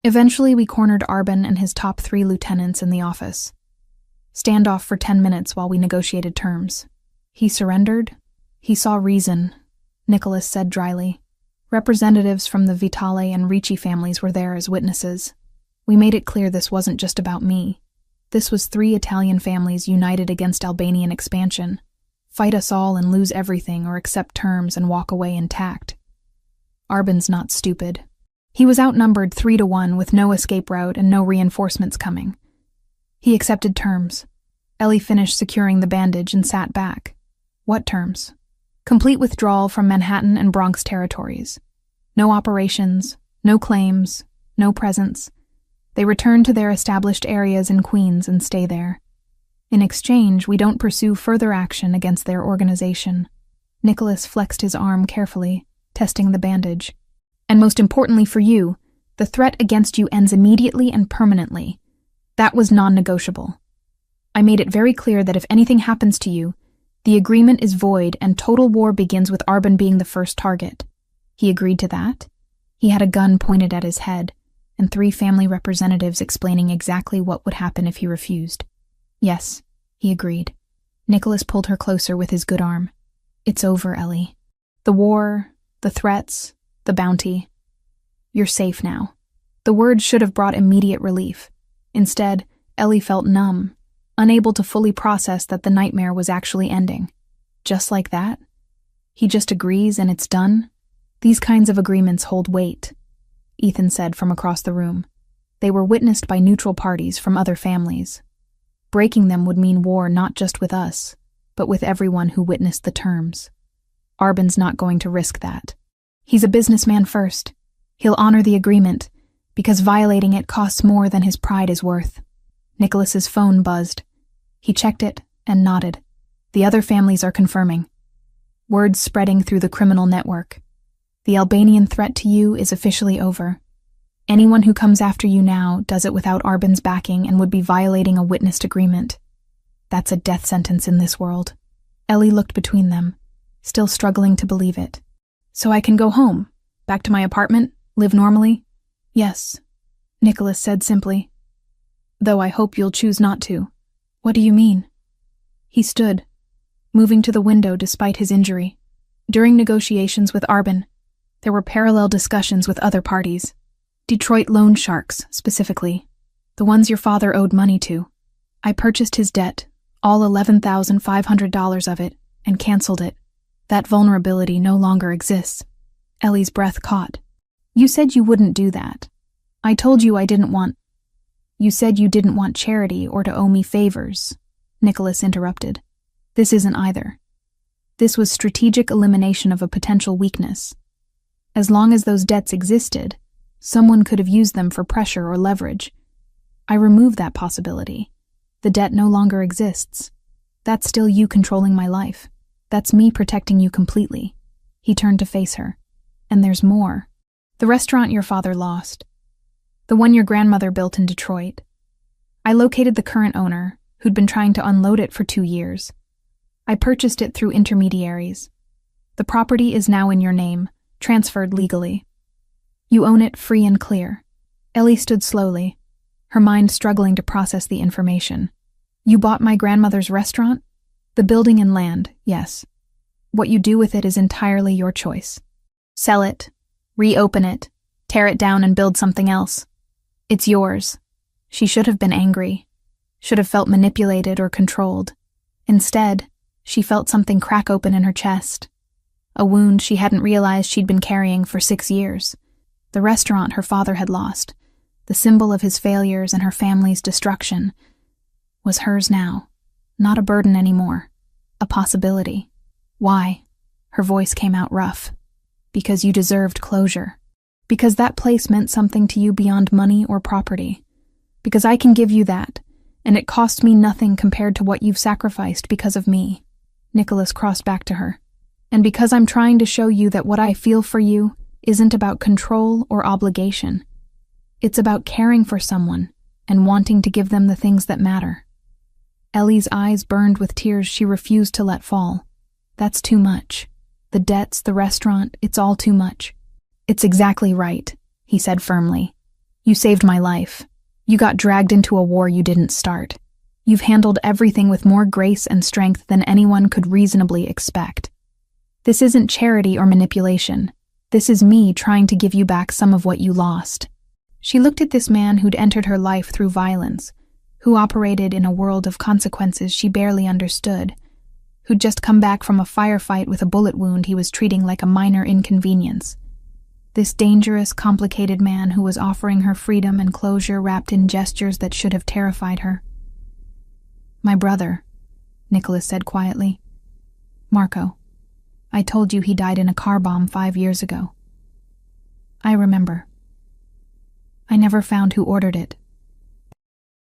Eventually we cornered Arbin and his top 3 lieutenants in the office. Standoff for 10 minutes while we negotiated terms. He surrendered. He saw reason," Nicholas said dryly. "Representatives from the Vitale and Ricci families were there as witnesses. We made it clear this wasn't just about me. This was 3 Italian families united against Albanian expansion. Fight us all and lose everything or accept terms and walk away intact. Arbin's not stupid. He was outnumbered 3-1 with no escape route and no reinforcements coming. He accepted terms." Ellie finished securing the bandage and sat back. "What terms?" "Complete withdrawal from Manhattan and Bronx territories. No operations, no claims, no presence. They return to their established areas in Queens and stay there. In exchange, we don't pursue further action against their organization." Nicholas flexed his arm carefully, testing the bandage. "And most importantly for you, the threat against you ends immediately and permanently. That was non-negotiable. I made it very clear that if anything happens to you, the agreement is void and total war begins with Arbin being the first target." He agreed to that. He had a gun pointed at his head, and 3 family representatives explaining exactly what would happen if he refused. "Yes," he agreed. Nicholas pulled her closer with his good arm. "It's over, Ellie. The war, the threats, the bounty. You're safe now." The words should have brought immediate relief. Instead, Ellie felt numb, unable to fully process that the nightmare was actually ending. Just like that? He just agrees and it's done? These kinds of agreements hold weight, Ethan said from across the room. They were witnessed by neutral parties from other families. Breaking them would mean war not just with us, but with everyone who witnessed the terms. Arbin's not going to risk that. He's a businessman first. He'll honor the agreement, because violating it costs more than his pride is worth. Nicholas's phone buzzed. He checked it and nodded. The other families are confirming. Words spreading through the criminal network. The Albanian threat to you is officially over. Anyone who comes after you now does it without Arbin's backing and would be violating a witnessed agreement. That's a death sentence in this world. Ellie looked between them, still struggling to believe it. "So I can go home? Back to my apartment? Live normally?" "Yes," Nicholas said simply. "Though I hope you'll choose not to." "What do you mean?" He stood, moving to the window despite his injury. During negotiations with Arbin, there were parallel discussions with other parties. Detroit loan sharks, specifically. The ones your father owed money to. I purchased his debt, all $11,500 of it, and canceled it. That vulnerability no longer exists. Ellie's breath caught. "You said you wouldn't do that. I told you I didn't want—" "You said you didn't want charity or to owe me favors," Nicholas interrupted. "This isn't either. This was strategic elimination of a potential weakness. As long as those debts existed, someone could have used them for pressure or leverage. I removed that possibility. The debt no longer exists. That's still you controlling my life. That's me protecting you completely. He turned to face her. And there's more. The restaurant your father lost. The one your grandmother built in Detroit. I located the current owner, who'd been trying to unload it for 2 years. I purchased it through intermediaries. The property is now in your name, transferred legally. You own it free and clear. Ellie stood slowly, her mind struggling to process the information. You bought my grandmother's restaurant? The building and land, yes. What you do with it is entirely your choice. Sell it, reopen it, tear it down and build something else. It's yours. She should have been angry, should have felt manipulated or controlled. Instead, she felt something crack open in her chest. A wound she hadn't realized she'd been carrying for 6 years. The restaurant her father had lost, the symbol of his failures and her family's destruction, was hers now. Not a burden anymore. A possibility. Why? Her voice came out rough. Because you deserved closure. Because that place meant something to you beyond money or property. Because I can give you that, and it cost me nothing compared to what you've sacrificed because of me. Nicholas crossed back to her. And because I'm trying to show you that what I feel for you isn't about control or obligation. It's about caring for someone and wanting to give them the things that matter. Ellie's eyes burned with tears she refused to let fall. That's too much. The debts, the restaurant, it's all too much. It's exactly right, he said firmly. You saved my life. You got dragged into a war you didn't start. You've handled everything with more grace and strength than anyone could reasonably expect. This isn't charity or manipulation. This is me trying to give you back some of what you lost. She looked at this man who'd entered her life through violence, who operated in a world of consequences she barely understood, who'd just come back from a firefight with a bullet wound he was treating like a minor inconvenience. This dangerous, complicated man who was offering her freedom and closure wrapped in gestures that should have terrified her. My brother, Nicholas said quietly. Marco. I told you he died in a car bomb 5 years ago. I remember. I never found who ordered it.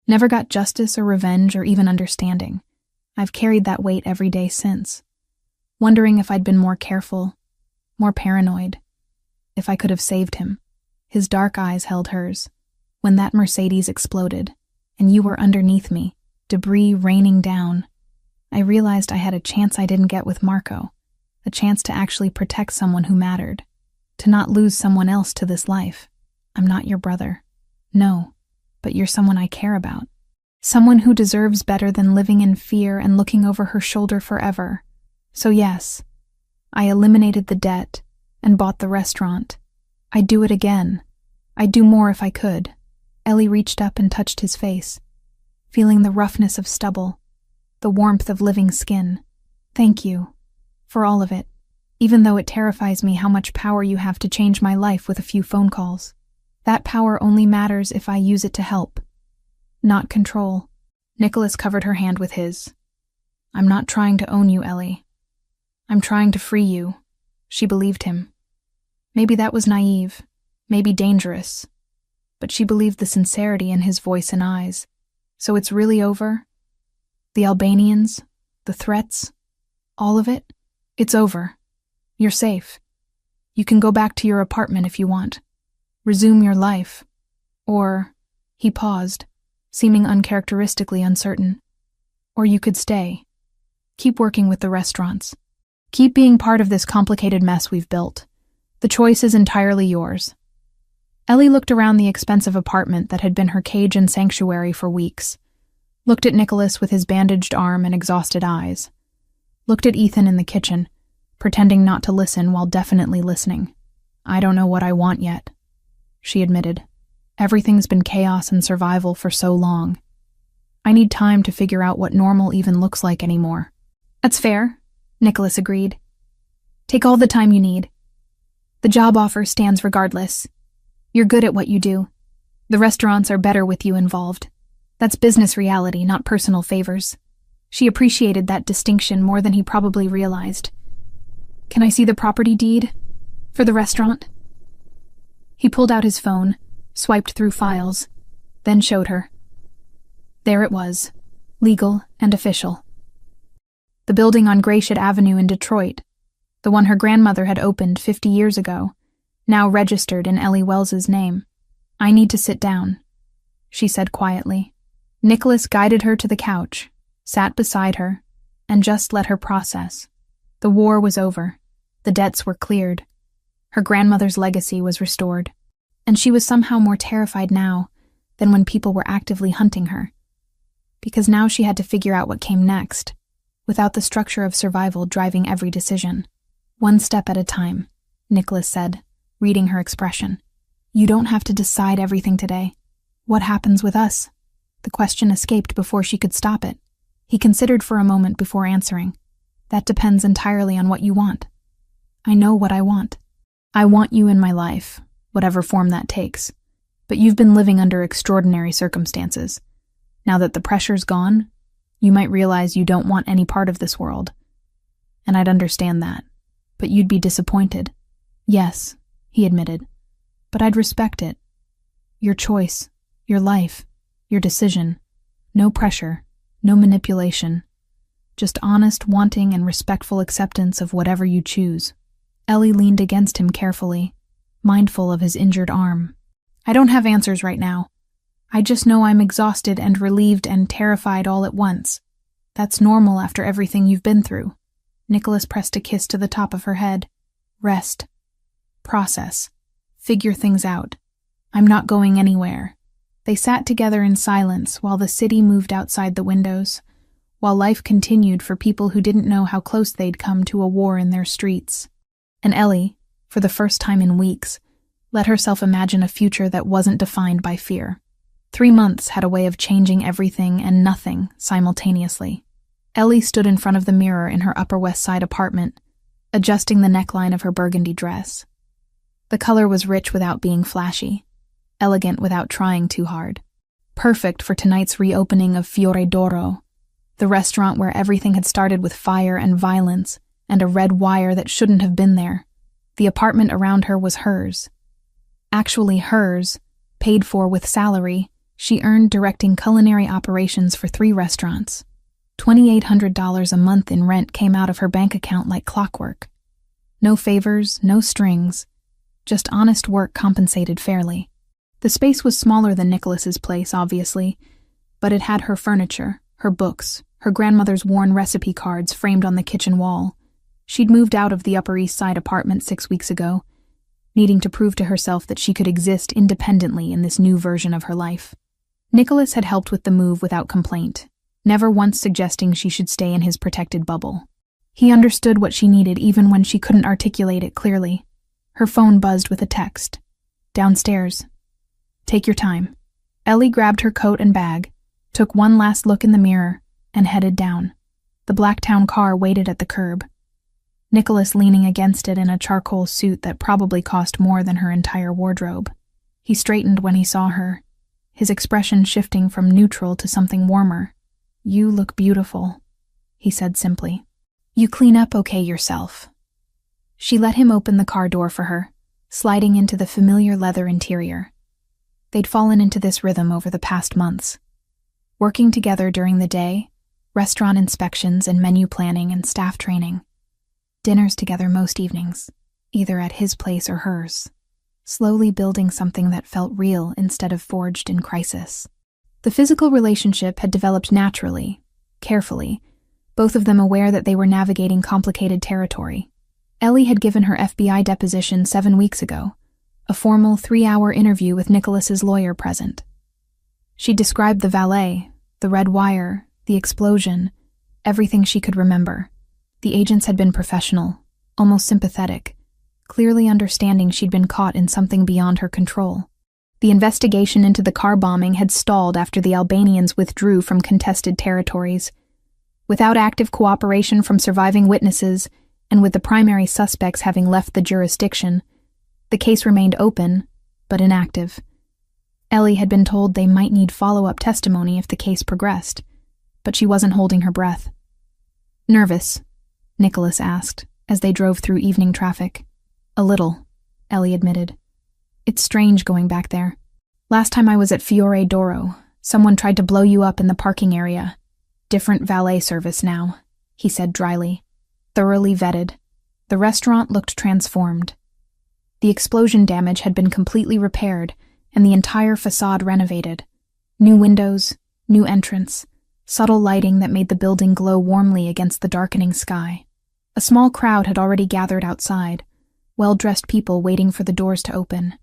Never got justice or revenge or even understanding. I've carried that weight every day since, wondering if I'd been more careful, more paranoid, if I could have saved him. His dark eyes held hers. When that Mercedes exploded, and you were underneath me, debris raining down, I realized I had a chance I didn't get with Marco, a chance to actually protect someone who mattered, to not lose someone else to this life. I'm not your brother. No, but you're someone I care about. Someone who deserves better than living in fear and looking over her shoulder forever. So yes, I eliminated the debt and bought the restaurant. I'd do it again. I'd do more if I could. Ellie reached up and touched his face, feeling the roughness of stubble, the warmth of living skin. Thank you. For all of it, even though it terrifies me how much power you have to change my life with a few phone calls. That power only matters if I use it to help, not control. Nicholas covered her hand with his. I'm not trying to own you, Ellie. I'm trying to free you. She believed him. Maybe that was naive, maybe dangerous, but she believed the sincerity in his voice and eyes. So it's really over? The Albanians, the threats, all of it? It's over. You're safe. You can go back to your apartment if you want. Resume your life. Or, he paused, seeming uncharacteristically uncertain. Or you could stay. Keep working with the restaurants. Keep being part of this complicated mess we've built. The choice is entirely yours. Ellie looked around the expensive apartment that had been her cage and sanctuary for weeks. Looked at Nicholas with his bandaged arm and exhausted eyes. Looked at Ethan in the kitchen, pretending not to listen while definitely listening. I don't know what I want yet, she admitted. Everything's been chaos and survival for so long. I need time to figure out what normal even looks like anymore. That's fair, Nicholas agreed. Take all the time you need. The job offer stands regardless. You're good at what you do. The restaurants are better with you involved. That's business reality, not personal favors. She appreciated that distinction more than he probably realized. Can I see the property deed? For the restaurant? He pulled out his phone, swiped through files, then showed her. There it was. legal and official. The building on Gratiot Avenue in Detroit, the one her grandmother had opened 50 years ago, now registered in Ellie Wells's name. "I need to sit down," she said quietly. Nicholas guided her to the couch, sat beside her, and just let her process. The war was over. The debts were cleared. Her grandmother's legacy was restored. And she was somehow more terrified now than when people were actively hunting her. Because now she had to figure out what came next, without the structure of survival driving every decision. "One step at a time," Nicholas said, reading her expression. "You don't have to decide everything today. What happens with us?" The question escaped before she could stop it. He considered for a moment before answering. "That depends entirely on what you want." "I know what I want. I want you in my life, whatever form that takes. But you've been living under extraordinary circumstances. Now that the pressure's gone, you might realize you don't want any part of this world. And I'd understand that. But you'd be disappointed." "Yes," he admitted. "But I'd respect it. Your choice, your life, your decision. No pressure, no manipulation. Just honest wanting and respectful acceptance of whatever you choose." Ellie leaned against him carefully, mindful of his injured arm. "I don't have answers right now. I just know I'm exhausted and relieved and terrified all at once. That's normal after everything you've been through." Nicholas pressed a kiss to the top of her head. "Rest. Process. Figure things out. I'm not going anywhere." They sat together in silence while the city moved outside the windows, while life continued for people who didn't know how close they'd come to a war in their streets. And Ellie, for the first time in weeks, let herself imagine a future that wasn't defined by fear. 3 months had a way of changing everything and nothing simultaneously. Ellie stood in front of the mirror in her Upper West Side apartment, adjusting the neckline of her burgundy dress. The color was rich without being flashy, elegant without trying too hard. Perfect for tonight's reopening of Fiore d'Oro, the restaurant where everything had started with fire and violence and a red wire that shouldn't have been there. The apartment around her was hers. Actually hers, paid for with salary, she earned directing culinary operations for 3 restaurants. $2,800 a month in rent came out of her bank account like clockwork. No favors, no strings, just honest work compensated fairly. The space was smaller than Nicholas's place, obviously, but it had her furniture, her books, her grandmother's worn recipe cards framed on the kitchen wall. She'd moved out of the Upper East Side apartment 6 weeks ago, needing to prove to herself that she could exist independently in this new version of her life. Nicholas had helped with the move without complaint, never once suggesting she should stay in his protected bubble. He understood what she needed even when she couldn't articulate it clearly. Her phone buzzed with a text. "Downstairs. Take your time." Ellie grabbed her coat and bag, took one last look in the mirror, and headed down. The Blacktown car waited at the curb, Nicholas leaning against it in a charcoal suit that probably cost more than her entire wardrobe. He straightened when he saw her, his expression shifting from neutral to something warmer. "You look beautiful," he said simply. "You clean up okay yourself." She let him open the car door for her, sliding into the familiar leather interior. They'd fallen into this rhythm over the past months, working together during the day, restaurant inspections and menu planning and staff training. Dinners together most evenings, either at his place or hers, slowly building something that felt real instead of forged in crisis. The physical relationship had developed naturally, carefully, both of them aware that they were navigating complicated territory. Ellie had given her FBI deposition 7 weeks ago, a formal 3-hour interview with Nicholas's lawyer present. She described the valet, the red wire, the explosion, everything she could remember. The agents had been professional, almost sympathetic, clearly understanding she'd been caught in something beyond her control. The investigation into the car bombing had stalled after the Albanians withdrew from contested territories. Without active cooperation from surviving witnesses, and with the primary suspects having left the jurisdiction, the case remained open, but inactive. Ellie had been told they might need follow-up testimony if the case progressed, but she wasn't holding her breath. "Nervous?" Nicholas asked, as they drove through evening traffic. "A little," Ellie admitted. "It's strange going back there. Last time I was at Fiore d'Oro, someone tried to blow you up in the parking area. Different valet service now, he said dryly. Thoroughly vetted. The restaurant looked transformed. The explosion damage had been completely repaired and the entire facade renovated. New windows, new entrance, subtle lighting that made the building glow warmly against the darkening sky. A small crowd had already gathered outside, well-dressed people waiting for the doors to open.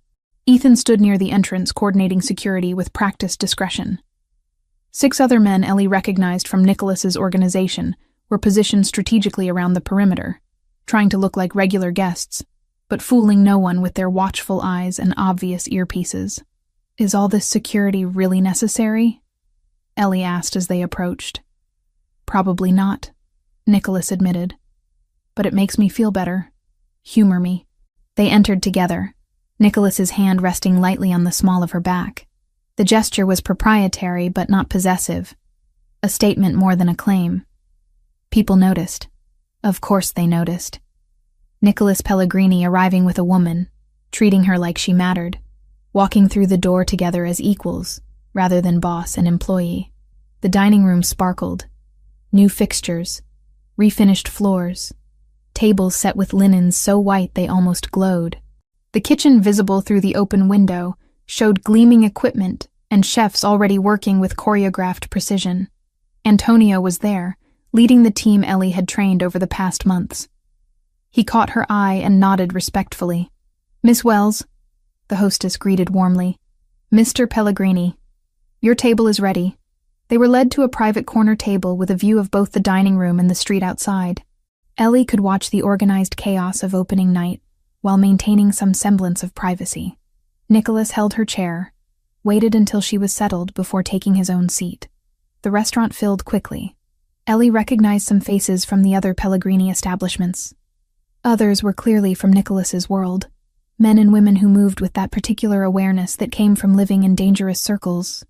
Ethan stood near the entrance, coordinating security with practiced discretion. 6 other men Ellie recognized from Nicholas's organization were positioned strategically around the perimeter, trying to look like regular guests, but fooling no one with their watchful eyes and obvious earpieces. Is all this security really necessary? Ellie asked as they approached. Probably not, Nicholas admitted. But it makes me feel better. Humor me. They entered together, Nicholas's hand resting lightly on the small of her back. The gesture was proprietary but not possessive, a statement more than a claim. People noticed. Of course they noticed. Nicholas Pellegrini arriving with a woman, treating her like she mattered, walking through the door together as equals, rather than boss and employee. The dining room sparkled. New fixtures, refinished floors, tables set with linens so white they almost glowed. The kitchen, visible through the open window, showed gleaming equipment and chefs already working with choreographed precision. Antonio was there, leading the team Ellie had trained over the past months. He caught her eye and nodded respectfully. "Miss Wells," the hostess greeted warmly. "Mr. Pellegrini, your table is ready." They were led to a private corner table with a view of both the dining room and the street outside. Ellie could watch the organized chaos of opening night while maintaining some semblance of privacy. Nicholas held her chair, waited until she was settled before taking his own seat. The restaurant filled quickly. Ellie recognized some faces from the other Pellegrini establishments. Others were clearly from Nicholas's world, men and women who moved with that particular awareness that came from living in dangerous circles.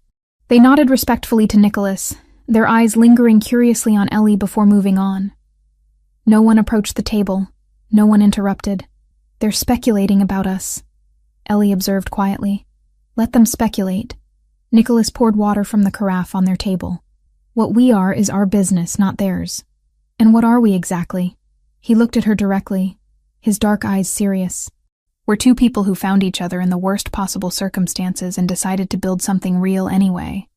They nodded respectfully to Nicholas, their eyes lingering curiously on Ellie before moving on. No one approached the table, no one interrupted. "They're speculating about us," Ellie observed quietly. "Let them speculate." Nicholas poured water from the carafe on their table. "What we are is our business, not theirs." "And what are we exactly?" He looked at her directly, his dark eyes serious. "We're 2 people who found each other in the worst possible circumstances and decided to build something real anyway.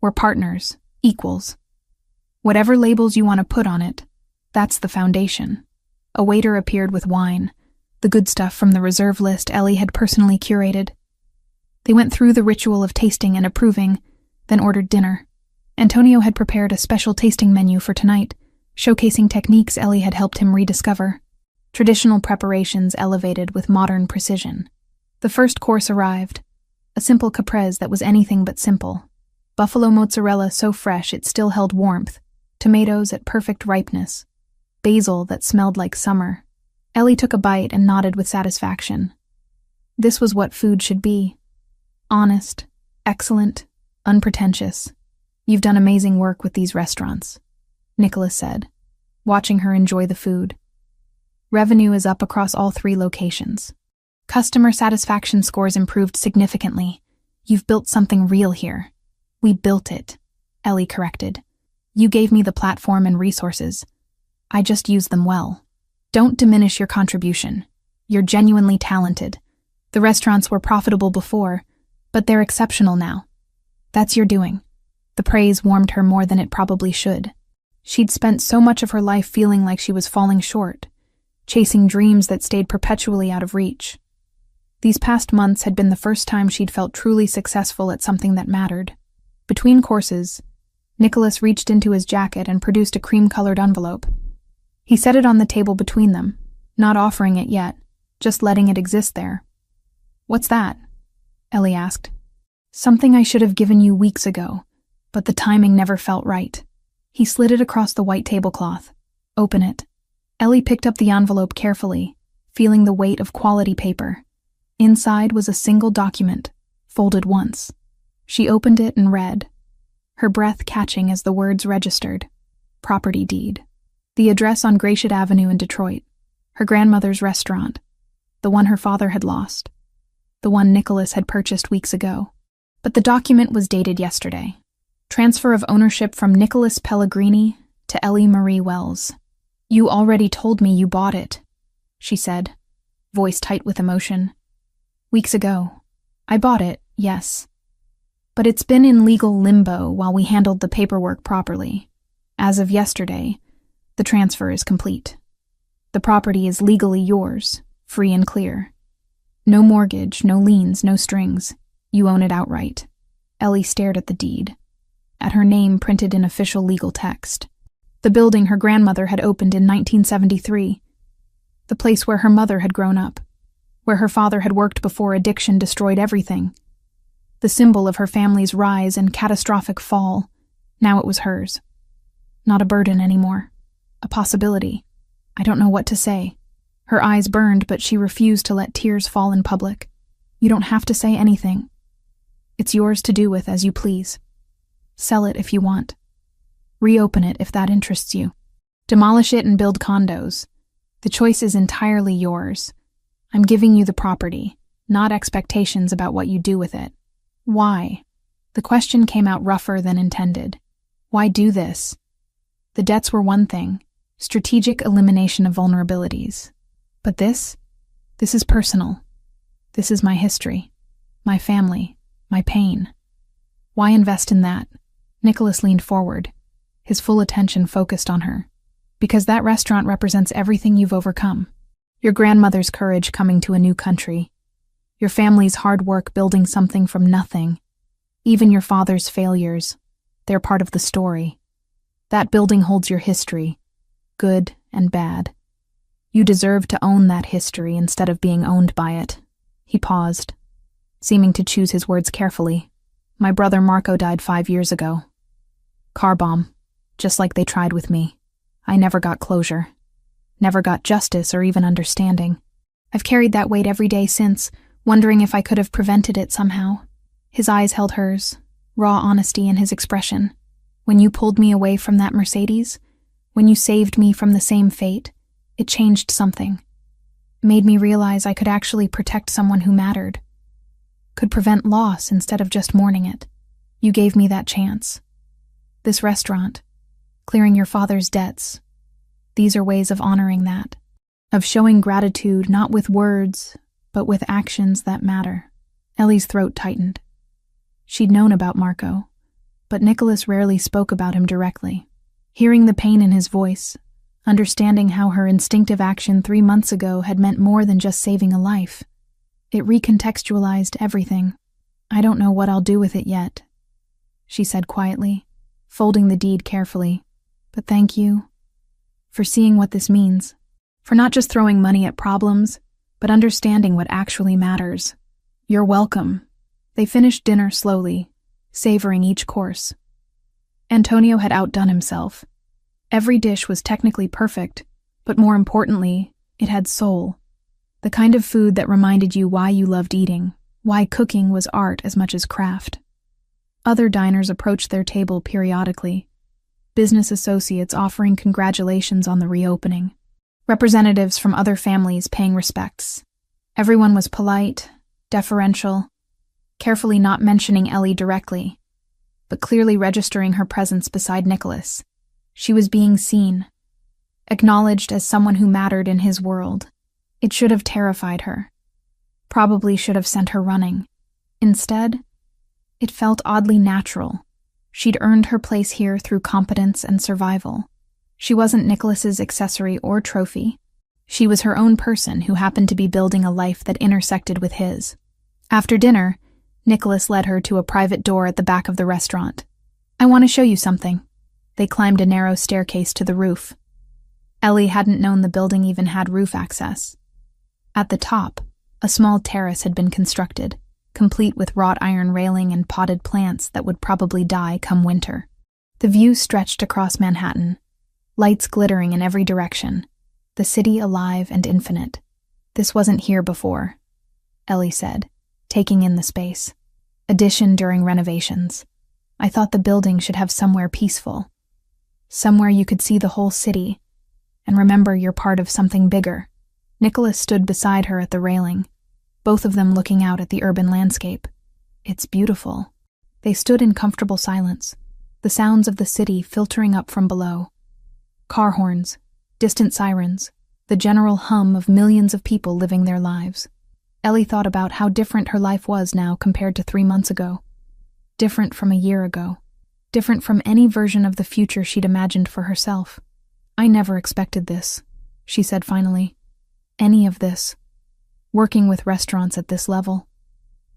We're partners, equals. Whatever labels you want to put on it, that's the foundation." A waiter appeared with wine, the good stuff from the reserve list Ellie had personally curated. They went through the ritual of tasting and approving, then ordered dinner. Antonio had prepared a special tasting menu for tonight, showcasing techniques Ellie had helped him rediscover. Traditional preparations elevated with modern precision. The first course arrived, a simple caprese that was anything but simple. Buffalo mozzarella so fresh it still held warmth, tomatoes at perfect ripeness, basil that smelled like summer. Ellie took a bite and nodded with satisfaction. This was what food should be. Honest, excellent, unpretentious. "You've done amazing work with these restaurants," Nicholas said, watching her enjoy the food. "Revenue is up across all 3 locations. Customer satisfaction scores improved significantly. You've built something real here." "We built it," Ellie corrected. "You gave me the platform and resources. I just used them well. Don't diminish your contribution. You're genuinely talented. The restaurants were profitable before, but they're exceptional now. That's your doing." The praise warmed her more than it probably should. She'd spent so much of her life feeling like she was falling short, chasing dreams that stayed perpetually out of reach. These past months had been the first time she'd felt truly successful at something that mattered. Between courses, Nicholas reached into his jacket and produced a cream-colored envelope. He set it on the table between them, not offering it yet, just letting it exist there. "What's that?" Ellie asked. "Something I should have given you weeks ago, but the timing never felt right." He slid it across the white tablecloth. "Open it." Ellie picked up the envelope carefully, feeling the weight of quality paper. Inside was a single document, folded once. She opened it and read, her breath catching as the words registered. Property deed. The address on Gratiot Avenue in Detroit. Her grandmother's restaurant. The one her father had lost. The one Nicholas had purchased weeks ago. But the document was dated yesterday. Transfer of ownership from Nicholas Pellegrini to Ellie Marie Wells. You already told me you bought it, she said, voice tight with emotion. Weeks ago. I bought it, yes. But it's been in legal limbo while we handled the paperwork properly. As of yesterday, the transfer is complete. The property is legally yours, free and clear. No mortgage, no liens, no strings. You own it outright. Ellie stared at the deed, at her name printed in official legal text. The building her grandmother had opened in 1973. The place where her mother had grown up, where her father had worked before addiction destroyed everything. The symbol of her family's rise and catastrophic fall. Now it was hers. Not a burden anymore. A possibility. I don't know what to say. Her eyes burned, but she refused to let tears fall in public. You don't have to say anything. It's yours to do with as you please. Sell it if you want. Reopen it if that interests you. Demolish it and build condos. The choice is entirely yours. I'm giving you the property, not expectations about what you do with it. Why? The question came out rougher than intended. Why do this? The debts were one thing, strategic elimination of vulnerabilities. But this is personal. This is my history, my family, my pain. Why invest in that? Nicholas leaned forward, his full attention focused on her. Because that restaurant represents everything you've overcome. Your grandmother's courage coming to a new country. Your family's hard work building something from nothing. Even your father's failures. They're part of the story. That building holds your history, good and bad. You deserve to own that history instead of being owned by it. He paused, seeming to choose his words carefully. My brother Marco died 5 years ago. Car bomb, just like they tried with me. I never got closure. Never got justice or even understanding. I've carried that weight every day since, wondering if I could have prevented it somehow. His eyes held hers, raw honesty in his expression. When you pulled me away from that Mercedes, when you saved me from the same fate, it changed something. It made me realize I could actually protect someone who mattered. Could prevent loss instead of just mourning it. You gave me that chance. This restaurant, clearing your father's debts. These are ways of honoring that, of showing gratitude not with words, but with actions that matter. Ellie's throat tightened. She'd known about Marco, but Nicholas rarely spoke about him directly. Hearing the pain in his voice, understanding how her instinctive action 3 months ago had meant more than just saving a life, it recontextualized everything. I don't know what I'll do with it yet, she said quietly, folding the deed carefully. But thank you for seeing what this means, for not just throwing money at problems, but understanding what actually matters. You're welcome. They finished dinner slowly, savoring each course. Antonio had outdone himself. Every dish was technically perfect, but more importantly, it had soul. The kind of food that reminded you why you loved eating, why cooking was art as much as craft. Other diners approached their table periodically, business associates offering congratulations on the reopening, representatives from other families paying respects. Everyone was polite, deferential, carefully not mentioning Ellie directly, but clearly registering her presence beside Nicholas. She was being seen, acknowledged as someone who mattered in his world. It should have terrified her, probably should have sent her running. Instead, it felt oddly natural. She'd earned her place here through competence and survival. She wasn't Nicholas's accessory or trophy. She was her own person who happened to be building a life that intersected with his. After dinner, Nicholas led her to a private door at the back of the restaurant. I want to show you something. They climbed a narrow staircase to the roof. Ellie hadn't known the building even had roof access. At the top, a small terrace had been constructed, complete with wrought iron railing and potted plants that would probably die come winter. The view stretched across Manhattan, lights glittering in every direction, the city alive and infinite. This wasn't here before, Ellie said, taking in the space. Addition during renovations. I thought the building should have somewhere peaceful, somewhere you could see the whole city, and remember you're part of something bigger. Nicholas stood beside her at the railing, both of them looking out at the urban landscape. It's beautiful. They stood in comfortable silence, the sounds of the city filtering up from below. Car horns, distant sirens, the general hum of millions of people living their lives. Ellie thought about how different her life was now compared to 3 months ago. Different from a year ago. Different from any version of the future she'd imagined for herself. "I never expected this," she said finally. "Any of this. Working with restaurants at this level.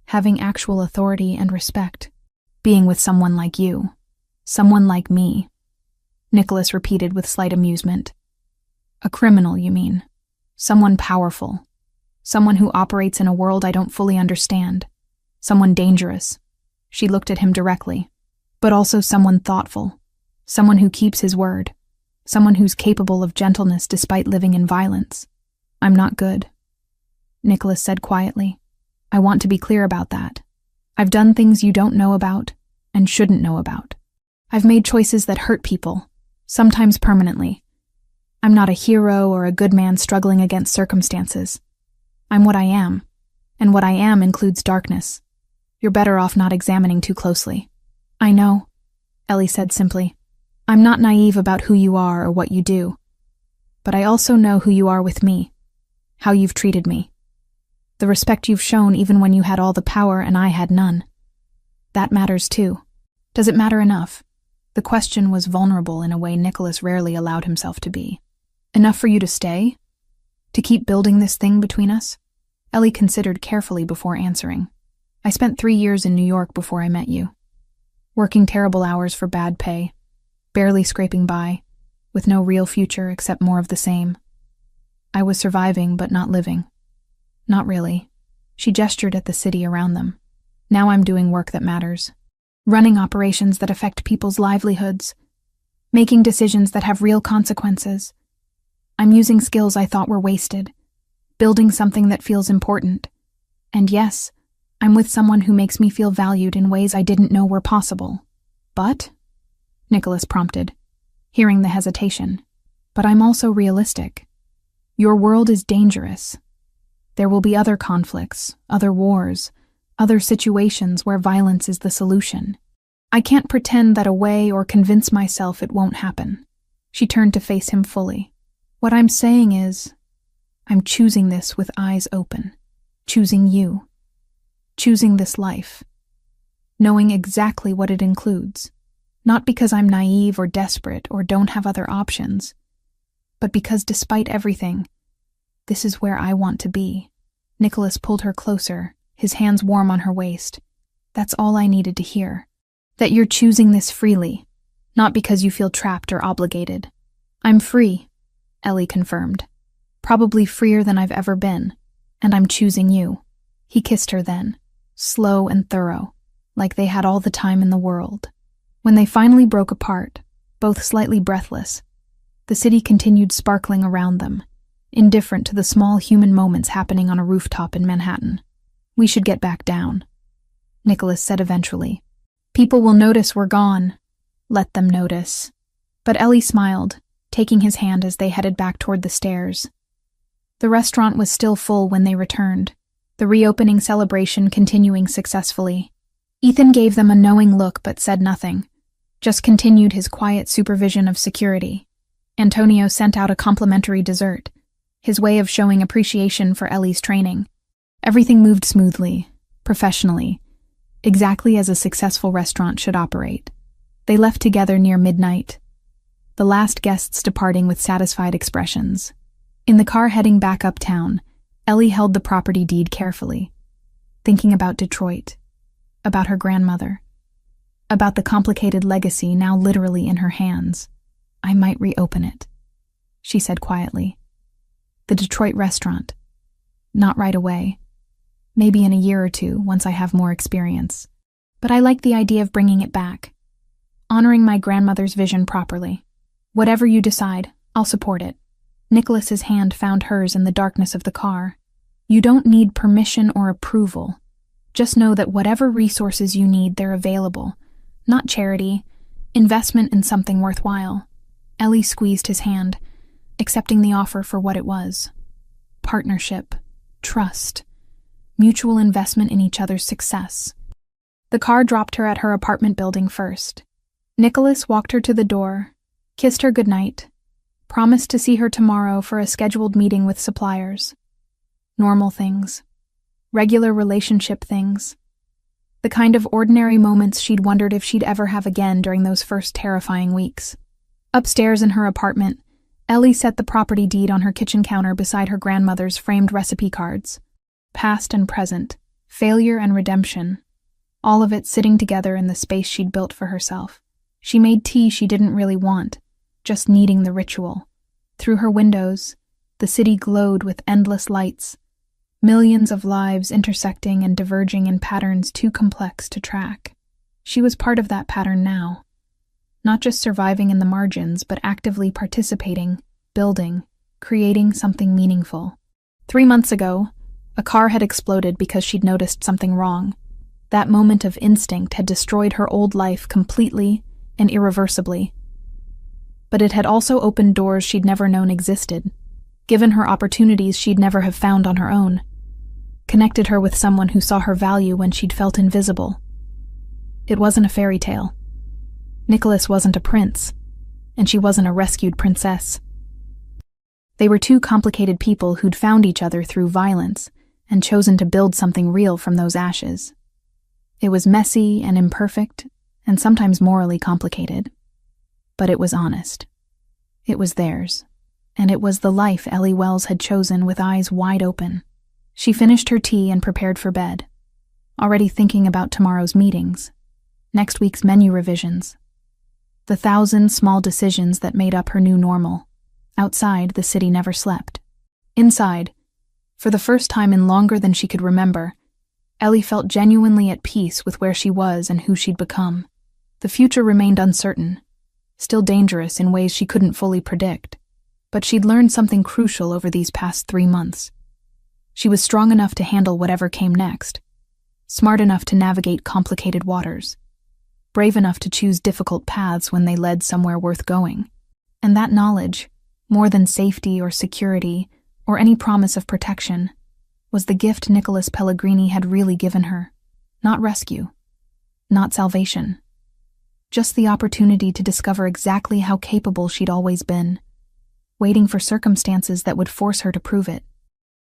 Having actual authority and respect. Being with someone like you. Someone like me," Nicholas repeated with slight amusement. "A criminal, you mean? Someone powerful. Someone who operates in a world I don't fully understand. Someone dangerous." She looked at him directly. "But also someone thoughtful. Someone who keeps his word. Someone who's capable of gentleness despite living in violence. I'm not good," Nicholas said quietly. "I want to be clear about that. I've done things you don't know about and shouldn't know about. I've made choices that hurt people, sometimes permanently. I'm not a hero or a good man struggling against circumstances. I'm what I am, and what I am includes darkness. You're better off not examining too closely." "I know," Ellie said simply. "I'm not naive about who you are or what you do. But I also know who you are with me, how you've treated me. The respect you've shown even when you had all the power and I had none. That matters too. Does it matter enough?" The question was vulnerable in a way Nicholas rarely allowed himself to be. "Enough for you to stay? To keep building this thing between us?" Ellie considered carefully before answering. "I spent 3 years in New York before I met you. Working terrible hours for bad pay, barely scraping by, with no real future except more of the same. I was surviving but not living. Not really." She gestured at the city around them. "Now I'm doing work that matters. Running operations that affect people's livelihoods. Making decisions that have real consequences. I'm using skills I thought were wasted. Building something that feels important. And yes, I'm with someone who makes me feel valued in ways I didn't know were possible. But," Nicholas prompted, hearing the hesitation, "but I'm also realistic. Your world is dangerous. There will be other conflicts, other wars, other situations where violence is the solution. I can't pretend that away or convince myself it won't happen." She turned to face him fully. "What I'm saying is, I'm choosing this with eyes open. Choosing you. Choosing this life. Knowing exactly what it includes. Not because I'm naive or desperate or don't have other options, but because despite everything, this is where I want to be." Nicholas pulled her closer, his hands warm on her waist. "That's all I needed to hear. That you're choosing this freely, not because you feel trapped or obligated." "I'm free," Ellie confirmed. "Probably freer than I've ever been, and I'm choosing you." He kissed her then, slow and thorough, like they had all the time in the world. When they finally broke apart, both slightly breathless, the city continued sparkling around them, indifferent to the small human moments happening on a rooftop in Manhattan. "We should get back down," Nicholas said eventually. "People will notice we're gone." "Let them notice." But Ellie smiled, taking his hand as they headed back toward the stairs. The restaurant was still full when they returned, the reopening celebration continuing successfully. Ethan gave them a knowing look but said nothing, just continued his quiet supervision of security. Antonio sent out a complimentary dessert, his way of showing appreciation for Ellie's training. Everything moved smoothly, professionally, exactly as a successful restaurant should operate. They left together near midnight, the last guests departing with satisfied expressions. In the car heading back uptown, Ellie held the property deed carefully, thinking about Detroit, about her grandmother, about the complicated legacy now literally in her hands. "I might reopen it," she said quietly. "The Detroit restaurant. Not right away. Maybe in a year or two, once I have more experience. But I like the idea of bringing it back, honoring my grandmother's vision properly. Whatever you decide, I'll support it." Nicholas's hand found hers in the darkness of the car. "You don't need permission or approval. Just know that whatever resources you need, they're available. Not charity, investment in something worthwhile." Ellie squeezed his hand, accepting the offer for what it was. Partnership, trust, mutual investment in each other's success. The car dropped her at her apartment building first. Nicholas walked her to the door, kissed her goodnight, promised to see her tomorrow for a scheduled meeting with suppliers. Normal things. Regular relationship things. The kind of ordinary moments she'd wondered if she'd ever have again during those first terrifying weeks. Upstairs in her apartment, Ellie set the property deed on her kitchen counter beside her grandmother's framed recipe cards. Past and present, failure and redemption, all of it sitting together in the space she'd built for herself. She made tea she didn't really want, just needing the ritual. Through her windows, the city glowed with endless lights, millions of lives intersecting and diverging in patterns too complex to track. She was part of that pattern now. Not just surviving in the margins, but actively participating, building, creating something meaningful. 3 months ago, a car had exploded because she'd noticed something wrong. That moment of instinct had destroyed her old life completely and irreversibly. But it had also opened doors she'd never known existed, given her opportunities she'd never have found on her own, connected her with someone who saw her value when she'd felt invisible. It wasn't a fairy tale. Nicholas wasn't a prince, and she wasn't a rescued princess. They were two complicated people who'd found each other through violence and chosen to build something real from those ashes. It was messy and imperfect, and sometimes morally complicated. But it was honest. It was theirs, and it was the life Ellie Wells had chosen with eyes wide open. She finished her tea and prepared for bed, already thinking about tomorrow's meetings, next week's menu revisions, the 1,000 small decisions that made up her new normal. Outside, the city never slept. Inside, for the first time in longer than she could remember, Ellie felt genuinely at peace with where she was and who she'd become. The future remained uncertain, still dangerous in ways she couldn't fully predict, but she'd learned something crucial over these past 3 months. She was strong enough to handle whatever came next, smart enough to navigate complicated waters, brave enough to choose difficult paths when they led somewhere worth going. And that knowledge, more than safety or security or any promise of protection, was the gift Nicholas Pellegrini had really given her. Not rescue, not salvation, just the opportunity to discover exactly how capable she'd always been, waiting for circumstances that would force her to prove it.